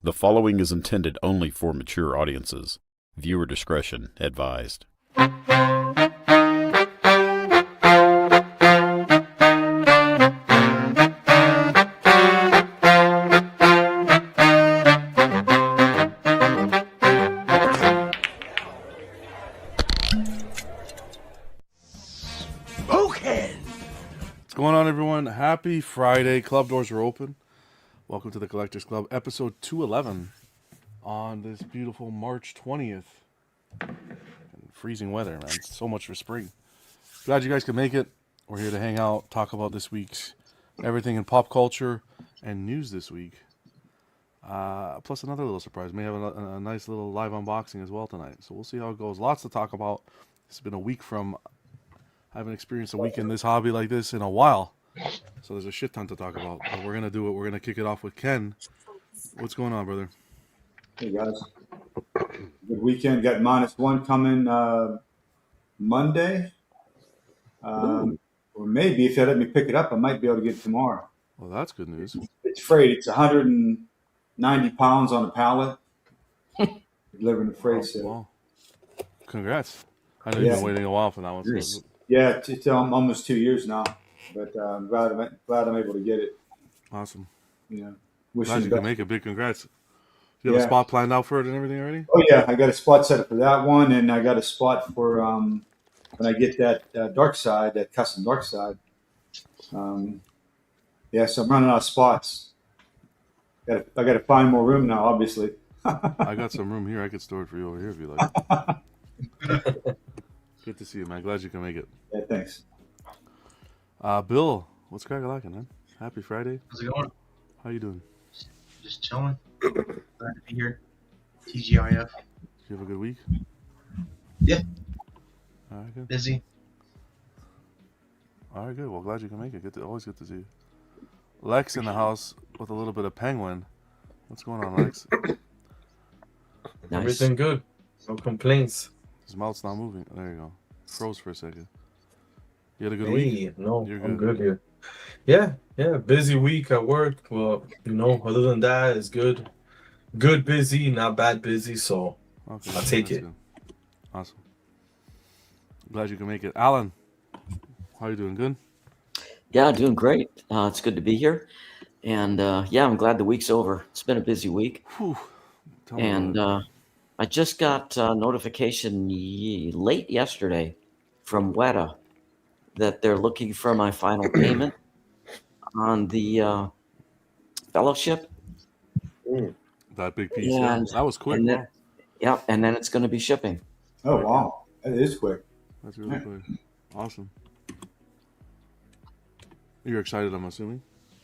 The following is intended only for mature audiences. Viewer discretion advised. What's going on, everyone? Happy Friday. Club doors are open. Welcome to the Collectors Club, episode 211 on this beautiful March 20th. Freezing weather, man. So much for spring. Glad you guys could make it. We're here to hang out, talk about this week's everything in pop culture and news this week. Plus another little surprise. May have a nice little live unboxing as well tonight. So we'll see how it goes. Lots to talk about. It's been a week from... I haven't experienced a week in this hobby like this in a while. So there's a shit ton to talk about. But we're going to do it. We're going to kick it off with Ken. What's going on, brother? Hey, guys. Good weekend. Got -1 coming Monday. Or maybe if you let me pick it up, I might be able to get it tomorrow. Well, that's good news. It's freight. It's 190 pounds on a pallet. Delivering the freight. So. Well, congrats. I know you've been waiting a while for that one. So. Yeah, it's almost 2 years now. But I'm glad I'm able to get it. Awesome. Yeah. Glad you can make it. Big congrats. Do you have a spot planned out for it and everything already? Oh, yeah. I got a spot set up for that one, and I got a spot for when I get that dark side, that custom dark side. So I'm running out of spots. I got to find more room now, obviously. I got some room here. I could store it for you over here if you like. Good to see you, man. Glad you can make it. Yeah, thanks. Bill, what's cracking, man? Happy Friday. How's it going? How you doing? Just chilling. Glad to be here. TGIF. You have a good week? Yeah. All right, good. Busy. All right, good. Well, glad you can make it. Always good to see you. Lex in the house with a little bit of penguin. What's going on, Lex? Nice. Everything good. No complaints. His mouth's not moving. There you go. Froze for a second. You had a good week? No, You're I'm good here. Yeah. Busy week at work. Well, other than that, it's good. Good busy, not bad busy. So okay, I'll take it. Good. Awesome. Glad you can make it. Alan, how you doing? Good? Yeah, doing great. It's good to be here. And I'm glad the week's over. It's been a busy week. Whew. And I just got notification late yesterday from Weta that they're looking for my final payment on the fellowship. That big piece. Yeah. That was quick. And then it's going to be shipping. Oh, wow. That is quick. That's really quick. Awesome. You're excited, I'm assuming?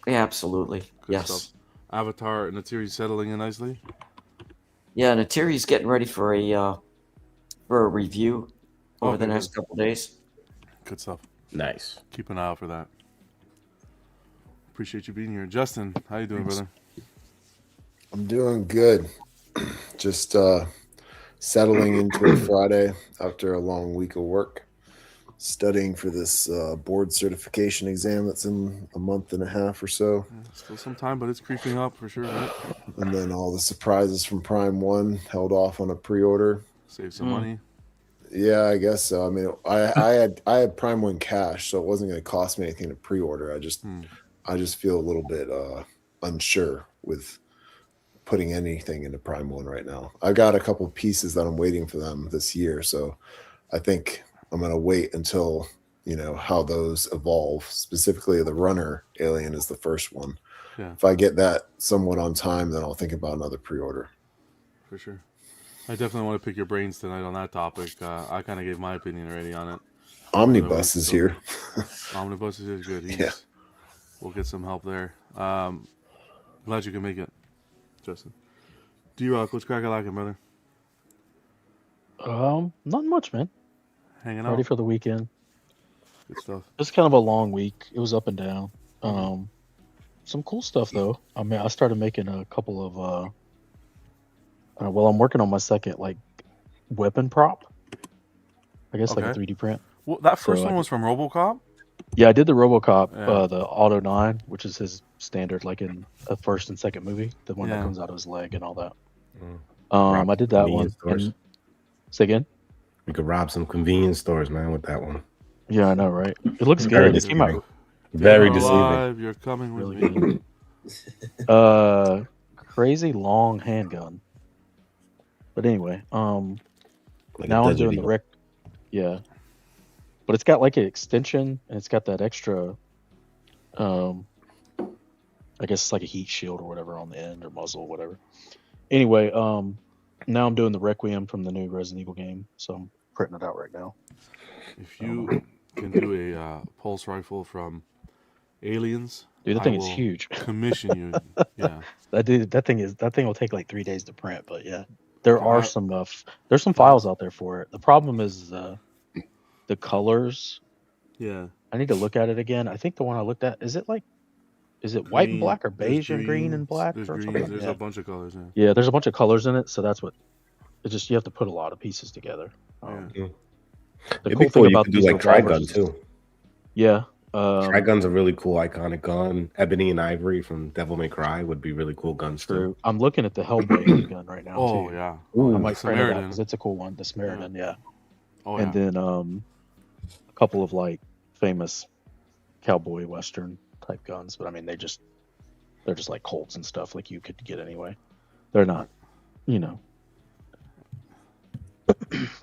Yeah, absolutely. Good yes. Stuff. Avatar and Natiri's settling in nicely? Yeah, Natiri's getting ready for a review over the next couple days. Good stuff. Nice. Keep an eye out for that. Appreciate you being here. Justin, how you doing, brother? I'm doing good. Just settling into a Friday after a long week of work. Studying for this board certification exam that's in a month and a half or so. Yeah, still some time, but it's creeping up for sure, right? And then all the surprises from Prime 1 held off on a pre-order. Save some money. Yeah, I guess so. I mean, I had Prime 1 cash, so it wasn't going to cost me anything to pre-order. I just feel a little bit unsure with putting anything into Prime 1 right now. I've got a couple of pieces that I'm waiting for them this year, so I think I'm going to wait until, how those evolve. Specifically, the Runner Alien is the first one. Yeah. If I get that somewhat on time, then I'll think about another pre-order. For sure. I definitely want to pick your brains tonight on that topic. I kind of gave my opinion already on it. Omnibus is here. Omnibus is good. Yeah. We'll get some help there. Glad you can make it, Justin. D-Rock, what's cracking, brother? Not much, man. Hanging out. Ready for the weekend. Good stuff. It's kind of a long week. It was up and down. Some cool stuff though. I mean, I started making a couple of I'm working on my second weapon prop. I guess like a 3D print. Well, that first one was from RoboCop. Yeah, I did the RoboCop, Yeah. the Auto 9, which is his standard, like in a first and second movie, the one that Yeah. comes out of his leg and all that. Rob I did some that convenience one. stores. And say again? We could rob some convenience stores, man, with that one. Yeah, I know, right? It looks Very good. It came out deceiving. Dead Very or deceiving. alive, you're coming with really me. good. Crazy long handgun. But anyway, Like now a I'm Desert doing the Eagle. rec. Yeah, but it's got like an extension and it's got that extra. I guess it's like a heat shield or whatever on the end or muzzle or whatever. Anyway, now I'm doing the Requiem from the new Resident Evil game, so I'm printing it out right now. If you can do a pulse rifle from Aliens, Dude, that I thing is will huge. commission you. Yeah. That thing will take like 3 days to print, but yeah, there Okay, are I- some there's some files out there for it. The problem is the colors. Yeah. I need to look at it again. I think the one I looked at is it white and Green. black or There's beige and green and black There's or greens. something? There's Yeah. a bunch of colors. Yeah. Yeah, there's a bunch of colors in it, so that's what it's just you have to put a lot of pieces together. Yeah. The It'd cool be thing cool. You about could do these like Trigun revolvers, too. yeah, Trigun's a really cool iconic gun. Ebony and Ivory from Devil May Cry would be really cool guns too. true. I'm looking at the Hellblade gun right now Oh too. yeah. Ooh, I might print it out Samaritan. because it's a cool one. The Samaritan, yeah. Oh And yeah. then a couple of like famous cowboy western type guns, but I mean they're just like Colts and stuff like you could get anyway. They're not, you know.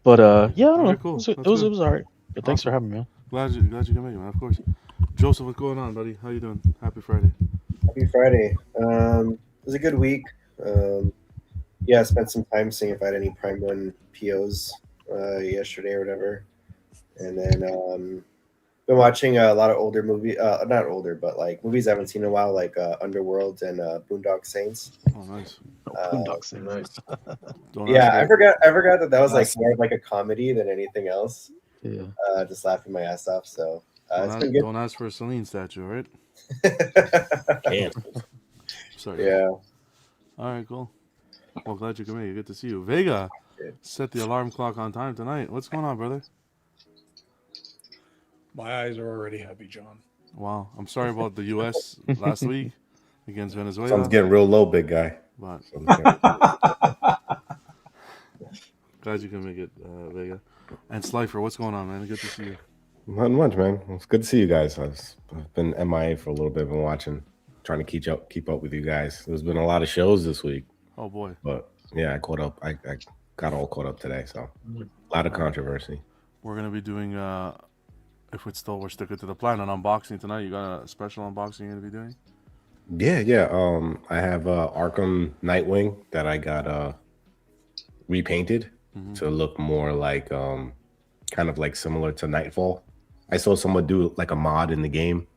But yeah, I don't Okay, know. cool. It That's was good. all right. But thanks for Awesome. having me on. Glad you can make it, man. Of course. Joseph, what's going on, buddy? How you doing? Happy Friday. Happy Friday. It was a good week. Yeah, I spent some time seeing if I had any Prime 1 POs yesterday or whatever. And then been watching a lot of older movie, not older, but like movies I haven't seen in a while, like Underworld and Boondock Saints. Oh, nice. Boondock Saints. Nice. Don't Yeah, ask I me- forgot that was like Nice. more of like a comedy than anything else. Yeah. Just laughing my ass off. So Don't, it's ask, been good. don't ask for a Celine statue, all right? Damn. Sorry. Yeah. All right, cool. Well, glad you can make it. Good to see you. Vega, set the alarm clock on time tonight. What's going on, brother? My eyes are already heavy, John. Wow. I'm sorry about the U.S. last week against Venezuela. Sun's getting real low, big guy. But Sun's getting- glad you can make it, Vega. And Slifer, what's going on, man? Good to see you. Not much, man. It's good to see you guys. I've been MIA for a little bit. Been watching, trying to keep up with you guys. There's been a lot of shows this week, Oh, boy. but yeah, I caught up. I got all caught up today, so a lot of controversy. We're going to be doing, if we're sticking to the plan, an unboxing tonight. You got a special unboxing you're going to be doing? Yeah. I have Arkham Nightwing that I got repainted to look more like kind of like similar to Nightfall. I saw someone do like a mod in the game.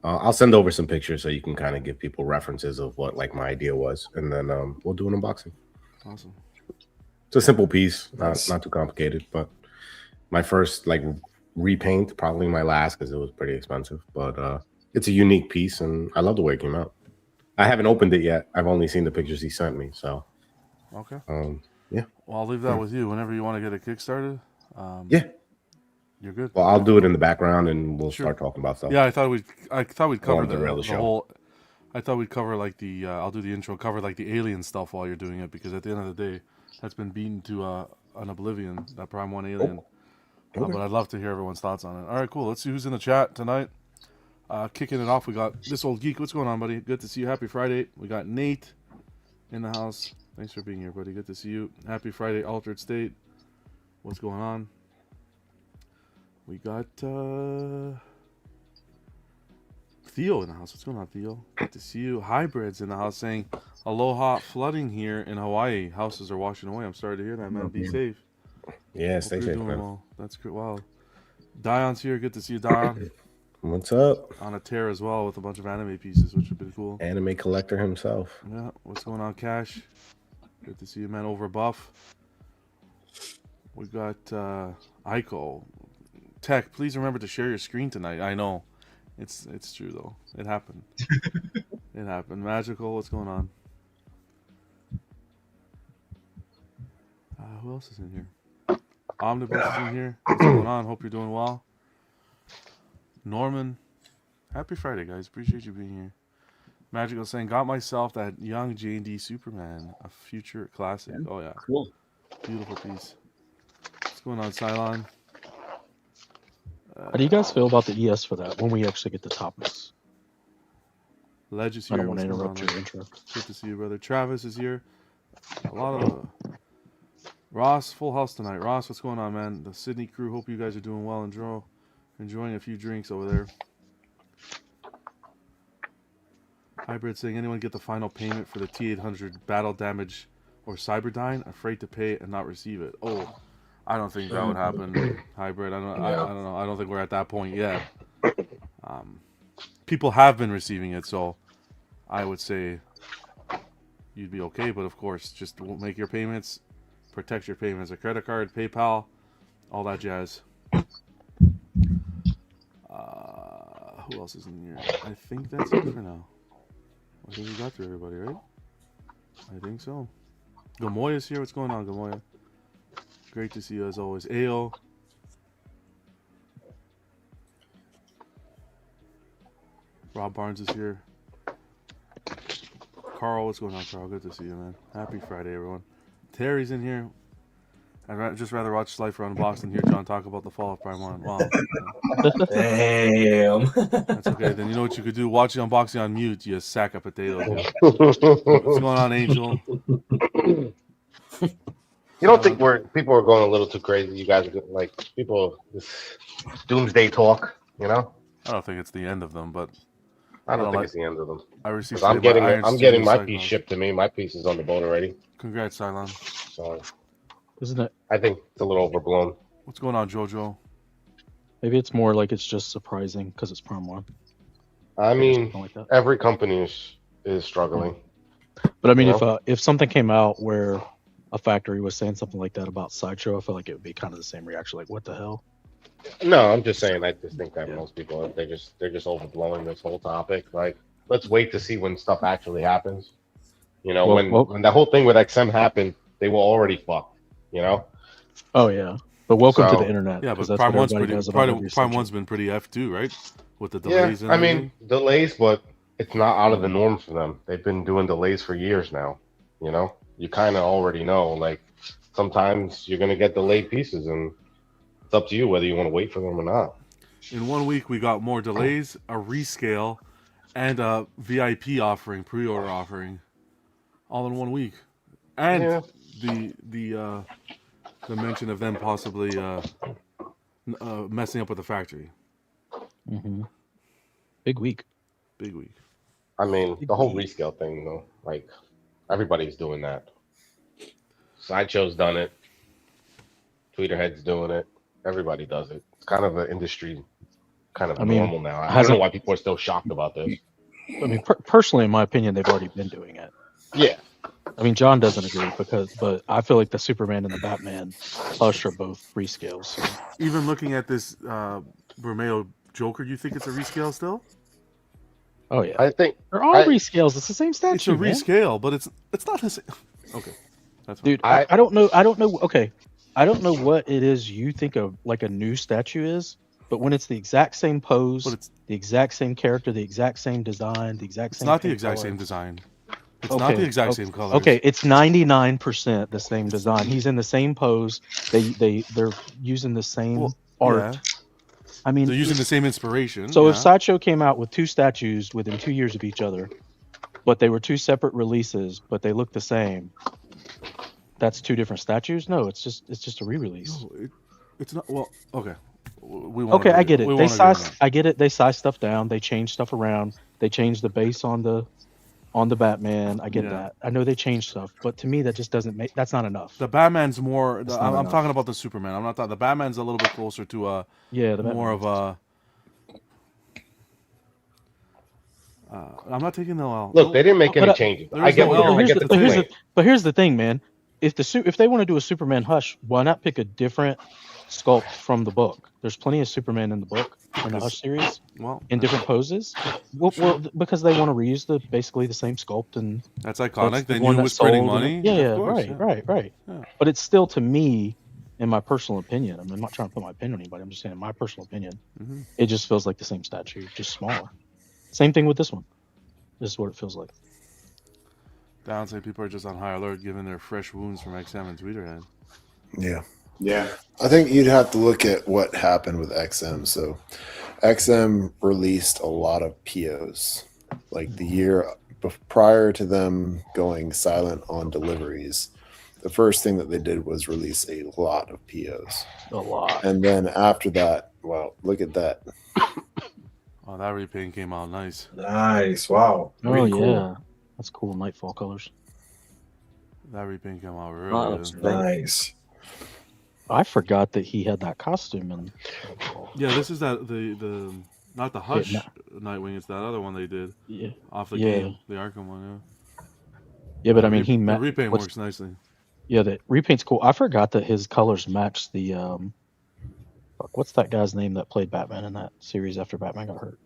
I'll send over some pictures so you can kind of give people references of what like my idea was, and then we'll do an unboxing. Awesome. It's a simple piece, not too complicated, but my first like repaint, probably my last because it was pretty expensive, but it's a unique piece and I love the way it came out. I haven't opened it yet. I've only seen the pictures he sent me, so Okay. yeah. Well, I'll leave that with you. Whenever you want to get a kickstarted, Yeah. you're good. Well, I'll do it in the background and we'll Sure. start talking about stuff. Yeah, I thought we'd cover wanted to the rail the show. whole. I thought we'd cover like the. I'll do the intro. Cover like the alien stuff while you're doing it because at the end of the day, that's been beaten to an oblivion. That Prime 1 alien. Okay. But I'd love to hear everyone's thoughts on it. All right, cool. Let's see who's in the chat tonight. Kicking it off, we got This Old Geek. What's going on, buddy? Good to see you. Happy Friday. We got Nate in the house. Thanks for being here, buddy. Good to see you. Happy Friday, Altered State. What's going on? We got Theo in the house. What's going on, Theo? Good to see you. Hybrids in the house saying, aloha, flooding here in Hawaii. Houses are washing away. I'm sorry to hear that, man. Be safe. Yeah, Hope stay you're safe, doing man. well. That's good. Wow. Dion's here. Good to see you, Dion. What's up? On a tear as well with a bunch of anime pieces, which have been cool. Anime collector himself. Yeah. What's going on, Cash? Good to see you, man. Over Buff. We got Aiko. Tech, please remember to share your screen tonight. I know. It's true, though. It happened. It happened. Magical, what's going on? Who else is in here? Omnibus is in here. What's going on? Hope you're doing well. Norman, happy Friday, guys. Appreciate you being here. Magical saying, got myself that young J&D Superman, a future classic. Oh, yeah. Cool. Beautiful piece. What's going on, Cylon? How do you guys feel about the ES for that when we actually get the topics? Ledge is I here. don't want What's to going on, interrupt your Ledge? intro. Good to see you, brother. Travis is here. A lot of Ross, full house tonight. Ross, what's going on, man? The Sydney crew, hope you guys are doing well. Enjoying a few drinks over there. Hybrid saying, anyone get the final payment for the T800 battle damage or Cyberdyne? Afraid to pay and not receive it. Oh, I don't think that would happen. Hybrid, I don't know. I don't think we're at that point yet. People have been receiving it, so I would say you'd be okay. But of course, just make your payments, protect your payments. A credit card, PayPal, all that jazz. Who else is in here? I think that's it for now. I think we got through everybody, right? I think so. Gamoya's here. What's going on, Gamoya? Great to see you as always. Ayo. Rob Barnes is here. Carl, what's going on, Carl? Good to see you, man. Happy Friday, everyone. Terry's in here. I'd just rather watch Slifer unbox than hear John talk about the fall of Prime 1. Wow. Damn. That's okay. Then you know what you could do? Watch the unboxing on mute, you sack of potatoes. What's going on, Angel? You don't think people are going a little too crazy? You guys are like people this doomsday talk, you know? I don't think it's the end of them, but I don't think it's the end of them. I received. I'm getting my piece shipped to me. My piece is on the boat already. Congrats, Cylon. So, isn't it? I think it's a little overblown. What's going on, JoJo? Maybe it's more like it's just surprising because it's Prime 1. I mean, like every company is struggling. But I mean, if something came out where a factory was saying something like that about Sideshow, I feel like it would be kind of the same reaction. Like, what the hell? No, I'm just saying. I just think that most people they're just overblowing this whole topic. Like, let's wait to see when stuff actually happens. You know, when the whole thing with XM happened, they were already fucked. You know. Oh yeah, but welcome to the internet. Yeah, but Prime 1's been pretty F too, right? With the delays. Yeah, I mean delays, but it's not out of the norm for them. They've been doing delays for years now. You know, you kind of already know. Like, sometimes you're gonna get delayed pieces, and it's up to you whether you want to wait for them or not. In 1 week, we got more delays, a rescale, and a VIP offering, pre-order offering, all in 1 week, and the mention of them possibly messing up with the factory. Mm-hmm. Big week. Big week. I mean, the whole rescale thing, though. Like, everybody's doing that. Sideshow's done it. Tweeterhead's doing it. Everybody does it. It's kind of an industry, normal now. I don't know why people are still shocked about this. I mean, personally, in my opinion, they've already been doing it. Yeah. I mean, John doesn't agree but I feel like the Superman and the Batman Hush are both rescales. So. Even looking at this Bermeo Joker, you think it's a rescale still? Oh yeah, I think they're all rescales. It's the same statue. It's a rescale, but it's not the same. Okay, that's fine. Dude. I don't know. Okay, I don't know what it is you think of like a new statue is, but when it's the exact same pose, the exact same character, the exact same design, the exact same. It's not the exact same design. It's not the exact same color. Okay, it's 99% the same design. He's in the same pose. They're using the same art. Yeah. I mean, they're using the same inspiration. So if Sideshow came out with two statues within 2 years of each other, but they were two separate releases, but they look the same, that's two different statues? No, it's just a re-release. No, it's not. Well, okay. I get it. I get it. They size stuff down. They change stuff around. They change the base on the Batman. I get that. I know they changed stuff, but to me that just doesn't make. That's not enough. The Batman's more. I'm talking about the Superman. I'm not talking. The Batman's a little bit closer to more of a. I'm not taking the L. Look, they didn't make any changes. I get but here's the thing, man. If they want to do a Superman Hush, why not pick a different sculpt from the book? There's plenty of Superman in the book in the Hush series, in different poses. Well, because they want to reuse basically the same sculpt, and that's iconic. They knew it was printing money. Yeah, right. Yeah. But it's still, to me, in my personal opinion, I'm not trying to put my opinion on anybody. I'm just saying, in my personal opinion, it just feels like the same statue, just smaller. Same thing with this one. This is what it feels like. Downside, people are just on high alert given their fresh wounds from XM and Tweeterhead. Yeah. Yeah. I think you'd have to look at what happened with XM. So XM released a lot of POs. Like the year prior to them going silent on deliveries, the first thing that they did was release a lot of POs. A lot. And then after that, wow, look at that. Oh, that repaint came out nice. Nice. Wow. Oh, yeah. That's cool. Nightfall colors. That repaint came out really good. Nice. I forgot that he had that costume. And yeah, this is that the not the Hush Nightwing. It's that other one they did. Yeah. Off the game, the Arkham one. Yeah. Yeah, but I mean, the repaint works nicely. Yeah, the repaint's cool. I forgot that his colors match the what's that guy's name that played Batman in that series after Batman got hurt?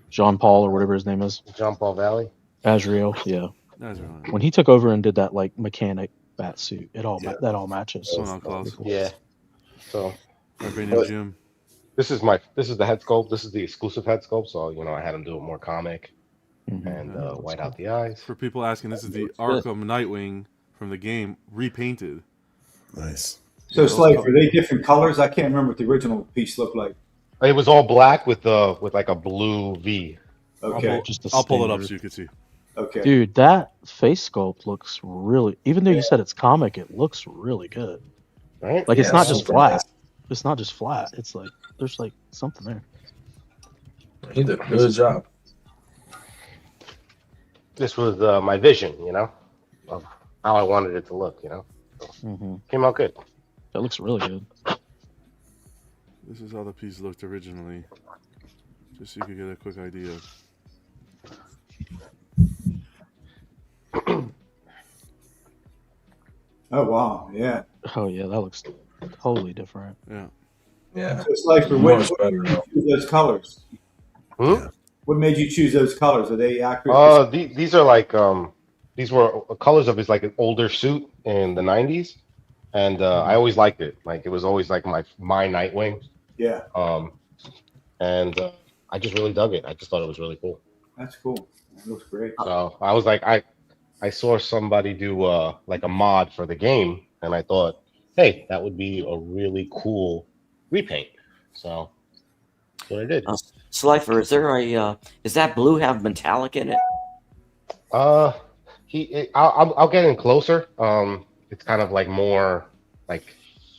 Jean Paul or whatever his name is. Jean Paul Valley. Azrael, yeah. Azrael. When he took over and did that like mechanic bat suit, that all matches. So close. Yeah. So Jim. This is the head sculpt. This is the exclusive head sculpt. So I had him do it more comic and white out the eyes. For people asking, this is the Arkham Nightwing from the game repainted. Nice. So it's like, are they different colors? I can't remember what the original piece looked like. It was all black with like a blue V. Okay. I'll pull it up so you can see. Okay. Dude, that face sculpt looks really. Even though you said it's comic, it looks really good. Right? Like it's not just flat. It's not just flat. It's like there's like something there. He did a good job. This was my vision, of how I wanted it to look. Came out good. That looks really good. This is how the piece looked originally, just so you could get a quick idea. Oh wow! Yeah. Oh yeah, that looks totally different. Yeah. Yeah. So it's like, for what made you choose those colors? What made you choose those colors? Are they accurate? These are like these were colors of his like an older suit in the '90s, and I always liked it. Like it was always like my Nightwing. Yeah. And I just really dug it. I just thought it was really cool. That's cool. That looks great. So I was like, I saw somebody do like a mod for the game, and I thought, hey, that would be a really cool repaint. So that's what I did. Slifer, is there is that blue have metallic in it? I'll get in closer. It's kind of like more like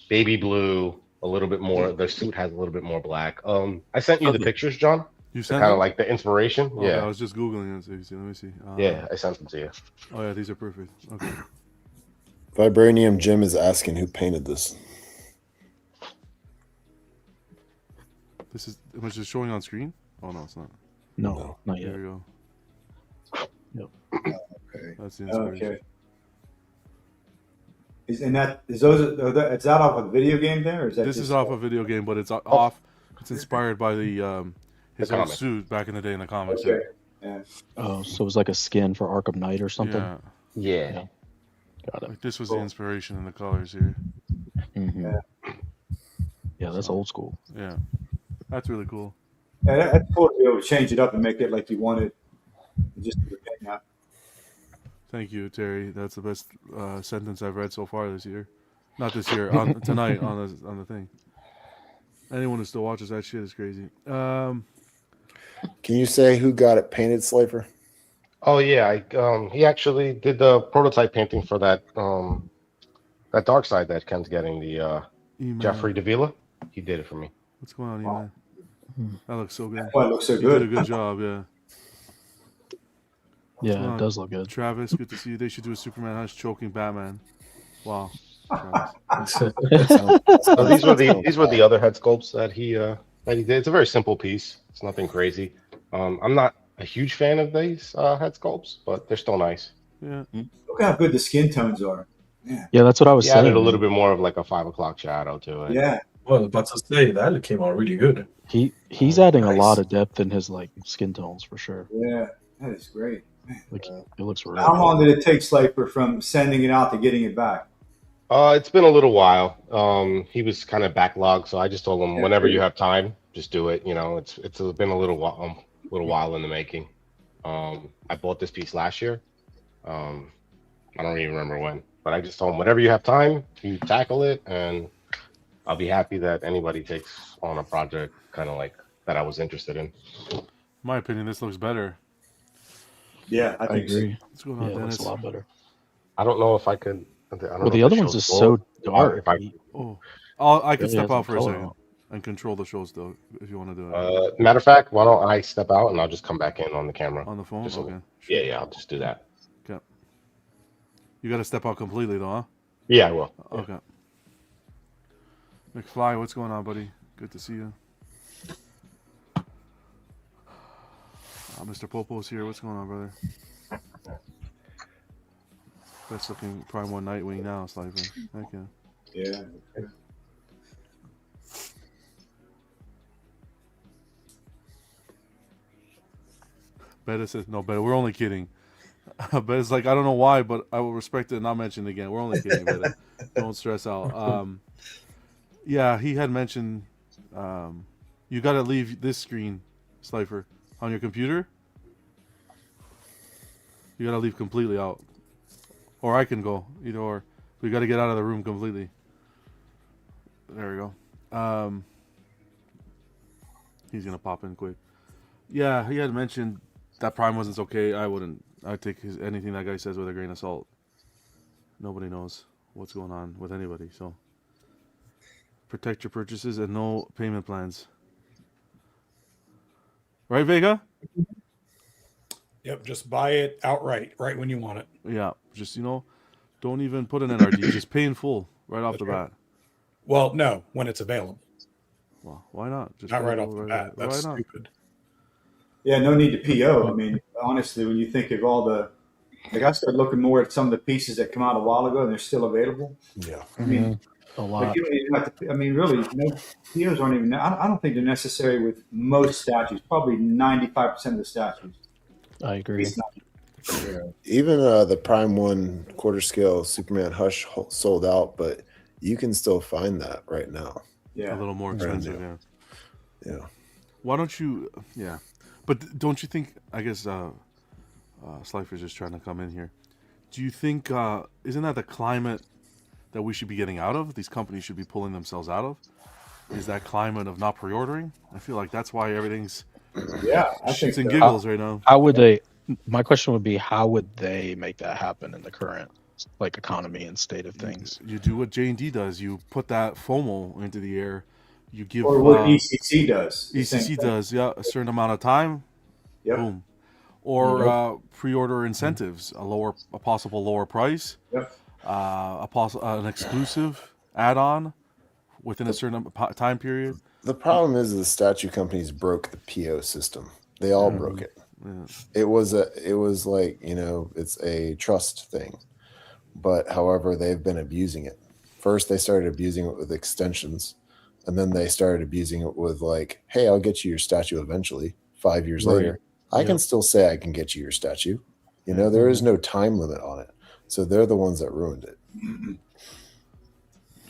baby blue, a little bit more. The suit has a little bit more black. I sent you the pictures, John. You sent kind of like the inspiration. Oh, yeah, I was just googling it. So you see. Let me see. Yeah, I sent them to you. Oh yeah, these are perfect. Okay. Vibranium Jim is asking who painted this. This is was it showing on screen? Oh no, it's not. No, not yet. There you go. Yep. Okay. That's the inspiration. Okay. Is that off a video game there, or is that This just, is off a video game, but it's off. It's inspired by his old suit back in the day in the comics. Okay. Yeah. Oh, so it was like a skin for Arkham Knight or something. Yeah. Got it. Like this was the inspiration in the colors here. Mm-hmm. Yeah. Yeah, that's old school. Yeah, that's really cool. Yeah, that's cool to be able to change it up and make it like you want it. Just now. Thank you, Terry. That's the best sentence I've read so far this year. Not this year. Tonight on the thing. Anyone who still watches that shit is crazy. Can you say who got it painted, Slifer? Oh yeah, he actually did the prototype painting for that that dark side that Ken's getting, the Jeffrey Davila. He did it for me. What's going on, E-Man? That looks so good. Oh, it looks so He good. did a good job, yeah. Yeah, it does look good. Travis, good to see you. They should do a Superman Hush choking Batman. Wow. So these were the other head sculpts that he did. It's a very simple piece. It's nothing crazy. I'm not a huge fan of these head sculpts, but they're still nice. Yeah. Look how good the skin tones are. Yeah. Yeah, that's what I was saying. Added a little bit more of like a 5 o'clock shadow to it. Yeah. Well, but to say that came out really good. He's adding a lot of depth in his like skin tones for sure. Yeah, that is great. Like it looks really How long did it take Slifer from sending it out to getting it back? It's been a little while. He was kind of backlogged, so I just told him Yeah, whenever you have time, just do it. You know, it's been a little while in the making. I bought this piece last year. Um, I don't even remember when, but I just told him whenever you have time, you tackle it, and I'll be happy that anybody takes on a project kind of like that I was interested in. In my opinion, this looks better. Yeah, I I think so. agree. What's going Yeah, on, it looks Dennis? a lot better. I don't know if I could. I don't Well, know the if the other one's show's just full. so dark. If I Oh, I can Really step has no out for a color second on and control the show still if you want to do it. matter of fact, why don't I step out and I'll just come back in on the camera? On the phone? Just so, Okay. yeah, Sure. yeah, I'll just do that. Okay. You got to step out completely though, huh? Yeah, I will. Yeah. Okay. McFly, what's going on, buddy? Good to see you. Mr. Popo's here. What's going on, brother? Best looking Prime 1 Nightwing now, Slifer. Heck yeah. Yeah. Betta says, no, Betta, we're only kidding. Betta's like, I don't know why, but I will respect it and not mention it again. We're only kidding, Betta. Don't stress out. Yeah, he had mentioned you got to leave this screen, Slifer, on your computer. You got to leave completely out. Or I can go, either or. We got to get out of the room completely. There we go. He's going to pop in quick. Yeah, he had mentioned that Prime wasn't okay. I'd take anything that guy says with a grain of salt. Nobody knows what's going on with anybody, so protect your purchases and no payment plans. Right, Vega? Yep, just buy it outright, right when you want it. Yeah, just, don't even put an NRD. Just pay in full right off That's the right. bat. Well, no, when it's available. Well, why not? Just Not pay right in off full the right bat. away. That's Why not? stupid. Yeah, no need to PO. I mean, honestly, when you think of all the, like, I started looking more at some of the pieces that come out a while ago and they're still available. Yeah. I mean, a like lot. you don't even have to, I mean, really, no POs aren't even, I don't think they're necessary with most statues, probably 95% of the statues. I agree. Even the Prime 1 quarter scale Superman Hush sold out, but you can still find that right now. Yeah. A little more expensive, yeah. Yeah. Why don't you, yeah. But don't you think, I guess Slifer's just trying to come in here. Do you think, isn't that the climate that we should be getting out of? These companies should be pulling themselves out of? Is that climate of not pre-ordering? I feel like that's why everything's shits and giggles right now. How would they, my question would be, how would they make that happen in the current economy and state of things? You do what J&D does. You put that FOMO into the air. You give Or what ECC does. ECC does, yeah, a certain amount of time. Yep. Boom. Or pre-order incentives, a possible lower price. Yep. An exclusive add-on within a certain time period. The problem is the statue companies broke the PO system. They all broke it. Yeah. It was like, it's a trust thing. But however, they've been abusing it. First, they started abusing it with extensions. And then they started abusing it with like, hey, I'll get you your statue eventually. 5 years later, I can still say I can get you your statue. There is no time limit on it. So they're the ones that ruined it.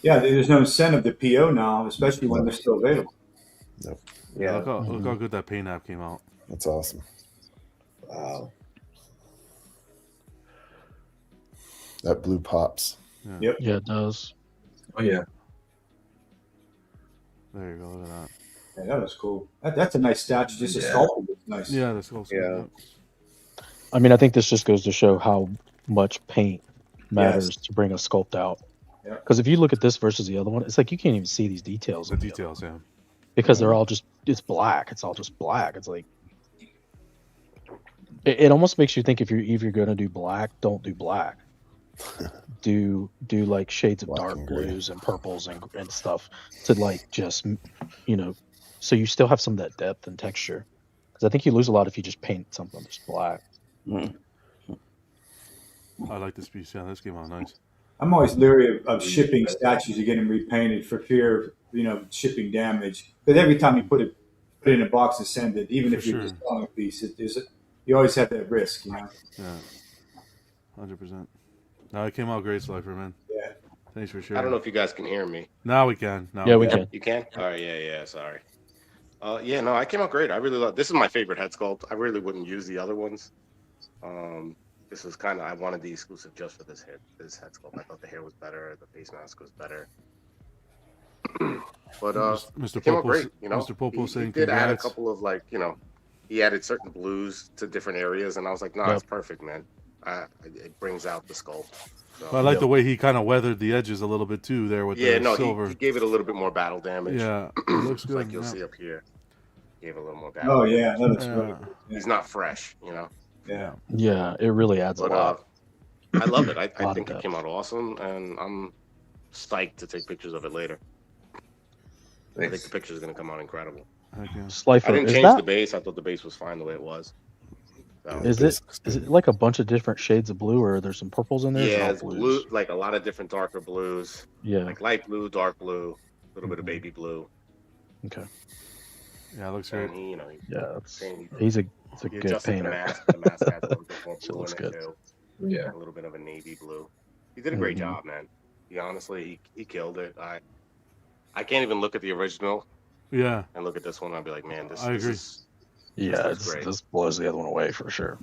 Yeah, there's no incentive to PO now, especially when they're still available. Nope. Yeah. Look how good that paint app came out. That's awesome. Wow. That blue pops. Yeah. Yep. Yeah, it does. Oh yeah. There you go. Look at that. Yeah, that was cool. That's a nice statue. Just a sculpture. It's nice. Yeah, that's cool. Yeah. I mean, I think this just goes to show how much paint matters to bring a sculpt out. Yeah. Because if you look at this versus the other one, it's like you can't even see these details. The details, yeah. Because they're all it's black. It's all just black. It's like it almost makes you think if you're gonna do black, don't do black. do like shades of Black dark and gray. blues and purples and stuff to like just so you still have some of that depth and texture. Because I think you lose a lot if you just paint something just black. I like this piece. Yeah, this came out nice. I'm always leery of shipping statues and getting repainted for fear of, shipping damage. But every time you put it in a box and send it, even if you're just selling a piece, you always have that risk, Yeah, 100%. No, it came out great, Slifer, man. Yeah. Thanks for sharing. I don't know if you guys can hear me. Now we can. Now Yeah, we can. You can? All right, yeah, sorry. Yeah, no, I came out great. I really love this. Is my favorite head sculpt. I really wouldn't use the other ones. This was kind of, I wanted the exclusive just for this head sculpt. I thought the hair was better, the face mask was better. But Mr. it came out Popo, great, you know. Mr. Popo saying he did add a congrats. couple of, like, you know, he added certain blues to different areas, and I was like, no, it's perfect, man. It brings out the sculpt. So, But I like the way he kind of weathered the edges a little bit too there with the silver. He gave it a little bit more battle damage. Yeah, it looks good. Like you'll see up here, gave a little more battle. Oh damage. yeah, that looks really good. Yeah. He's not fresh, you know. Yeah. Yeah, it really adds a lot. I love it. I think of it came out awesome, and I'm psyched to take pictures of it later. I think the picture is going to come out incredible. Slifer, I didn't is change that- the base. I thought the base was fine the way it was. So. Is it like a bunch of different shades of blue, or there's some purples in there? Yeah, Or it's all blues? blue, like a lot of different darker blues. Yeah. Like light blue, dark blue, a little bit of baby blue. Okay. Yeah, it looks great. And he, you know, Yeah, he's a he good adjusted painter. The mask has a little bit more Shit blue looks in it good. too. Yeah. A little bit of a navy blue. He did a great Mhm. job, man. He honestly, he killed it. I can't even look at the original. Yeah. And look at this one. I'll be like, man, this I agree. This blows the other one away for sure.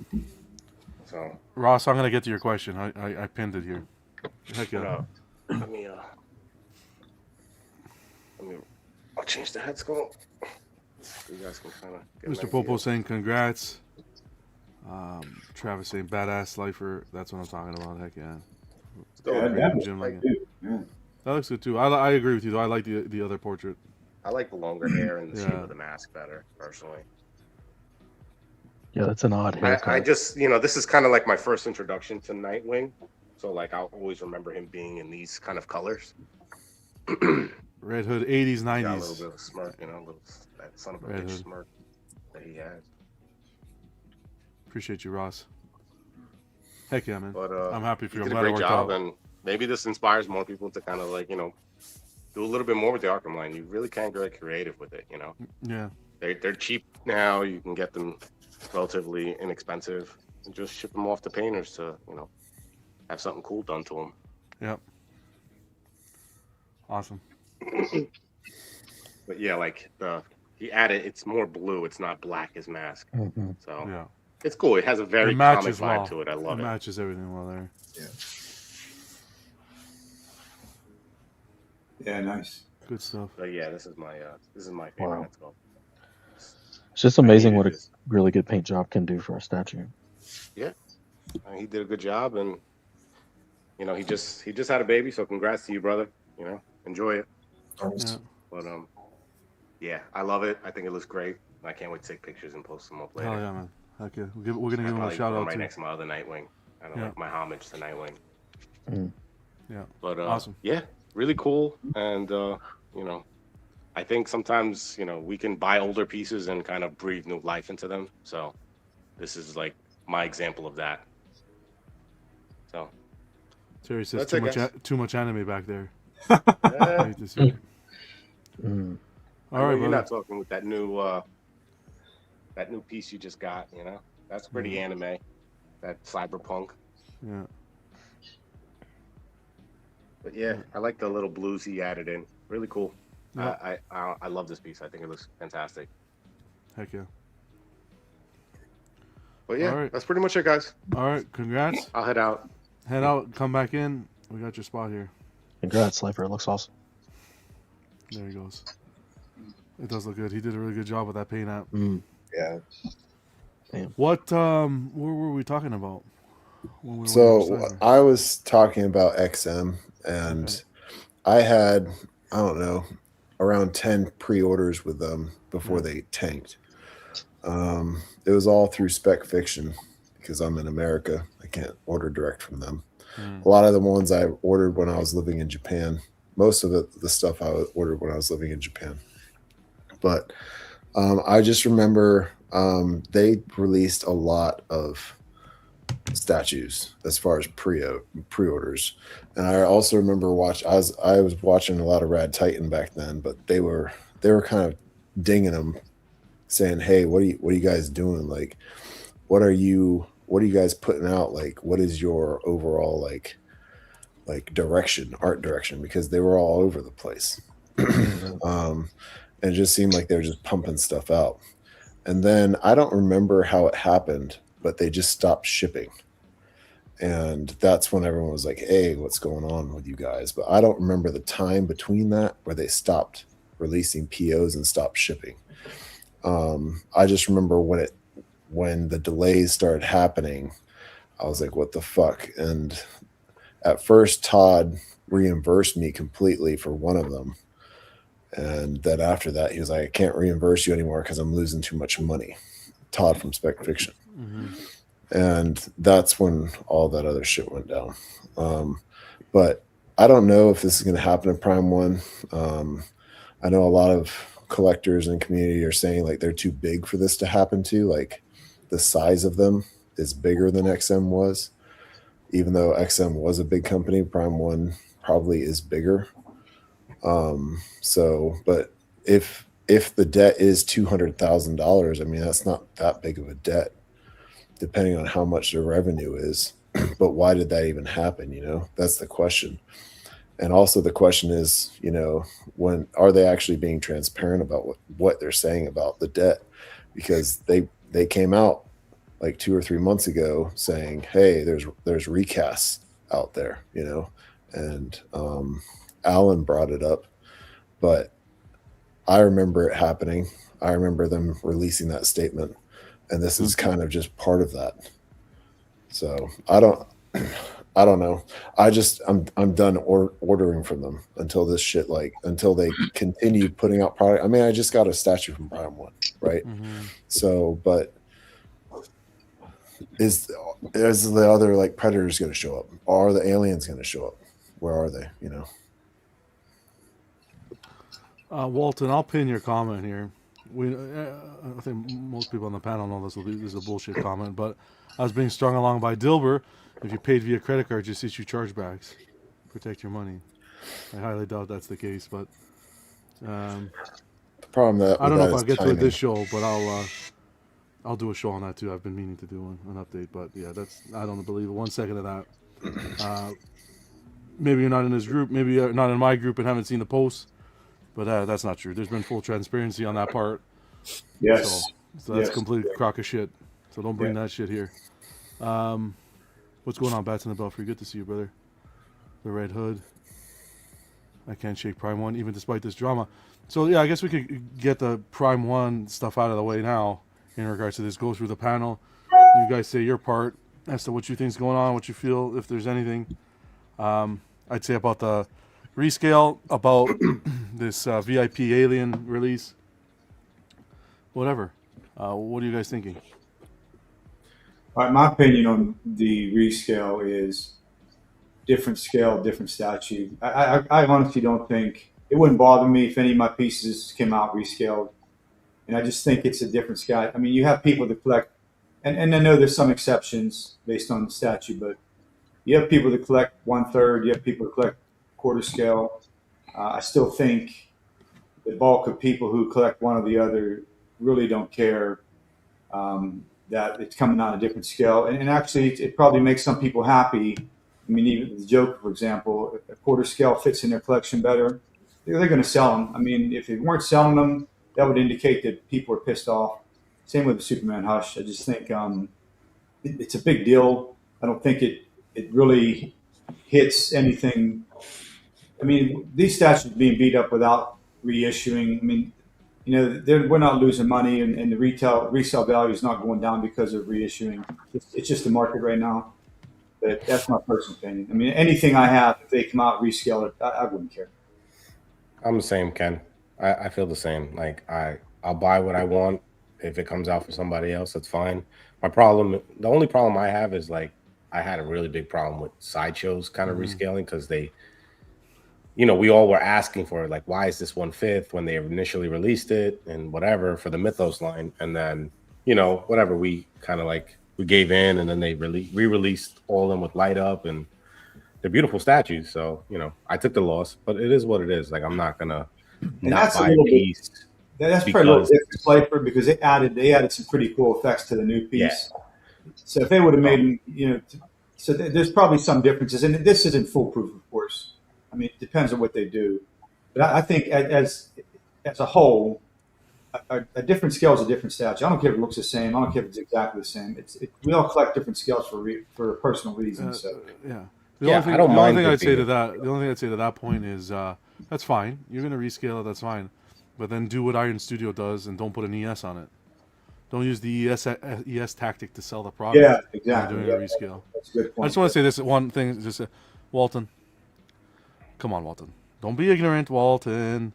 So Ross, I'm gonna get to your question. I pinned it here. Heck yeah. Let me I'll change the head sculpt. So you guys can kind of get Mr. Popo saying congrats. Travis saying badass Slifer. That's what I'm talking about. Heck yeah. Yeah, that looks Jim like like good. Yeah. That looks good too. I agree with you though. I like the other portrait. I like the longer hair and the shape Yeah. of the mask better, personally. Yeah, that's an odd haircut. I just, you know, this is kind of like my first introduction to Nightwing. So, like, I'll always remember him being in these kind of colors. Red Hood 80s, 90s. Got a little bit of a smirk, you know, that son of a Red bitch Hood. smirk that he has. Appreciate you, Ross. Heck yeah, man. But I'm happy for he you. did I'm a glad it great worked job, out. and maybe this inspires more people to kind of, like, you know, do a little bit more with the Arkham line. You really can get creative with it, you know. Yeah. They're cheap now. You can get them relatively inexpensive and just ship them off to painters to, you know, have something cool done to them. Yep. Awesome. But yeah, like he added, it's more blue. It's not black as mask. Mhm. So Yeah. it's cool. It has a very It comic matches vibe well. to it. I love It it. matches everything well there. Yeah. Yeah, nice. Good stuff. But yeah, this is my favorite. Wow. Let's go. It's just amazing what a really good paint job can do for a statue. Yeah, he did a good job, and you know, he just had a baby. So congrats to you, brother. You know, enjoy it. Yeah. But yeah, I love it. I think it looks great. I can't wait to take pictures and post them up later. Hell yeah, man. Heck yeah. We're gonna give him a shout out right too. next to my other Nightwing. I don't Yeah. like my homage to Nightwing. Yeah. But Awesome. yeah, really cool. And you know, I think sometimes, you know, we can buy older pieces and kind of breathe new life into them. So this is like my example of that. So Terry says That's it, guys. too much anime back there. Yeah. I hate to see it. Mm. I All know right, you're brother. not talking with that new piece you just got, you know. That's pretty anime. That cyberpunk. Yeah. But yeah, I like the little blues he added in. Really cool. Yeah. I love this piece. I think it looks fantastic. Heck yeah. But yeah, All right. that's pretty much it, guys. All right. Congrats. I'll head out. Head out. Come back in. We got your spot here. Congrats, Slifer. It looks awesome. There he goes. It does look good. He did a really good job with that paint app. Yeah. What were we talking about? When we were So inside? I was talking about XM, and I had, I don't know, around 10 pre-orders with them before they tanked. It was all through Spec Fiction because I'm in America. I can't order direct from them. A lot of the ones I ordered when I was living in Japan. Most of the stuff I ordered when I was living in Japan. But I just remember they released a lot of statues as far as pre-orders, and I also remember I was watching a lot of Rad Titan back then, but they were kind of dinging them, saying, "Hey, what are you guys doing? Like, what are you guys putting out? Like, what is your overall like art direction, because they were all over the place. And it just seemed like they were just pumping stuff out. And then I don't remember how it happened, but they just stopped shipping. And that's when everyone was like, hey, what's going on with you guys? But I don't remember the time between that where they stopped releasing POs and stopped shipping. I just remember when the delays started happening, I was like, what the fuck? And at first, Todd reimbursed me completely for one of them. And then after that, he was like, I can't reimburse you anymore because I'm losing too much money. Todd from Spec Fiction. And that's when all that other shit went down. But I don't know if this is going to happen in Prime 1. I know a lot of collectors in the community are saying like they're too big for this to happen to. Like the size of them is bigger than XM was. Even though XM was a big company, Prime 1 probably is bigger. But if the debt is $200,000, I mean, that's not that big of a debt, depending on how much the revenue is. But why did that even happen? You know, that's the question. And also the question is, you know, when are they actually being transparent about what they're saying about the debt? Because they came out like 2 or 3 months ago saying, hey, there's recasts out there, you know, and Alan brought it up, but I remember it happening. I remember them releasing that statement, and this is kind of just part of that. So I don't know. I'm done ordering from them until this shit, until they continue putting out product. I mean, I just got a statue from Prime 1, right? So, but is the other like Predators going to show up? Are the aliens going to show up? Where are they? You know. Walton, I'll pin your comment here. I think most people on the panel know this is a bullshit comment, but I was being strung along by Dilber. If you paid via credit card, just issue chargebacks, protect your money. I highly doubt that's the case, but the problem that I don't know if I'll get to this show, but I'll do a show on that too. I've been meaning to do an update, but yeah, I don't believe 1 second of that. Maybe you're not in this group, maybe you're not in my group and haven't seen the posts, but that's not true. There's been full transparency on that part. Yes. So that's complete crock of shit. So don't bring that shit here. What's going on, Bats in the Belfry? Good to see you, brother. The Red Hood. I can't shake Prime 1, even despite this drama. So, yeah, I guess we could get the Prime 1 stuff out of the way now in regards to this. Go through the panel. You guys say your part as to what you think's going on, what you feel, if there's anything. I'd say about the rescale, about this VIP Alien release. Whatever. What are you guys thinking? All right, my opinion on the rescale is different scale, different statue. I honestly don't think it wouldn't bother me if any of my pieces came out rescaled, and I just think it's a different scale. I mean, you have people that collect, and I know there's some exceptions based on the statue, but you have people that collect 1/3, you have people that collect quarter scale. I still think the bulk of people who collect one or the other really don't care that it's coming on a different scale. And actually, it probably makes some people happy. I mean, even the Joker, for example, if a quarter scale fits in their collection better, they're going to sell them. I mean, if they weren't selling them, that would indicate that people are pissed off. Same with the Superman Hush. I just think it's a big deal. I don't think it really hits anything. I mean, these statues being beat up without reissuing. I mean, you know, we're not losing money, and the resale value is not going down because of reissuing. It's just the market right now. But that's my personal opinion. I mean, anything I have, if they come out rescale it, I wouldn't care. I'm the same, Ken. I feel the same. Like I'll buy what I want. If it comes out for somebody else, that's fine. The only problem I have is like I had a really big problem with Sideshow's kind of rescaling because they, you know, we all were asking for it, like, why is this 1/5 when they initially released it and whatever for the Mythos line, and then, you know, whatever, we kind of like we gave in, and then they re-released all of them with light up, and they're beautiful statues. So, you know, I took the loss, but it is what it is. Like, I'm not gonna not buy a piece. That's probably a little different flavor because they added some pretty cool effects to the new piece. Yeah. So if they would have made, you know, So there's probably some differences, and this isn't foolproof, of course. I mean, it depends on what they do, but I think as a whole, a different scale is a different statue. I don't care if it looks the same. I don't care if it's exactly the same. We all collect different scales for personal reasons. So Yeah. I don't mind The only thing I'd say to that point is that's fine. You're gonna rescale it. That's fine, but then do what Iron Studio does and don't put an ES on it. Don't use the ES tactic to sell the product. Yeah, exactly. Doing a rescale. That's a good point. I just want to say this one thing. Just Walton. Come on, Walton. Don't be ignorant, Walton.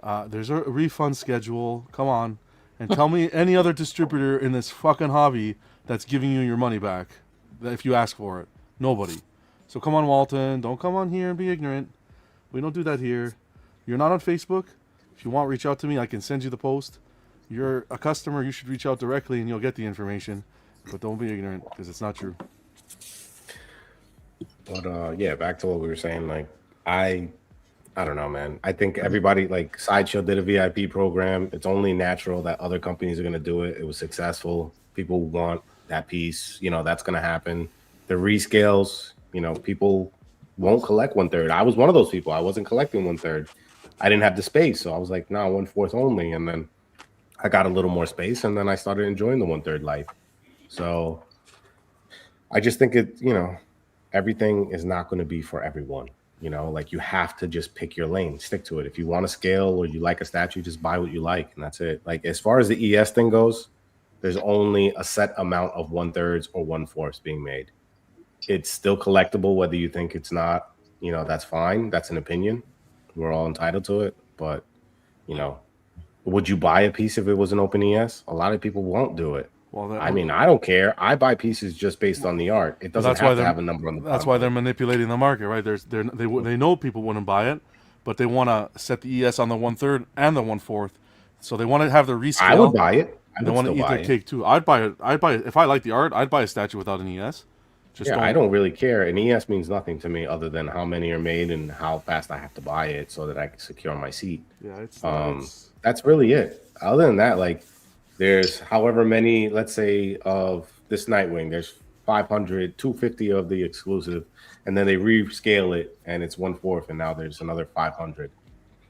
There's a refund schedule. Come on, and tell me any other distributor in this fucking hobby that's giving you your money back if you ask for it. Nobody. So come on, Walton. Don't come on here and be ignorant. We don't do that here. You're not on Facebook. If you want, reach out to me. I can send you the post. You're a customer. You should reach out directly, and you'll get the information. But don't be ignorant because it's not true. But yeah, back to what we were saying. Like, I don't know, man. I think everybody, like Sideshow did a VIP program. It's only natural that other companies are going to do it. It was successful. People want that piece. You know, that's going to happen. The rescales, you know, people won't collect 1/3. I was one of those people. I wasn't collecting 1/3. I didn't have the space. So I was like, no, 1/4 only. And then I got a little more space, and then I started enjoying the 1/3 life. So I just think everything is not going to be for everyone. You know, like you have to just pick your lane, stick to it. If you want to scale or you like a statue, just buy what you like, and that's it. Like as far as the ES thing goes, there's only a set amount of 1/3 or 1/4 being made. It's still collectible, whether you think it's not. You know, that's fine. That's an opinion. We're all entitled to it. But you know, would you buy a piece if it was an open ES? A lot of people won't do it. Well, I mean, I don't care. I buy pieces just based on the art. It doesn't have to have a number on the bottom. That's why they're manipulating the market, right? They know people wouldn't buy it, but they want to set the ES on the 1/3 and the 1/4, so they want to have the rescale. I would buy it. They want to eat their cake too. I'd buy it. If I like the art. I'd buy a statue without an ES. I don't really care. An ES means nothing to me other than how many are made and how fast I have to buy it so that I can secure my seat. Yeah, that's really it. Other than that, like there's however many, let's say, of this Nightwing, there's 500, 250 of the exclusive, and then they rescale it and it's 1/4, and now there's another 500.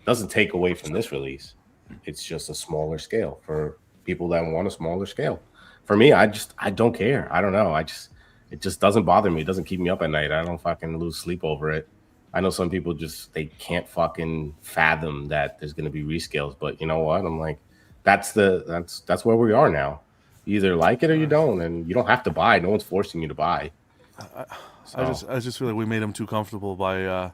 Doesn't take away from this release. It's just a smaller scale for people that want a smaller scale. For me, I don't care. I don't know. It just doesn't bother me. It doesn't keep me up at night. I don't fucking lose sleep over it. I know some people they can't fucking fathom that there's gonna be rescales, but you know what? I'm like, that's where we are now. You either like it or you don't, and you don't have to buy. No one's forcing you to buy. I just feel like we made them too comfortable by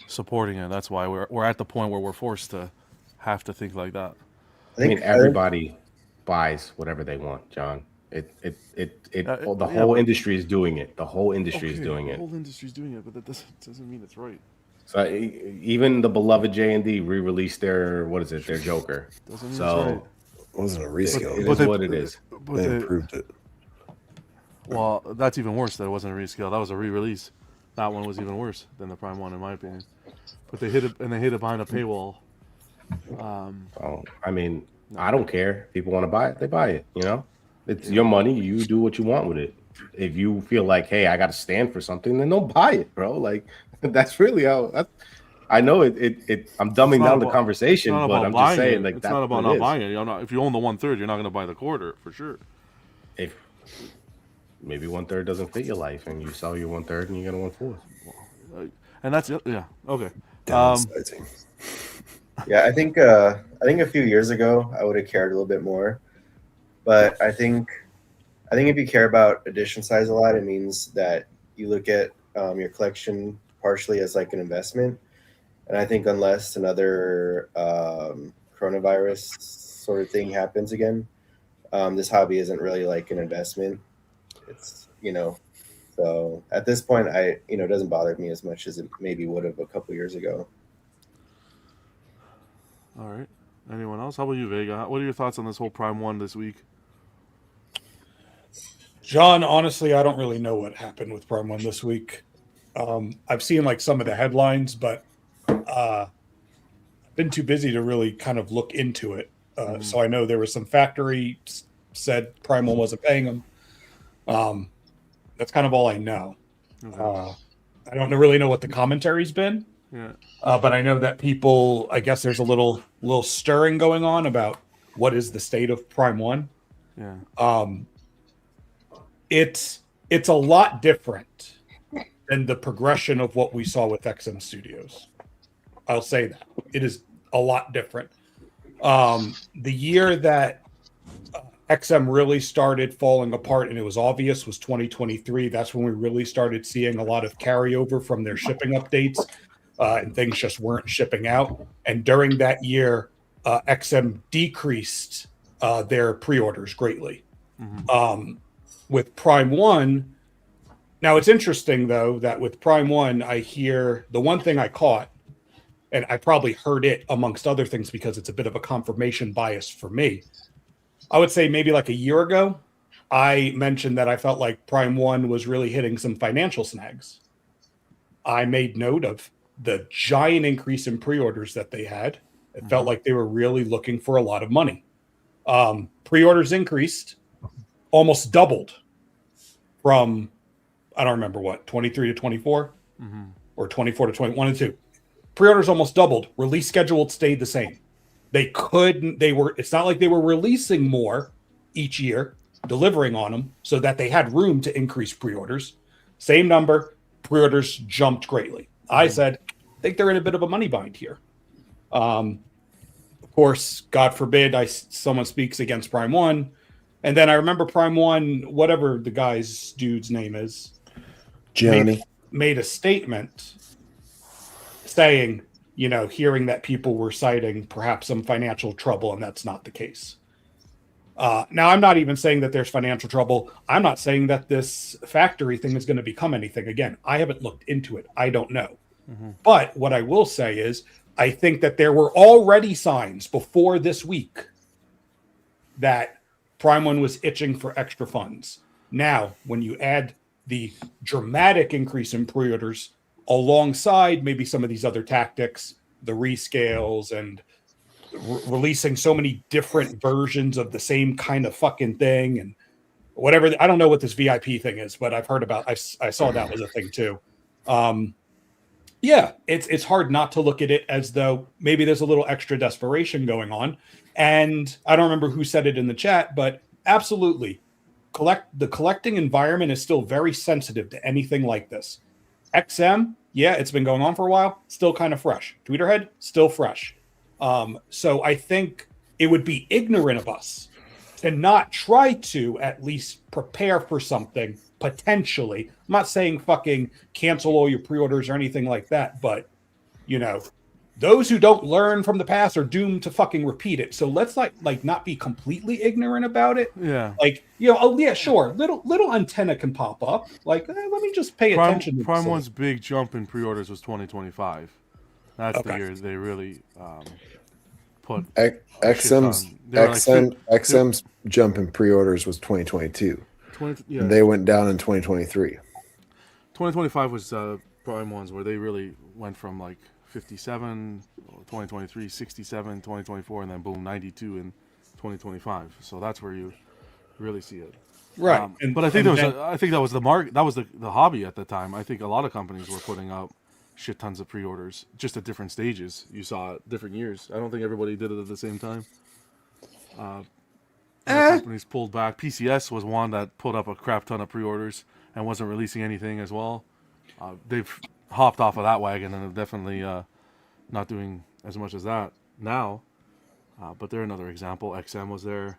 supporting it. That's why we're at the point where we're forced to have to think like that. I mean, everybody buys whatever they want, John. The whole industry is doing it. The whole industry is doing it. The whole industry is doing it, but that doesn't mean it's right. So even the beloved J&D re-released their Joker. Doesn't mean it's right. It wasn't a rescale. It is what it is. They improved it. Well, that's even worse. That it wasn't a rescale. That was a re-release. That one was even worse than the Prime one, in my opinion. But they hid it behind a paywall. I mean, I don't care. People want to buy it, they buy it. You know, it's your money. You do what you want with it. If you feel like, hey, I got to stand for something, then don't buy it, bro. Like that's really how. I know it. I'm dumbing down the conversation, but I'm just saying, like, it's not about not buying it. If you own the 1/3, you're not going to buy the 1/4 for sure. If maybe 1/3 doesn't fit your life, and you sell your 1/3 and you get a 1/4, and that's it. Yeah. Okay. Yeah, I think a few years ago I would have cared a little bit more, but I think if you care about edition size a lot, it means that you look at your collection partially as like an investment. And I think unless another coronavirus sort of thing happens again, this hobby isn't really like an investment. It's, so at this point, it doesn't bother me as much as it maybe would have a couple years ago. All right. Anyone else? How about you, Vega? What are your thoughts on this whole Prime 1 this week? John, honestly, I don't really know what happened with Prime 1 this week. I've seen like some of the headlines, but I've been too busy to really kind of look into it. So I know there was some factory said Prime 1 wasn't paying them. That's kind of all I know. I don't really know what the commentary's been. Yeah. But I know that people, I guess there's a little stirring going on about what is the state of Prime 1. Yeah. It's a lot different than the progression of what we saw with XM Studios. I'll say that. It is a lot different. The year that XM really started falling apart and it was obvious was 2023. That's when we really started seeing a lot of carryover from their shipping updates, and things just weren't shipping out. And during that year, XM decreased their pre-orders greatly. With Prime 1, now it's interesting though that with Prime 1, I hear the one thing I caught, and I probably heard it amongst other things because it's a bit of a confirmation bias for me. I would say maybe like a year ago, I mentioned that I felt like Prime 1 was really hitting some financial snags. I made note of the giant increase in pre-orders that they had. It felt like they were really looking for a lot of money. Pre-orders increased, almost doubled from, I don't remember what, 23 to 24 or 24 to 21 and 2. Pre-orders almost doubled. Release schedule stayed the same. It's not like they were releasing more each year, delivering on them so that they had room to increase pre-orders. Same number, pre-orders jumped greatly. I said, I think they're in a bit of a money bind here. Of course, God forbid someone speaks against Prime 1. And then I remember Prime 1, whatever the dude's name is, Johnny, made a statement saying, hearing that people were citing perhaps some financial trouble, and that's not the case. Now, I'm not even saying that there's financial trouble. I'm not saying that this factory thing is going to become anything. Again, I haven't looked into it. I don't know. But what I will say is I think that there were already signs before this week that Prime 1 was itching for extra funds. Now, when you add the dramatic increase in pre-orders alongside maybe some of these other tactics, the rescales and releasing so many different versions of the same kind of fucking thing and whatever. I don't know what this VIP thing is, but I've heard about, I saw that was a thing too. Yeah, it's hard not to look at it as though maybe there's a little extra desperation going on. And I don't remember who said it in the chat, but absolutely. The collecting environment is still very sensitive to anything like this. XM, yeah, it's been going on for a while, still kind of fresh. Tweeterhead, still fresh. So I think it would be ignorant of us to not try to at least prepare for something potentially. I'm not saying fucking cancel all your pre-orders or anything like that, but those who don't learn from the past are doomed to fucking repeat it. So let's like not be completely ignorant about it. Yeah. Oh yeah, sure. Little antenna can pop up. Let me just pay attention to Prime 1's big jump in pre-orders was 2025. That's the year they really put XM's jump in pre-orders was 2022. And they went down in 2023. 2025 was Prime 1's where they really went from like 57, 2023, 67, 2024, and then boom, 92 in 2025. So that's where you really see it. Right. But I think that was the market. That was the hobby at the time. I think a lot of companies were putting up shit tons of pre-orders, just at different stages. You saw different years. I don't think everybody did it at the same time. Companies pulled back. PCS was one that put up a crap ton of pre-orders and wasn't releasing anything as well. They've hopped off of that wagon and are definitely not doing as much as that now. But they're another example. XM was there.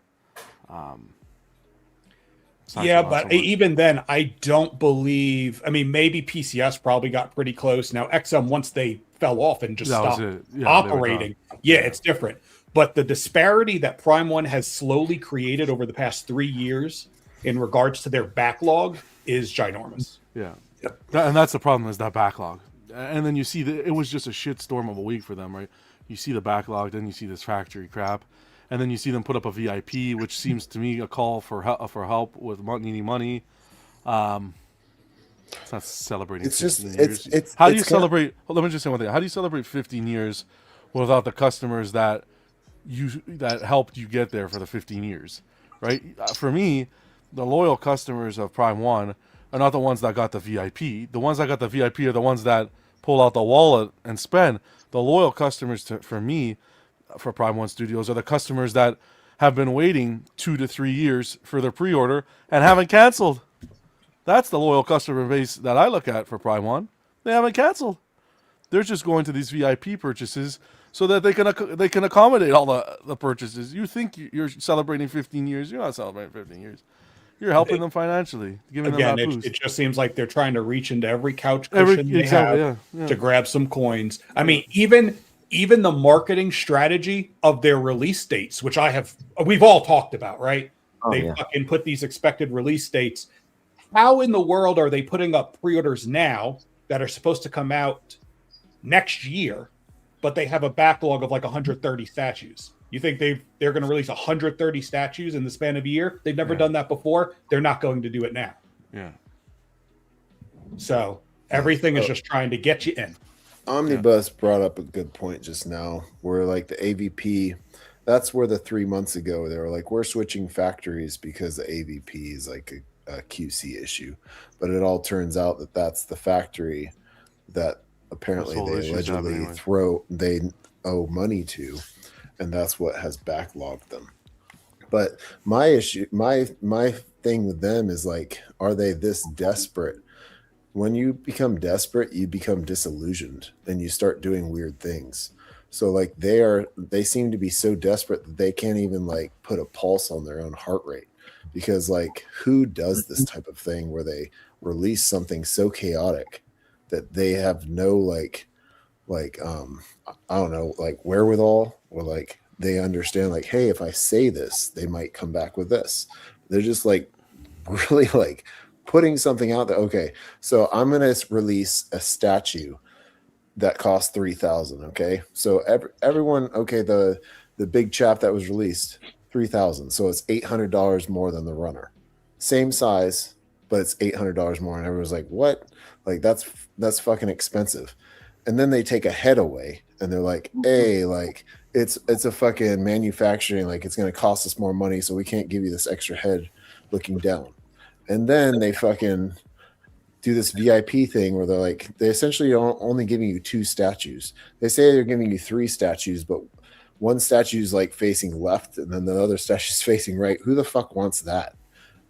Yeah, but even then, I don't believe. I mean, maybe PCS probably got pretty close. Now, XM, once they fell off and just stopped operating, it's different. But the disparity that Prime 1 has slowly created over the past 3 years in regards to their backlog is ginormous. Yeah. And that's the problem, is that backlog. And then you see that it was just a shitstorm of a week for them, right? You see the backlog, then you see this factory crap. And then you see them put up a VIP, which seems to me a call for help with needing money. It's not celebrating 15 years. How do you celebrate? Let me just say one thing. How do you celebrate 15 years without the customers that helped you get there for the 15 years, right? For me, the loyal customers of Prime 1, are not the ones that got the VIP. The ones that got the VIP are the ones that pull out the wallet and spend. The loyal customers for me, for Prime One Studios, are the customers that have been waiting 2 to 3 years for their pre-order and haven't canceled. That's the loyal customer base that I look at for Prime One. They haven't canceled. They're just going to these VIP purchases so that they can accommodate all the purchases. You think you're celebrating 15 years? You're not celebrating 15 years. You're helping them financially, giving them that boost. It just seems like they're trying to reach into every couch cushion they have to grab some coins. I mean, even the marketing strategy of their release dates, which we've all talked about, right? They fucking put these expected release dates. How in the world are they putting up pre-orders now that are supposed to come out next year, but they have a backlog of like 130 statues? You think they're going to release 130 statues in the span of a year? They've never done that before. They're not going to do it now. Yeah. So everything is just trying to get you in. Omnibus brought up a good point just now, where like the AVP, that's where the 3 months ago they were like, we're switching factories because the AVP is like a QC issue, but it all turns out that that's the factory that apparently they allegedly they owe money to, and that's what has backlogged them. But my issue, my thing with them is like, are they this desperate? When you become desperate, you become disillusioned and you start doing weird things. So like they seem to be so desperate that they can't even like put a pulse on their own heart rate, because like who does this type of thing where they release something so chaotic that they have no like I don't know, like wherewithal, or like they understand like, hey, if I say this, they might come back with this. They're just like really like putting something out there. Okay, so I'm gonna release a statue that costs $3,000. Okay, so everyone, okay, the big chap that was released, $3,000, so it's $800 more than the runner, same size, but it's $800 more, and everyone's like, what? Like that's fucking expensive. And then they take a head away, and they're like, hey, like it's a fucking manufacturing, like it's gonna cost us more money, so we can't give you this extra head looking down. And then they fucking do this VIP thing where they essentially are only giving you 2 statues. They say they're giving you 3 statues, but one statue is like facing left and then the other statue is facing right. Who the fuck wants that?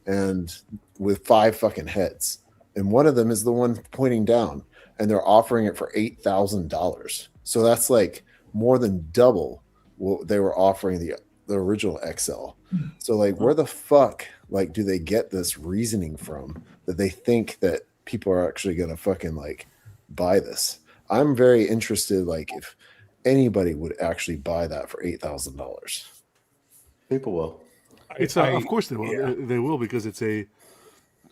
And with 5 fucking heads. And one of them is the one pointing down, and they're offering it for $8,000. So that's like more than double what they were offering the original XL. So like, where the fuck like do they get this reasoning from that they think that people are actually gonna fucking like buy this? I'm very interested, like if anybody would actually buy that for $8,000. People will. Of course they will. Yeah. They will, because it's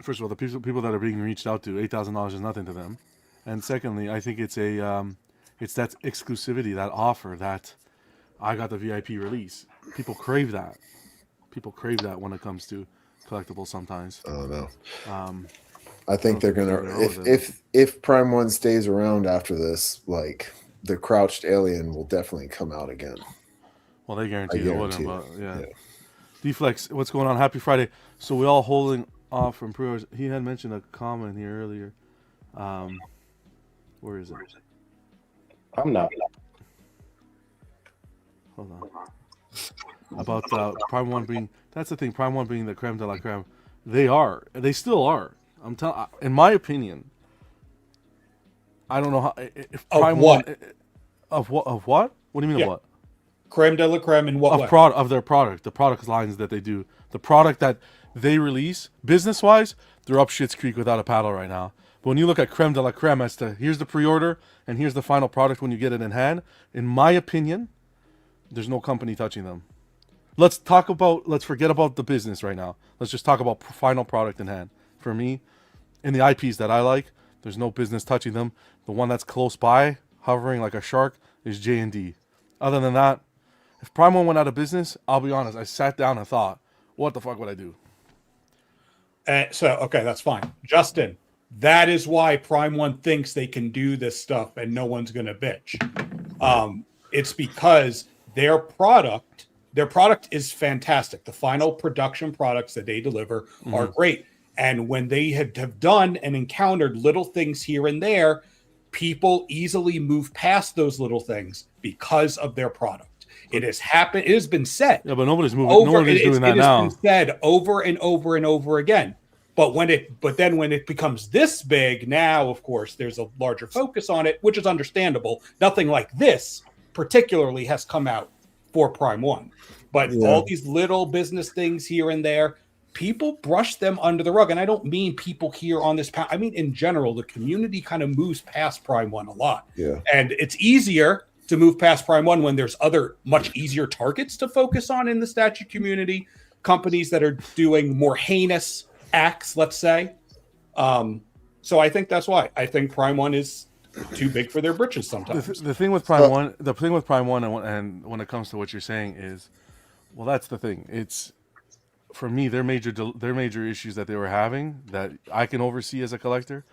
first of all, the people that are being reached out to, $8,000 is nothing to them, and secondly, I think it's it's that exclusivity, that offer, that I got the VIP release. People crave that. People crave that when it comes to collectibles sometimes. I don't know. I think they're gonna, if Prime One stays around after this, like the Crouched Alien will definitely come out again. Well, they guarantee it wouldn't, but yeah. Deflex, what's going on? Happy Friday. So we all holding off from pre-orders. He had mentioned a comment here earlier. Where is it? I'm not. Hold on. About Prime One being, that's the thing, Prime One being the creme de la creme. They still are. I'm telling, in my opinion, I don't know how, if Prime One, of what? What do you mean of what? Creme de la creme in what way? Of their product, the product lines that they do, the product that they release, business wise, they're up shit's creek without a paddle right now. But when you look at creme de la creme as to here's the pre-order and here's the final product when you get it in hand, in my opinion, there's no company touching them. Let's forget about the business right now. Let's just talk about final product in hand. For me, in the IPs that I like, there's no business touching them. The one that's close by, hovering like a shark, is J&D. Other than that, if Prime One went out of business, I'll be honest, I sat down and thought, what the fuck would I do? Okay, that's fine. Justin, that is why Prime One thinks they can do this stuff and no one's going to bitch. It's because their product is fantastic. The final production products that they deliver are great. And when they have done and encountered little things here and there, people easily move past those little things because of their product. It has happened. It has been said. Yeah, but nobody's moving. Nobody's doing that now. It has been said over and over and over again. But then when it becomes this big, now of course there's a larger focus on it, which is understandable. Nothing like this particularly has come out for Prime One, but all these little business things here and there, people brush them under the rug. And I don't mean people here on this I mean in general, the community kind of moves past Prime One a lot. Yeah, and it's easier to move past Prime One when there's other much easier targets to focus on in the statue community, companies that are doing more heinous acts, let's say. So I think that's why I think Prime One is too big for their britches sometimes. The thing with Prime One, and when it comes to what you're saying is, well, that's the thing. It's for me, their major issues that they were having that I can oversee as a collector,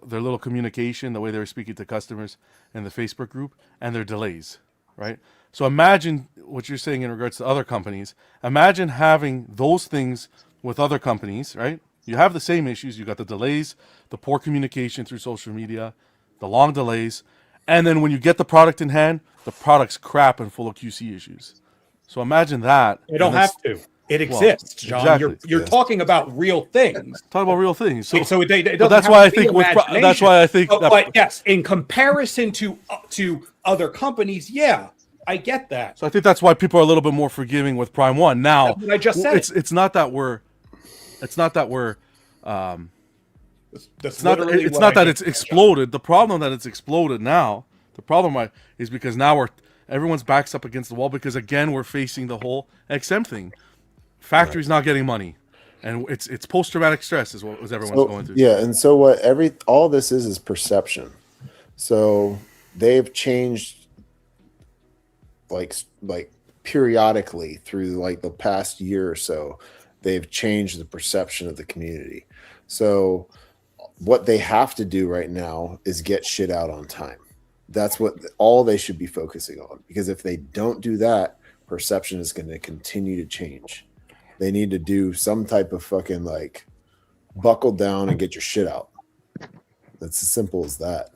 their little communication, the way they were speaking to customers in the Facebook group, and their delays, right? So imagine what you're saying in regards to other companies. Imagine having those things with other companies, right? You have the same issues. You got the delays, the poor communication through social media, the long delays, and then when you get the product in hand, the product's crap and full of QC issues. So imagine that. You don't have to. It exists, John. Exactly. You're talking about real things. Talk about real things. So that's why I think that's why I think. But yes, in comparison to other companies, yeah, I get that. So I think that's why people are a little bit more forgiving with Prime One. Now, that's what I just said. It's not that we're. It's not that it's exploded. The problem that it's exploded now. The problem is because now everyone's backs up against the wall because again we're facing the whole XM thing. Factory's not getting money, and it's post-traumatic stress is what everyone's going through. Yeah, and so what all this is perception. So they've changed like periodically through like the past year or so. They've changed the perception of the community. So what they have to do right now is get shit out on time. That's what all they should be focusing on, because if they don't do that, perception is going to continue to change. They need to do some type of fucking like buckle down and get your shit out. That's as simple as that.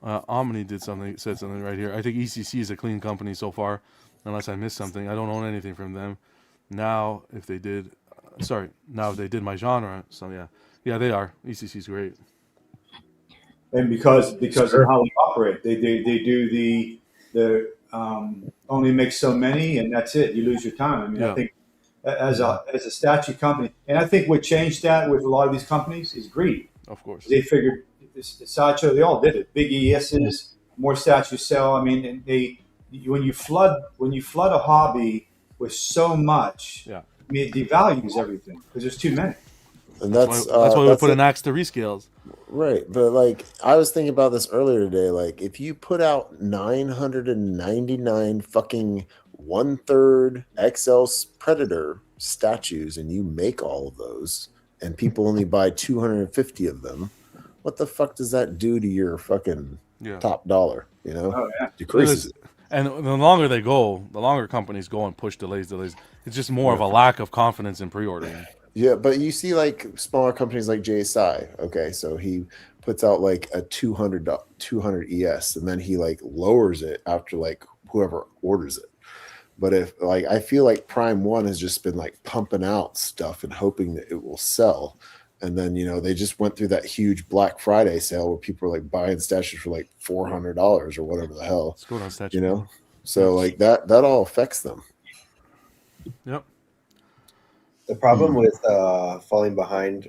Omni said something right here. I think ECC is a clean company so far, unless I missed something. I don't own anything from them. Now, if they did my genre, so yeah, they are. ECC is great. And because of how they operate, they do the only make so many, and that's it. You lose your time. I mean, I think as a statue company, and I think what changed that with a lot of these companies is greed. Of course, they figured sideshow. They all did it. Big ESs, more statues sell. I mean, when you flood a hobby with so much, I mean, it devalues everything because there's too many. And that's why we put an axe to rescales. Right, but like I was thinking about this earlier today. Like if you put out 999 fucking 1/3 XL Predator statues and you make all of those, and people only buy 250 of them, what the fuck does that do to your fucking top dollar? You know, decreases it. And the longer they go, the longer companies go and push delays. It's just more of a lack of confidence in pre-ordering. Yeah, but you see like smaller companies like JSI. Okay, so he puts out like a 200 ES, and then he like lowers it after like whoever orders it. But if like I feel like Prime One has just been like pumping out stuff and hoping that it will sell. And then, you know, they just went through that huge Black Friday sale where people were like buying statues for like $400 or whatever the hell. Let's go on statue. You know, so like that all affects them. Yep. The problem with falling behind,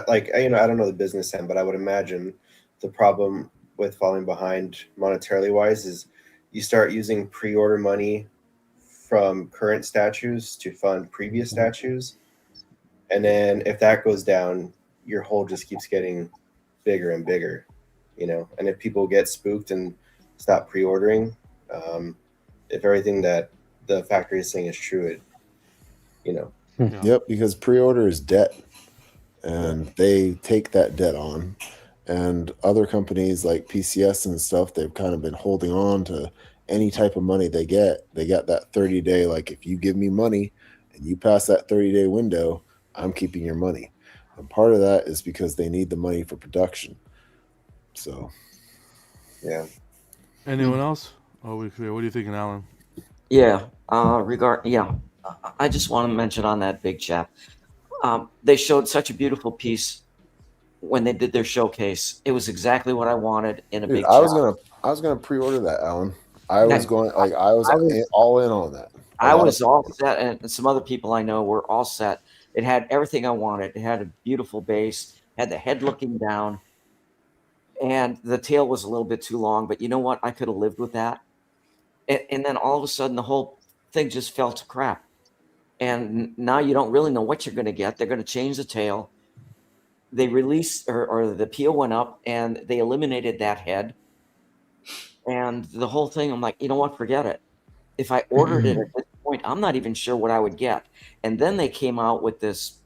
like, you know, I don't know the business end, but I would imagine the problem with falling behind monetarily wise is you start using pre-order money from current statues to fund previous statues. And then if that goes down, your hole just keeps getting bigger and bigger, you know. And if people get spooked and stop pre-ordering, if everything that the factory is saying is true, it, you know. Yep, because pre-order is debt, and they take that debt on. And other companies like PCS and stuff, they've kind of been holding on to any type of money they get. They got that 30-day, like if you give me money and you pass that 30-day window, I'm keeping your money. And part of that is because they need the money for production. So, yeah. Anyone else? Oh, we clear. What are you thinking, Alan? Yeah. I just want to mention on that big chap. They showed such a beautiful piece when they did their showcase. It was exactly what I wanted in a dude, big I chap. was gonna pre-order that, Alan. I was was all in on that. I was all set, and some other people I know were all set. It had everything I wanted. It had a beautiful base, had the head looking down, and the tail was a little bit too long. But you know what? I could have lived with that. And then all of a sudden, the whole thing just fell to crap. And now you don't really know what you're going to get. They're going to change the tail. They released, or the PO went up, and they eliminated that head. And the whole thing, I'm like, you know what? Forget it. If I ordered it at this point, I'm not even sure what I would get. And then they came out with this,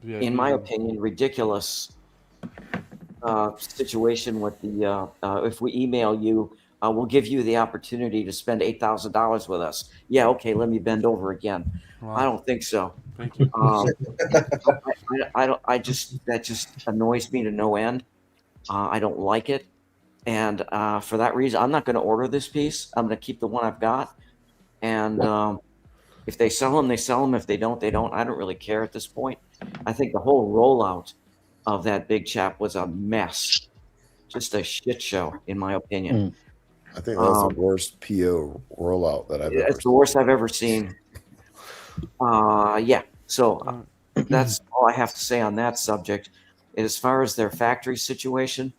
in my opinion, ridiculous situation with the if we email you, we'll give you the opportunity to spend $8,000 with us. Yeah, okay, let me bend over again. Wow. I don't think so. Thank you. I just that just annoys me to no end. I don't like it, and for that reason, I'm not going to order this piece. I'm going to keep the one I've got, and if they sell them, they sell them. If they don't, they don't. I don't really care at this point. I think the whole rollout of that big chap was a mess, just a shit show, in my opinion. I think that's the worst PO rollout that I've ever It's the worst I've ever seen. Yeah. So that's all I have to say on that subject. As far as their factory situation,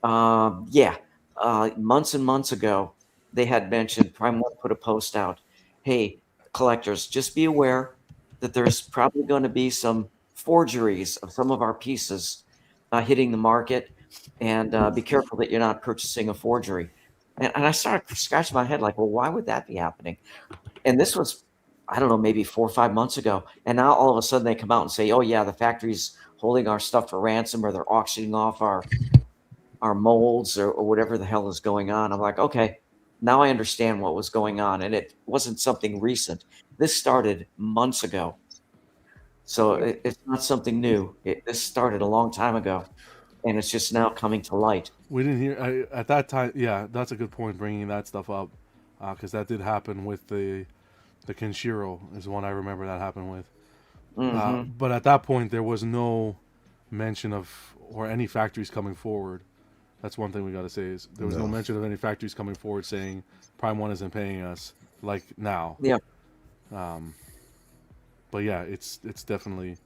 months and months ago, they had mentioned, Prime One put a post out. Hey, collectors, just be aware that there's probably going to be some forgeries of some of our pieces hitting the market, and be careful that you're not purchasing a forgery. And I started scratching my head like, well, why would that be happening? And this was, I don't know, maybe 4 or 5 months ago. And now all of a sudden they come out and say, oh, yeah, the factory's holding our stuff for ransom, or they're auctioning off our molds, or whatever the hell is going on. I'm like, okay, now I understand what was going on. And it wasn't something recent. This started months ago. So it's not something new. This started a long time ago, and it's just now coming to light. We didn't hear at that time. Yeah, that's a good point, bringing that stuff up, because that did happen with the Kenshiro is one I remember that happened with. But at that point, there was no mention of or any factories coming forward. That's one thing we got to say is there was no mention of any factories coming forward saying Prime One isn't paying us like now. Yeah. But yeah, it's definitely.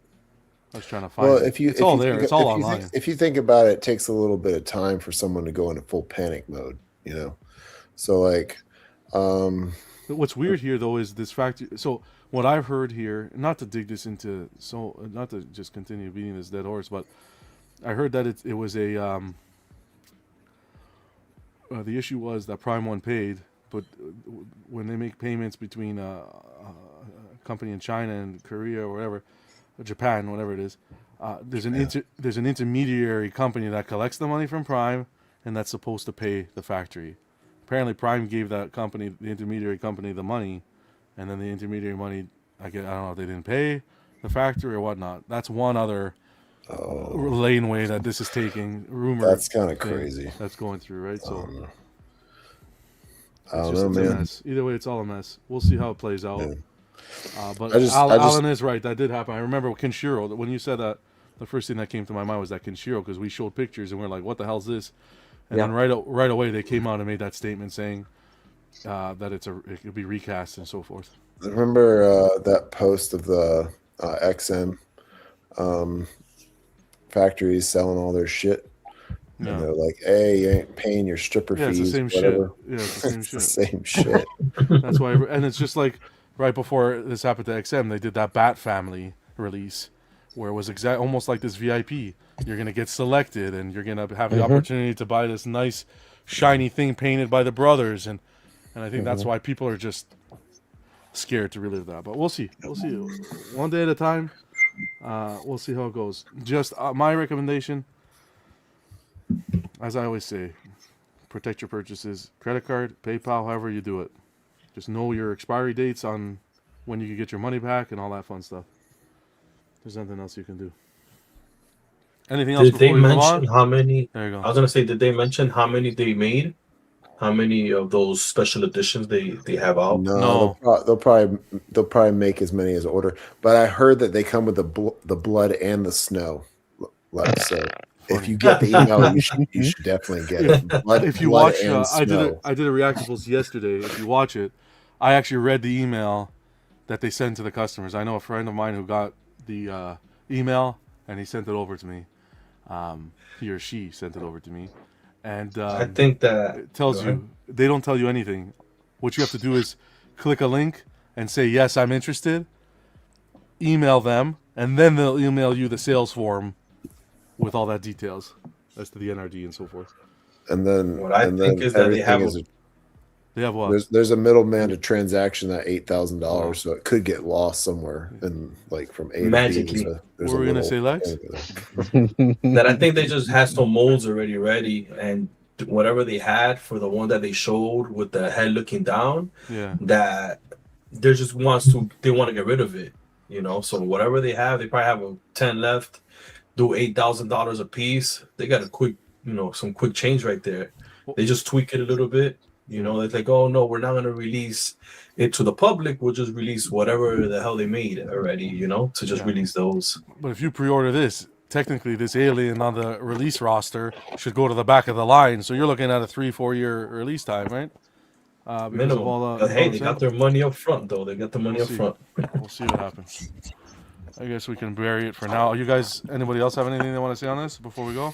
I was trying to find. Well, it's all there. It's all online. If you think about it, it takes a little bit of time for someone to go into full panic mode, you know. So like, what's weird here though is this factory. So what I've heard here, not to dig this into, not to just continue beating this dead horse, but I heard that it was a. The issue was that Prime One paid, but when they make payments between a company in China and Korea or whatever, or Japan, whatever it is, there's an intermediary company that collects the money from Prime, and that's supposed to pay the factory. Apparently, Prime gave that company, the intermediary company, the money, and then the intermediary money, I don't know if they didn't pay the factory or whatnot. That's one other laneway that this is taking. Rumor. That's kind of crazy. That's going through, right? So I don't know, man. A mess. Either way, it's all a mess. We'll see how it plays out. Yeah. But Alan is right. That did happen. I remember Kenshiro. When you said that, the first thing that came to my mind was that Kenshiro, because we showed pictures and we are like, "What the hell's this?" And then right away they came out and made that statement saying that it could be recast and so forth. Remember that post of the XM factories selling all their shit? Yeah. And they're like, "Hey, you ain't paying your stripper fees." It's the same whatever. shit. Yeah, it's the same shit. The same shit. That's why, and it's just like right before this happened to XM, they did that Bat Family release, where it was almost like this VIP. You're gonna get selected, and you're gonna have the opportunity to buy this nice, shiny thing painted by the brothers, and I think that's why people are just scared to relive that. But we'll see. We'll see. One day at a time. We'll see how it goes. Just my recommendation. As I always say, protect your purchases. Credit card, PayPal, however you do it. Just know your expiry dates on when you can get your money back and all that fun stuff. There's nothing else you can do. Anything else Did they before we move mention on? how many? There you go. I was gonna say, did they mention how many they made? How many of those special editions they have out? No. They'll probably make as many as order. But I heard that they come with the blood and the snow. So if you get the email, you should definitely get it. If you blood watch, and I did snow. a Reactables yesterday. If you watch it, I actually read the email that they send to the customers. I know a friend of mine who got the email and he sent it over to me. He or she sent it over to me, and I think that it tells you they don't tell you anything. What you have to do is click a link and say yes, I'm interested. Email them, and then they'll email you the sales form with all that details as to the NRD and so forth. And then what I think is that they have they have what? There's a middleman to transaction that $8,000, so it could get lost somewhere and like from A magically. to B. What were we gonna say, Lex? That I think they just had some molds already ready, and whatever they had for the one that they showed with the head looking down, that they just they want to get rid of it, you know. So whatever they have, they probably have 10 left. Do $8,000 a piece. They got a quick, some quick change right there. They just tweak it a little bit. You know, it's like, oh no, we're not gonna release it to the public. We'll just release whatever the hell they made already, to just release those. But if you pre-order this, technically this alien on the release roster should go to the back of the line. So you're looking at a 3-4 year release time, right? Minimum. Of all But hey, they got their money up front, though. They got the money up front. We'll see what happens. I guess we can bury it for now. You guys, anybody else have anything they want to say on this before we go?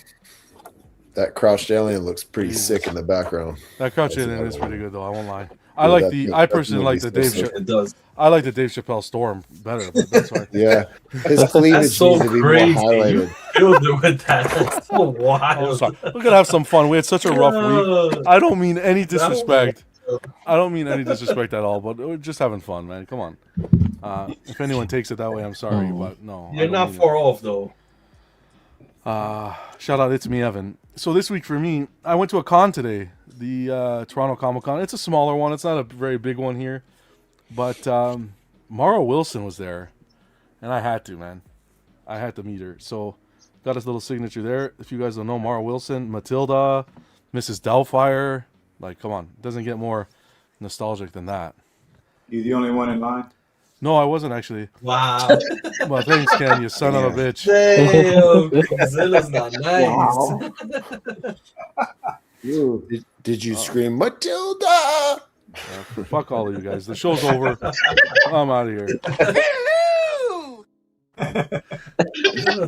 That crouched alien looks pretty sick in the background. That crouched alien is pretty good, though. I won't lie. I personally like the Dave. It does. I like the Dave Chappelle Storm better, but that's fine. Yeah, his cleavage That's so needs to be crazy. more highlighted. Filled it with that. That's so wild. We're gonna have some fun. We had such a rough week. I don't mean any disrespect. I don't mean any disrespect at all, but we're just having fun, man. Come on. If anyone takes it that way, I'm sorry, but no. You're not far off, though. Shout out, it's me, Evan. So this week for me, I went to a con today, the Toronto Comic Con. It's a smaller one. It's not a very big one here, but Mara Wilson was there, and I had to, man. I had to meet her. So got his little signature there. If you guys don't know, Mara Wilson, Matilda, Mrs. Doubtfire. Like, come on, it doesn't get more nostalgic than that. You the only one in line? No, I wasn't actually. Wow. Well, thanks, Ken, you son of a bitch. Damn, Godzilla's not nice. Did you scream Matilda? Fuck all of you guys. The show's over. I'm out of here.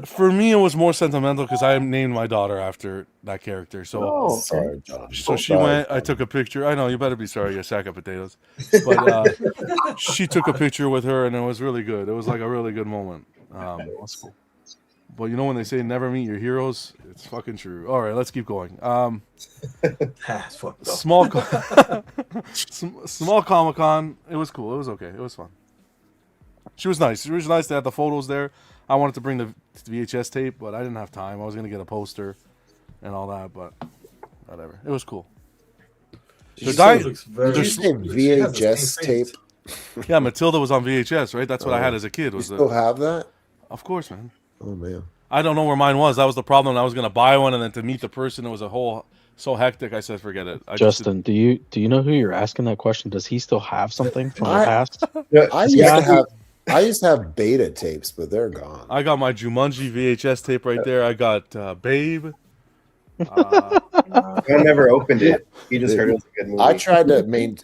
For me, it was more sentimental because I named my daughter after that character. So, Sorry, John. so she went. I took a picture. I know you better be sorry, you sack of potatoes. But she took a picture with her, and it was really good. It was like a really good moment. That's cool. But you know when they say never meet your heroes, it's fucking true. All right, let's keep going. Small Comic Con. It was cool. It was okay. It was fun. She was nice. She was nice. They had the photos there. I wanted to bring the VHS tape, but I didn't have time. I was gonna get a poster and all that, but whatever. It was cool. VHS tape. Yeah, Matilda was on VHS, right? That's what I had as a kid. You still have that? Of course, man. Oh man. I don't know where mine was. That was the problem. I was gonna buy one, and then to meet the person, it was so hectic. I said, forget it. Justin, do you know who you're asking that question? Does he still have something from the past? I used to have beta tapes, but they're gone. I got my Jumanji VHS tape right there. I got Babe. I never opened it. You just heard it was a good movie. I tried to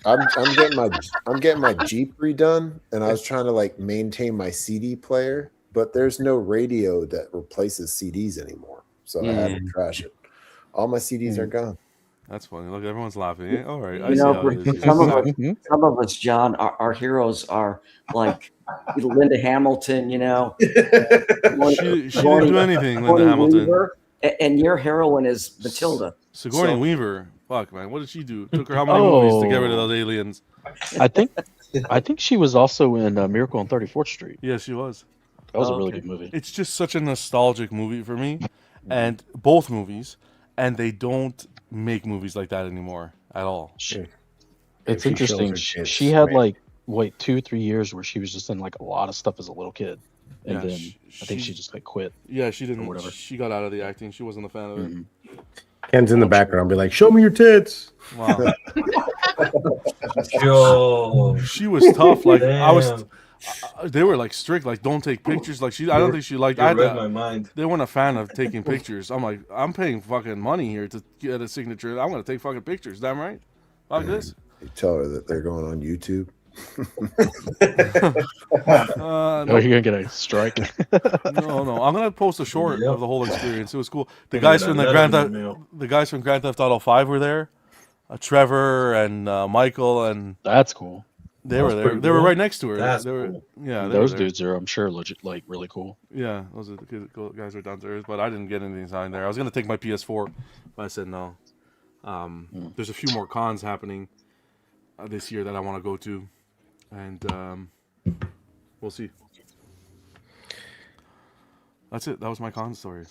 I'm getting my Jeep redone, and I was trying to like maintain my CD player, but there's no radio that replaces CDs anymore, so I had to trash it. All my CDs are gone. That's funny. Look, everyone's laughing. Yeah, all right. Some of us, John, our heroes are like Linda Hamilton. You know, she didn't do anything, Linda Hamilton. Weaver, and your heroine is Matilda. Sigourney Weaver. Fuck, man. What did she do? It took her how many movies to get rid of those aliens? I think she was also in Miracle on 34th Street. Yeah, she was. That was a really good movie. It's just such a nostalgic movie for me, and both movies, and they don't make movies like that anymore at all. It's interesting. She had like 2-3 years where she was just in like a lot of stuff as a little kid. and then I think she just like quit. Yeah, she or didn't. whatever. She got out of the acting. She wasn't a fan of it. Ken's in the background, be like, "Show me your tits." Wow. Yo, She was tough. Like I was. damn. They were like strict. Like don't take pictures. Like I don't think she liked. You I had read to, my mind. They weren't a fan of taking pictures. I'm like, I'm paying fucking money here to get a signature. I'm gonna take fucking pictures. Damn right. Like this. You tell her that they're going on YouTube. Oh, you're gonna get a strike. No. I'm gonna post a short of the whole experience. It was cool. The Yeah, guys that from the letter in the mail. guys from Grand Theft Auto 5 were there. Trevor and Michael and That's cool. they were there. They were right next to her. That's they were, cool. Yeah, they Those were there. dudes are, I'm sure, legit, like really cool. Yeah, those are the guys who are downstairs. But I didn't get anything signed there. I was gonna take my PS4, but I said no. There's a few more cons happening this year that I want to go to, and we'll see. That's it. That was my con story.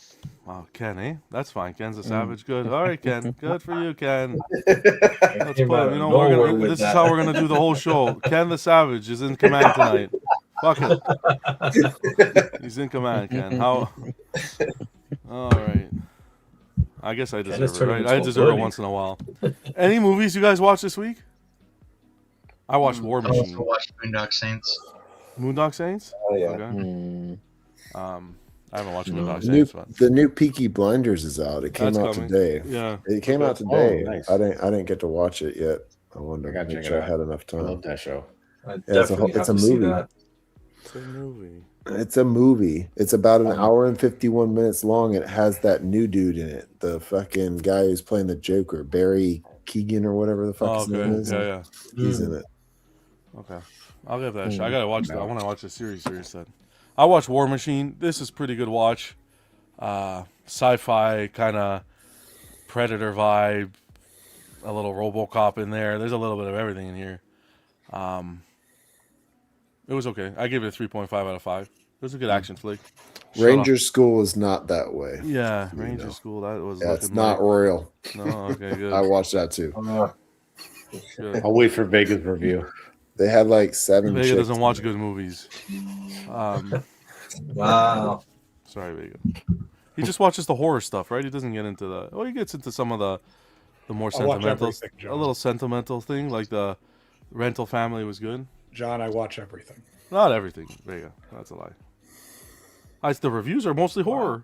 Wow, Ken, eh? That's fine. Ken's a savage. Good. All right, Ken. Good for you, Ken. Let's came put out him. You of know, nowhere with this is that. how we're gonna do the whole show. Ken the Savage is in command tonight. Fuck it. He's in command, Ken. How? All right. I guess I deserve it, right? I deserve it once in a while. Any movies you guys watch this week? I watched War I Machine. also watched Boondock Saints. Moondog Saints? Oh yeah. Okay. I haven't watched Moondog New, Saints, but the new Peaky Blinders is out. It came That's out coming. today. Yeah. It came out today. nice. I didn't get to watch it yet. I wonder. I gotta Make check sure it I out. had enough I love time. that show. I it's a definitely it's have a to see movie. that. it's a movie. It's a movie. It's about an hour and 51 minutes long. It has that new dude in it, the fucking guy who's playing the Joker, Barry Keegan or whatever the fuck Oh, his name okay. is. Yeah. He's in it. Okay. I'll give that a shot. I gotta watch that. I want to watch the series then. I watched War Machine. This is pretty good watch. Sci-fi kind of Predator vibe. A little RoboCop in there. There's a little bit of everything in here. It was okay. I gave it a 3.5 out of 5. It was a good action flick. Ranger School is not that way. Yeah, Ranger School. That was. Yeah, it's looking not like... Royal. No, okay, good. I watched that too. Good. I'll wait for Vegas review. They had like 7 Vega chicks doesn't in watch it. good movies. Wow. Sorry, Vega. He just watches the horror stuff, right? He doesn't get into the. Well, he gets into some of the more I watch sentimental, everything, John. a little sentimental thing, like the Rental Family was good. John, I watch everything. Not everything, Vega. That's a lie. The reviews are mostly horror.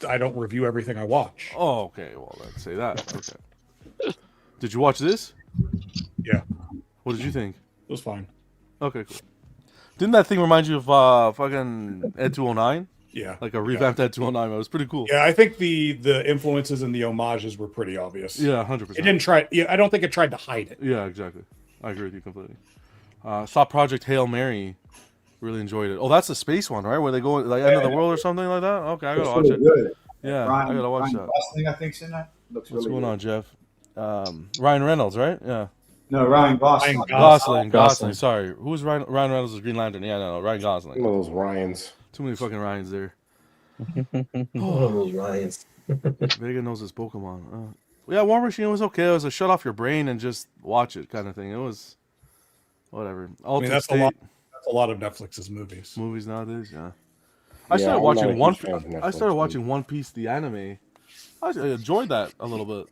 I don't review everything I watch. Oh, okay. Well, let's say that. Okay. Did you watch this? Yeah, What did you think? it was fine. Okay, cool. Didn't that thing remind you of fucking Ed 209? Yeah, Like a revamped Ed 209. It was pretty cool. yeah. I think the influences and the homages were pretty obvious. Yeah, 100%. It didn't try. Yeah, I don't think it tried to hide it. Yeah, exactly. I agree with you completely. Saw Project Hail Mary. Really enjoyed it. Oh, that's the space one, right? Where they go like end of the world or something like that. Okay, I gotta watch it. Good. Yeah, Ryan, I gotta watch Ryan that. Gosling, I think's in that. Looks What's really going good. on, Jeff? Ryan Reynolds, right? Yeah. No, Ryan Gosling. Gosling. Sorry, who's Ryan Reynolds? Is Green Lantern? Yeah, no, Ryan Gosling. One of those Ryans. Too many fucking Ryans there. One of those Ryans. Vega knows his Pokemon. Yeah, War Machine was okay. It was a shut off your brain and just watch it kind of thing. It was whatever. Altered that's State. That's a lot of Netflix's movies. Movies nowadays, yeah. Yeah, I started I'm watching not a huge fan of I started Netflix watching One Piece the anime. I enjoyed that a little bit.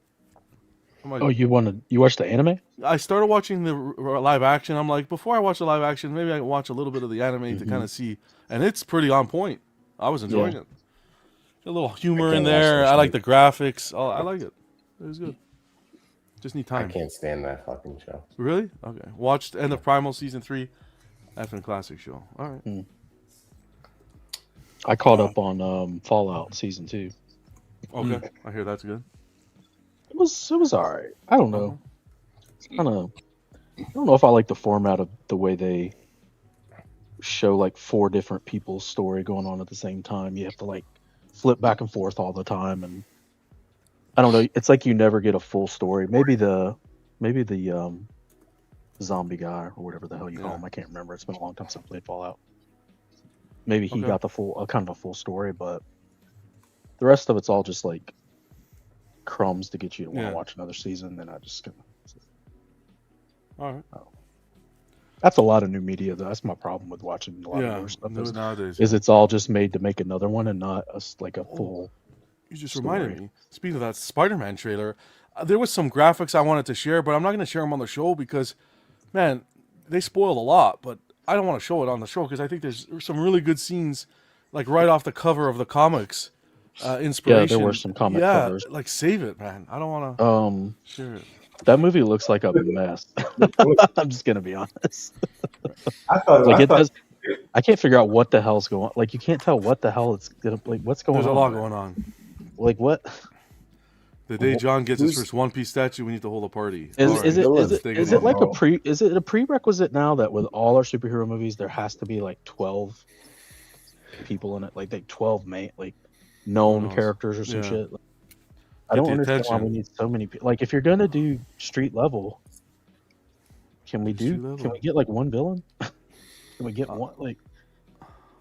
I'm like, Oh, you watched the anime? I started watching the live action. I'm like, before I watch the live action, maybe I can watch a little bit of the anime to kind of see. And it's pretty on point. I was enjoying it. A little humor in there. I like the graphics. Oh, I like it. It was good. Just need time. I can't stand that fucking show. Really? Okay. Watched End of Primal season 3. Effing classic show. All right. I caught up on Fallout season 2. Okay. I hear that's good. It was all right. I don't know. It's kind of. I don't know if I like the format of the way they show like 4 different people's story going on at the same time. You have to like flip back and forth all the time, and I don't know. It's like you never get a full story. Maybe the zombie guy or whatever the hell you call him. I can't remember. It's been a long time since I played Fallout. Maybe he got the full, kind of a full story, but the rest of it's all just like crumbs to get you to want to watch another season. Then I just all right. That's a lot of new media, though. That's my problem with watching a lot of newer stuff. Nowadays. Is it's all just made to make another one and not like a full. You just story. reminded me. Speaking of that Spider-Man trailer, there was some graphics I wanted to share, but I'm not going to share them on the show because, man, they spoiled a lot. But I don't want to show it on the show because I think there's some really good scenes, like right off the cover of the comics. Inspiration. Yeah, there were some comic covers. Like save it, man. I don't want to. Share it. That movie looks like a mess. I'm just gonna be honest. I thought like it does. I can't figure out what the hell's going on. Like you can't tell what the hell it's gonna like. What's going on? There's a lot going on. Like what? The day John gets his first One Piece statue, we need to hold a party. Is it like is it a prerequisite now that with all our superhero movies there has to be like 12 people in it, like 12 known characters or some shit? Like, I don't understand why we need so many people. Like if you're gonna do street level, can we get like one villain? Can we get one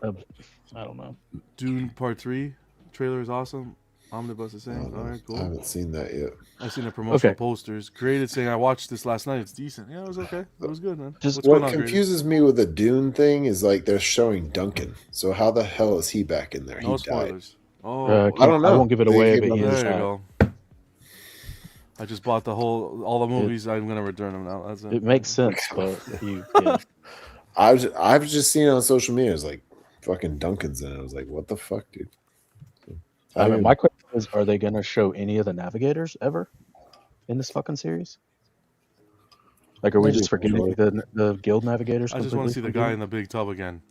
I don't know. Dune Part 3 trailer is awesome. Omnibus is saying, all right, cool. I haven't seen that yet. I've seen the promotional posters. Graded saying, I watched this last night. It's decent. Yeah, it was okay. It was good, man. Just what confuses me with the Dune thing is like they're showing Duncan. So how the hell is he back in there? No he spoilers. died. Oh, I don't know. I won't give it away, but there you go. I just bought all the movies. I'm gonna return them now. That's it. It makes sense, but I've just seen it on social media. It's like fucking Duncan's in it. I was like, what the fuck, dude? I mean, my question is, are they gonna show any of the navigators ever in this fucking series? Like, are we just forgetting the guild navigators? I just want to see the guy in the big tub again.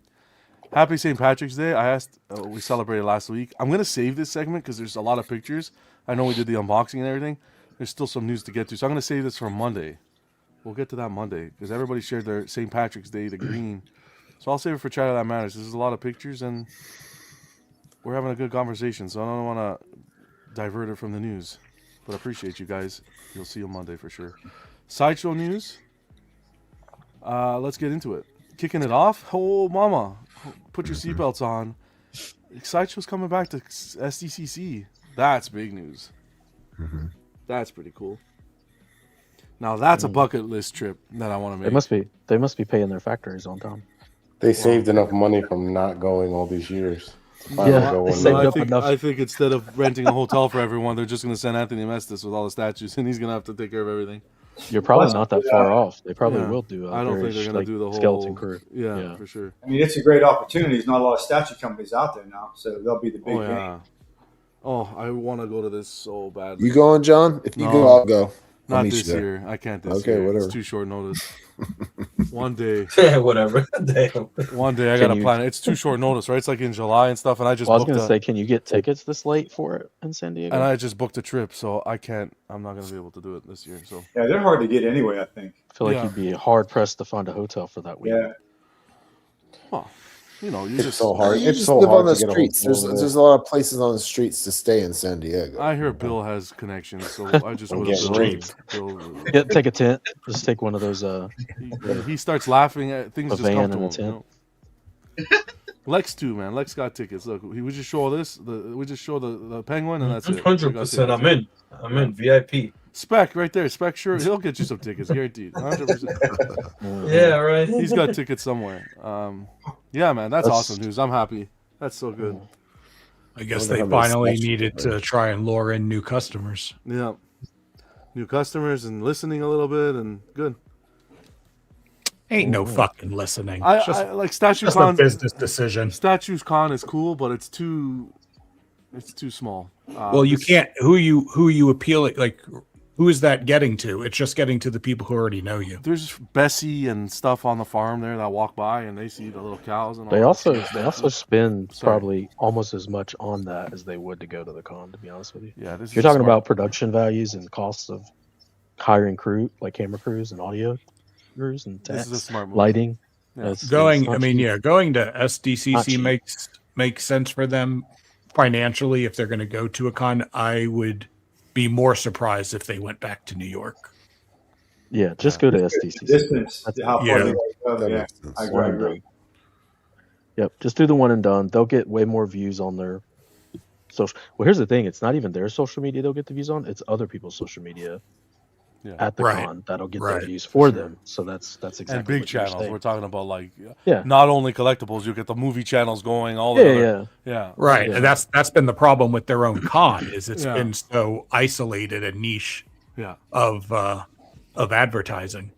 Happy St. Patrick's Day. I asked, we celebrated last week. I'm going to save this segment because there's a lot of pictures. I know we did the unboxing and everything. There's still some news to get to. So I'm going to save this for Monday. We'll get to that Monday because everybody shared their St. Patrick's Day, the green. So I'll save it for Chat That Matters. There's a lot of pictures and we're having a good conversation. So I don't want to divert it from the news. But I appreciate you guys. You'll see you Monday for sure. Sideshow news. Let's get into it. Kicking it off. Oh, mama. Put your seatbelts on. Sideshow's coming back to SDCC. That's big news. Mm-hmm. That's pretty cool. Now that's a bucket list trip that I want to make. They must be paying their factories on time. They saved enough money from not going all these years. I think instead of renting a hotel for everyone, they're just going to send Anthony Mestis with all the statues, and he's going to have to take care of everything. You're probably not that far off. They probably will do. I don't think they're going to do the whole skeleton crew. Yeah, for sure. I mean, it's a great opportunity. There's not a lot of statue companies out there now, so they'll be the big game. Oh, I want to go to this so badly. You going, John? If you go, I'll go. Not this year. I can't this year. Whatever. It's too short notice. One day. Whatever. One day I got to plan it. It's too short notice, right? It's like in July and stuff, and I just I was going to say, can you get tickets this late for it in San Diego? And I just booked a trip, so I can't. I'm not going to be able to do it this year. So yeah, they're hard to get anyway, I think. I feel like you'd be hard-pressed to find a hotel for that week. Yeah. Well, it's just so hard. It's so live hard on the streets. There's a lot of places on the streets to stay in San Diego. I hear Bill has connections, so I just would have take a tent. Just take one of those. He starts laughing at things. A just van come and to a him. tent. Lex too, man. Lex got tickets. Look, we just show this. We just show the penguin, and that's it. 100%. I'm in VIP. Spec right there. Spec sure he'll get you some tickets, guaranteed. 100%. Yeah, right. He's got tickets somewhere. Yeah, man, that's awesome news. I'm happy. That's so good. I guess they finally needed to try and lure in new customers. Yeah, new customers and listening a little bit and good. Ain't no fucking listening. I like Statue Con. A business decision. Statues Con is cool, but it's too small. Well, you can't. Who you appeal it like? Who is that getting to? It's just getting to the people who already know you. There's Bessie and stuff on the farm there that walk by and they see the little cows and all they also spend probably almost as much on that as they would to go to the con, to be honest with you. Yeah, you're talking about production values and costs of hiring crew, like camera crews and audio crews and this is a smart move. Lighting. Yeah. Going to SDCC makes sense for them financially. If they're going to go to a con, I would be more surprised if they went back to New York. Yeah, just go to SDCC. Distance. I agree. Yep, just do the one and done. They'll get way more views on their social. Well, here's the thing: it's not even their social media they'll get the views on; it's other people's social media at the Right. con that'll get Right. their views for them. So that's exactly And big what you're channels. saying. We're talking about like Yeah. not only collectibles. You get the movie channels going. All the other, Right. Yeah. And that's been the problem with their own con is it's Yeah. been so isolated and niche Yeah. of advertising.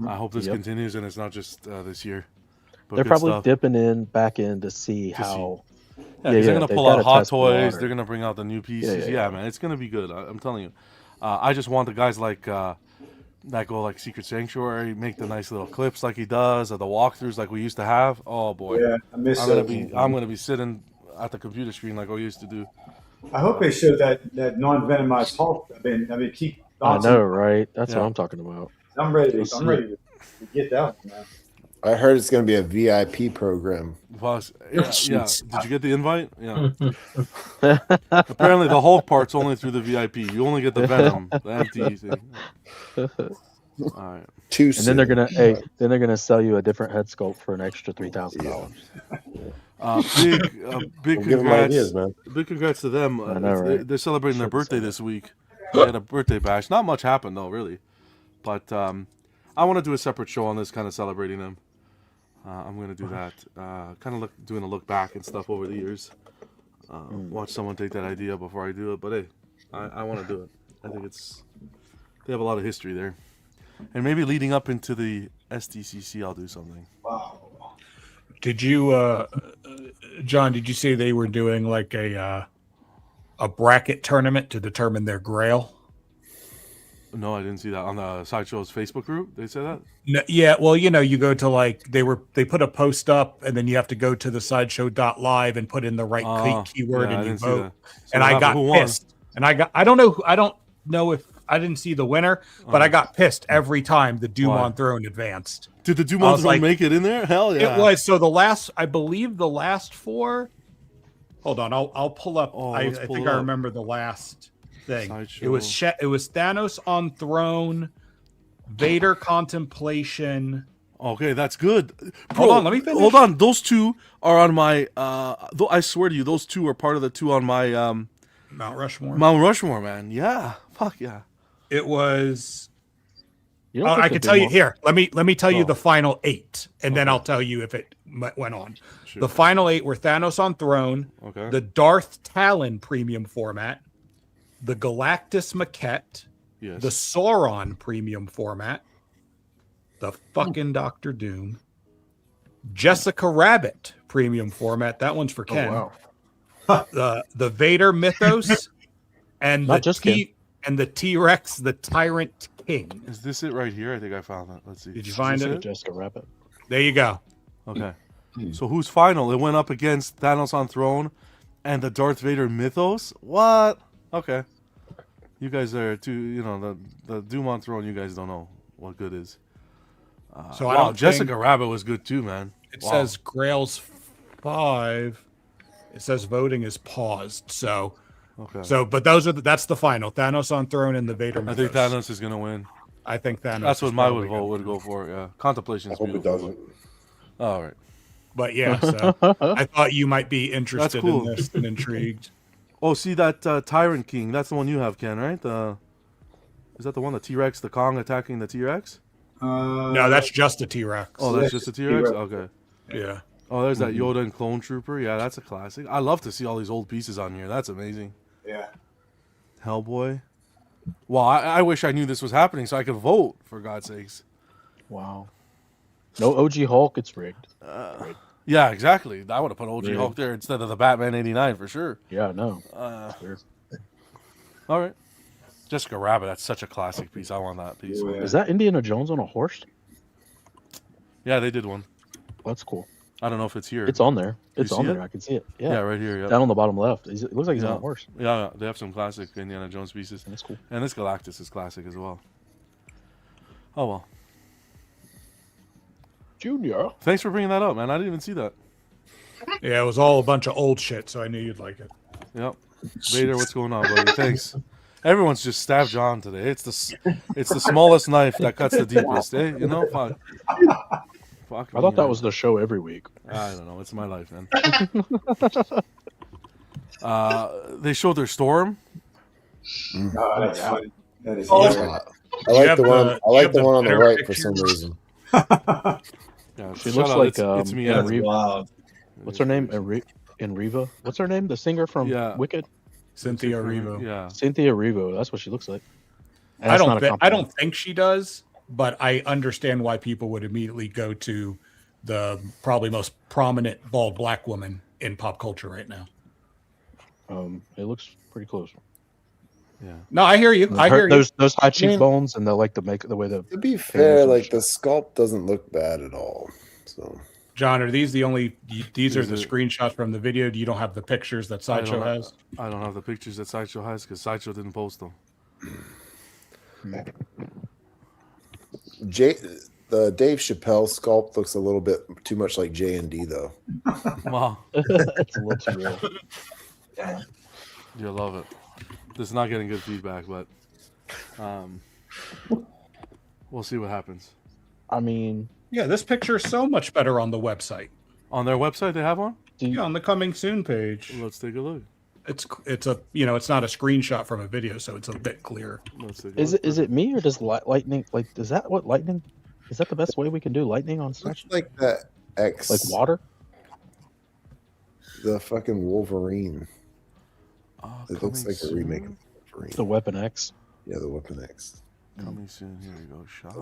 I hope this continues and it's not just this year. But They're good probably stuff. dipping back in to see how. Yeah, 'cause they're gonna they've pull out gotta Hot test the Toys. water. They're gonna bring out the new pieces. yeah. Man, it's gonna be good. I'm telling you. I just want the guys like that go like Secret Sanctuary, make the nice little clips like he does, or the walkthroughs like we used to have. Oh boy, Yeah, I miss I'm gonna those. I'm gonna be sitting at the computer screen like we used to do. I hope they show that non-venomized Hulk. I mean, keep. I bouncing. know, right? That's what I'm talking about. I'm ready. Let's I'm see ready to get that one, man. I heard it's going to be a VIP program. Plus, yeah. Did you get the invite? Yeah. Apparently, the Hulk part's only through the VIP. You only get the Venom, the empty thing. All right. And then they're gonna sell you a different head sculpt for an extra $3,000. Big We'll give 'em congrats, ideas, man. Big congrats to them. I know, right? They're celebrating their birthday this week. They had a birthday bash. Not much happened though, really. But I want to do a separate show on this, kind of celebrating them. I'm gonna do that. Kind of doing a look back and stuff over the years. Watch someone take that idea before I do it. But hey, I want to do it. I think they have a lot of history there. And maybe leading up into the SDCC, I'll do something. Wow. Did you, John? Did you say they were doing like a bracket tournament to determine their Grail? No, I didn't see that on the Sideshow's Facebook group. They said that. No, yeah, well, you go to like they put a post up, and then you have to go to the sideshow.live and put in the right keyword, yeah, I and you didn't see vote. that. So And what I got happened? Who won? pissed. And I don't know if I didn't see the winner, but I got pissed every time the Doom Why? on Throne advanced. Did the Doom I on was Throne like, make it in there? Hell yeah! It was so I believe the last four. Hold on, I'll pull up. I let's pull think it I up. remember the last thing. Sideshow. It was Thanos on Throne, Vader Contemplation. Okay, that's good. Bro, Hold on, let me finish. Hold on, those two are on my. I swear to you, those two are part of the two on my Mount Rushmore. Mount Rushmore, man. Yeah, fuck yeah. It was. You don't I think can the tell you Doom here. Let me tell you Oh. the final 8, and then I'll tell you if it went on. Sure. The final 8 were Thanos on Throne, Okay. the Darth Talon premium format, the Galactus maquette, Yes. the Sauron premium format, the fucking Doctor Doom, Jessica Rabbit premium format. That one's for Ken. wow. The Vader mythos, and Not just Ken. and the T-Rex, the Tyrant King. Is this it right here? I think I found that. Let's see. Did you Is find this it? Jessica Rabbit. There you go. Okay. So who's final? It went up against Thanos on Throne and the Darth Vader mythos. What? Okay. You guys are too. The Doom on Throne. You guys don't know what good is. So I wow, don't Jessica think- Rabbit was good too, man. It Wow. says Grail's 5. It says voting is paused. So, Okay. but that's the final. Thanos on Throne and the Vader. I think mythos. Thanos is gonna win. I think Thanos. That's what is my probably vote gonna would go for. Yeah, Contemplation I is hope it beautiful. doesn't. All right. But yeah, so I thought you might be interested cool. in this and intrigued. Oh, see that Tyrant King? That's the one you have, Ken, right? Is that the one, the T-Rex, the Kong attacking the T-Rex? No, that's just a T-Rex. Oh, that's just a T-Rex? Okay. Yeah. Oh, there's that Yoda and Clone Trooper. Yeah, that's a classic. I love to see all these old pieces on here. That's amazing. Yeah. Hellboy. Well, I wish I knew this was happening so I could vote, for God's sakes. Wow. No OG Hulk. It's rigged. Yeah, exactly. I would have put OG Yeah. Hulk there instead of the Batman 89 for sure. Yeah, no. All right. Jessica Rabbit, that's such a classic piece. I want that piece. Yeah. Is that Indiana Jones on a horse? Yeah, they did one. That's cool. I don't know if it's here. It's on there. You It's see on it? there. I can see it. Yeah. Yeah, right here. Yeah. Down on the bottom left. It looks like he's on Yeah. a horse. Yeah, they have some classic Indiana Jones pieces. That's cool. And this Galactus is classic as well. Oh, well. Junior. Thanks for bringing that up, man. I didn't even see that. Yeah, it was all a bunch of old shit, so I knew you'd like it. Yep. Vader, what's going on, buddy? Thanks. Everyone's just stabbed John today. It's the smallest knife that cuts the deepest, eh? You know? Fuck. Fuck I me, thought that man. was the show every week. I don't know. It's my life, man. They showed their Storm. Oh, that's funny. That is Oh, hilarious. I like the one. I like the one on the right for some pictures? reason. Yeah, She shout looks out, like it's me. That's Enrique. wild. What's her name? Enriva. What's her name? The singer from Yeah. Wicked. Cynthia Erivo. Yeah. Cynthia Erivo. That's what she looks like. And I that's not a I compliment. don't think she does, but I understand why people would immediately go to the probably most prominent bald black woman in pop culture right now. It looks pretty close. Yeah. No, I hear you. I hear you. Those high cheekbones and the way the. To be fair, like the sculpt doesn't look bad at all. So, John, are these the only? These are the screenshots from the video. You don't have the pictures that Sideshow has. I don't have the pictures that Sideshow has because Sideshow didn't post them. The Dave Chappelle sculpt looks a little bit too much like J&D though. Wow. That's a little too real. Yeah. You'll love it. This is not getting good feedback, but we'll see what happens. I mean, yeah, this picture is so much better on the website. On their website, they have one? Yeah, on the coming soon page. Let's take a look. It's a it's not a screenshot from a video, so it's a bit clearer. Is it me or does lightning is that what lightning? Is that the best way we can do lightning on such? Like that X, like water. The fucking Wolverine. It looks like a remake of Wolverine. The Weapon X. Yeah, the Weapon X. Coming soon. Here we go. Shop.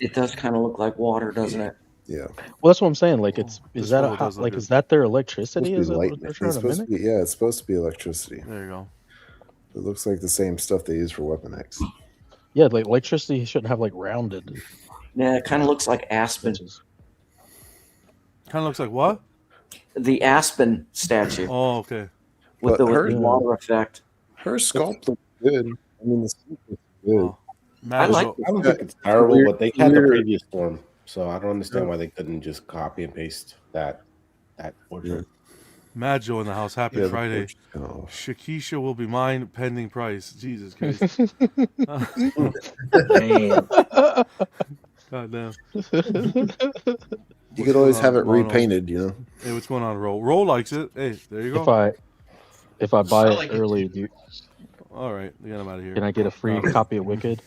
It does kind of look like water, doesn't it? Yeah. Well, that's what I'm saying. Like, is that is that their electricity? It's Is supposed that to what be they're trying to supposed mimic? to be, yeah, it's supposed to be electricity. There you go. It looks like the same stuff they use for Weapon X. Yeah, like electricity shouldn't have like rounded. Yeah, it kind of looks like Aspen. Kind of looks like what? The Aspen statue. Oh, okay. With But the water effect. Her sculpt looks good. I mean, the sculpt looks good. I like I don't think it's terrible, but they had the previous form, so I don't understand why they couldn't just copy and paste that portrait. Majo in the house. Happy Friday. Shakisha will be mine pending price. Jesus Christ. God damn. You could always have it repainted, you know. Hey, what's going on, Roll? Roll likes it. Hey, there you go. If I buy it early, do you, all right, get him out of here. can I get a free copy of Wicked?